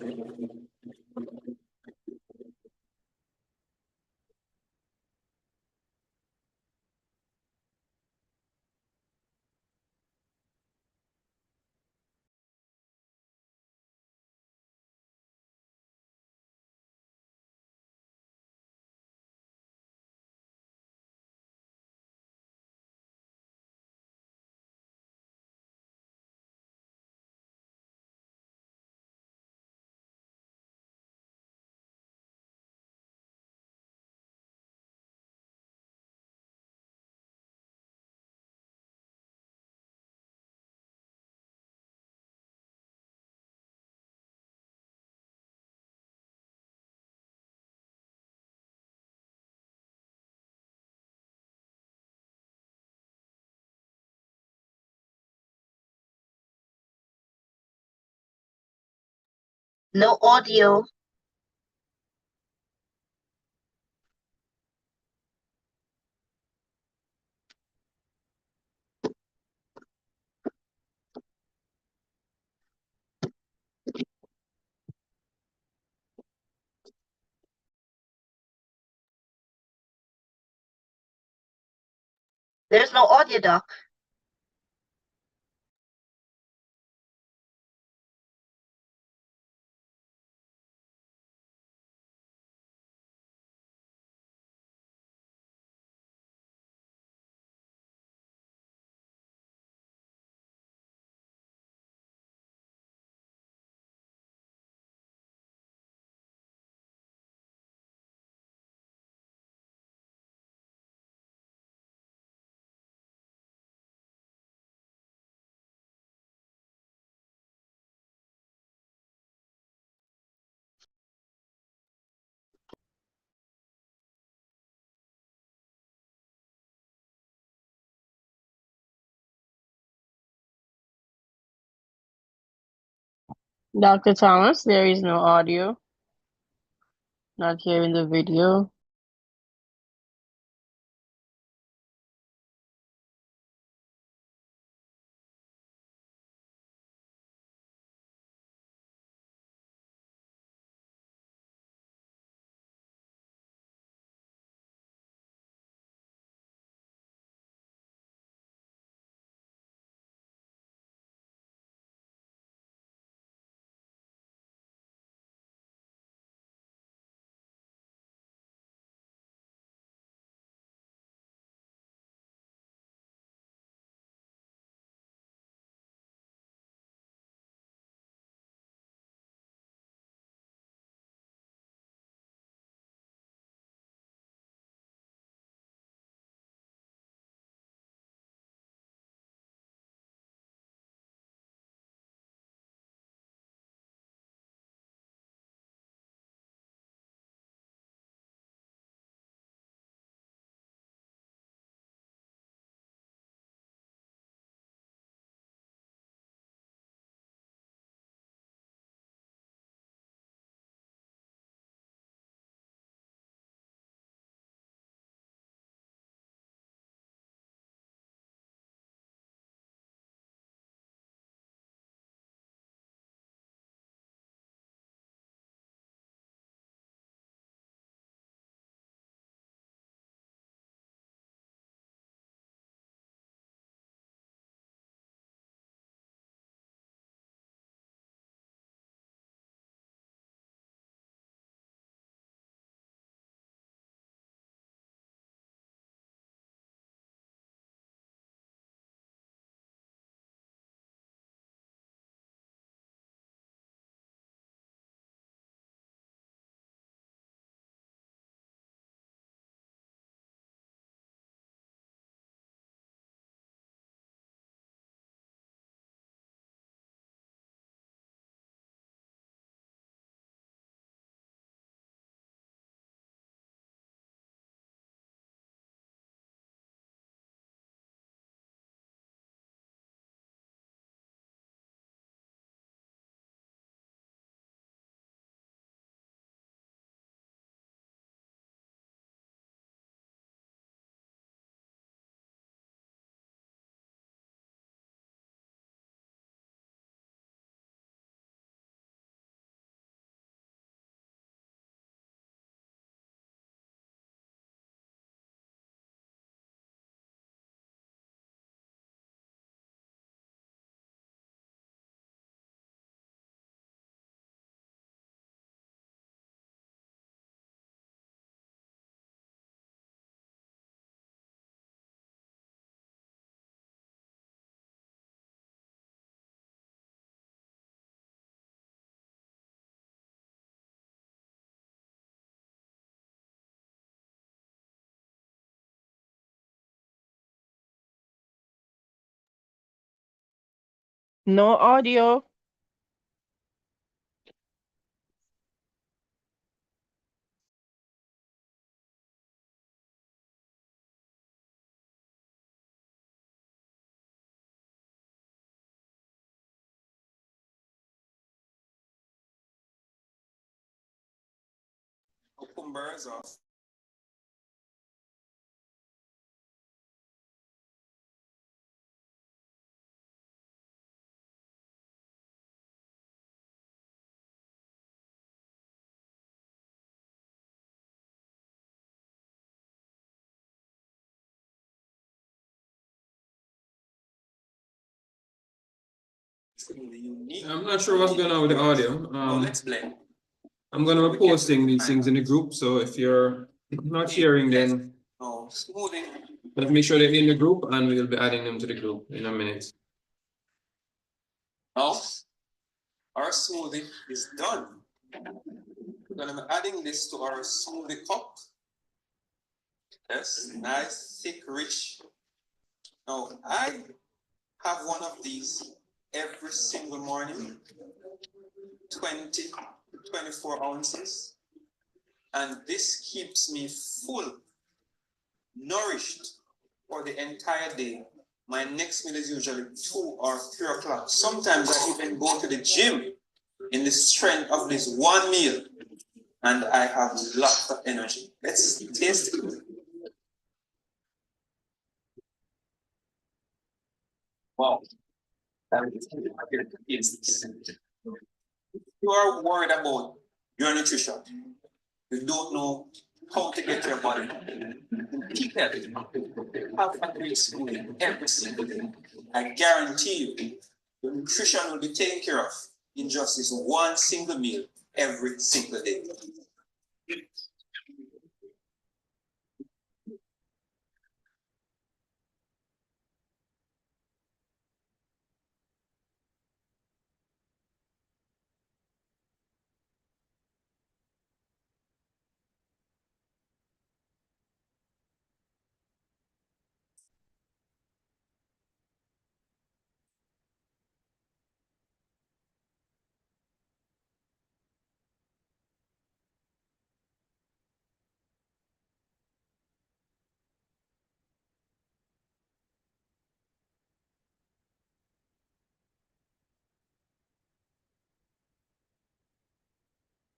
No audio. There's no audio, Doc. Dr. Thomas, there is no audio. Not hearing the video. No audio. Cucumbers off. I'm not sure what's going on with the audio. Let's blend. I'm going to be posting these things in the group, so if you're not hearing, then No, smoothing. let's make sure they're in the group, and we'll be adding them to the group in a minute. Now, our smoothie is done. We're gonna be adding this to our smoothie cup. Yes, nice, thick, rich. Now, I have one of these every single morning, 20, 24 ounces. And this keeps me full, nourished for the entire day. My next meal is usually 2 or 3 o'clock. Sometimes I even go to the gym in the strength of this one meal, and I have lots of energy. Let's taste it. Wow. You are worried about your nutrition. You don't know how to get your body. Keep that. Have a great smoothie every single day. I guarantee you, your nutrition will be taken care of in just this one single meal every single day.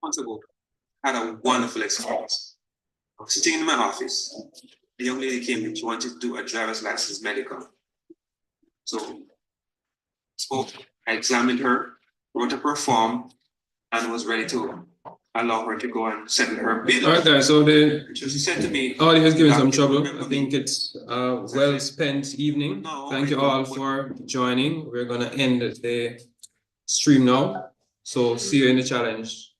Months ago, I had a wonderful experience. I was sitting in my office. A young lady came in, she wanted to do a driver's license medical. So spoke, I examined her, wrote up her form, and was ready to allow her to go and settle her bill. All right, guys, so She said to me, audio has given some trouble. I think it's a well spent evening. Thank you all for joining. We're gonna end the stream now. So see you in the challenge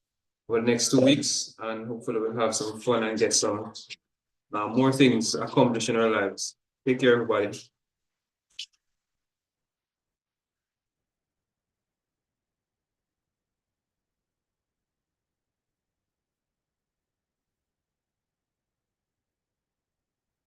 for the next 2 weeks, and hopefully we'll have some fun and get some more things accomplished in our lives. Take care, everybody.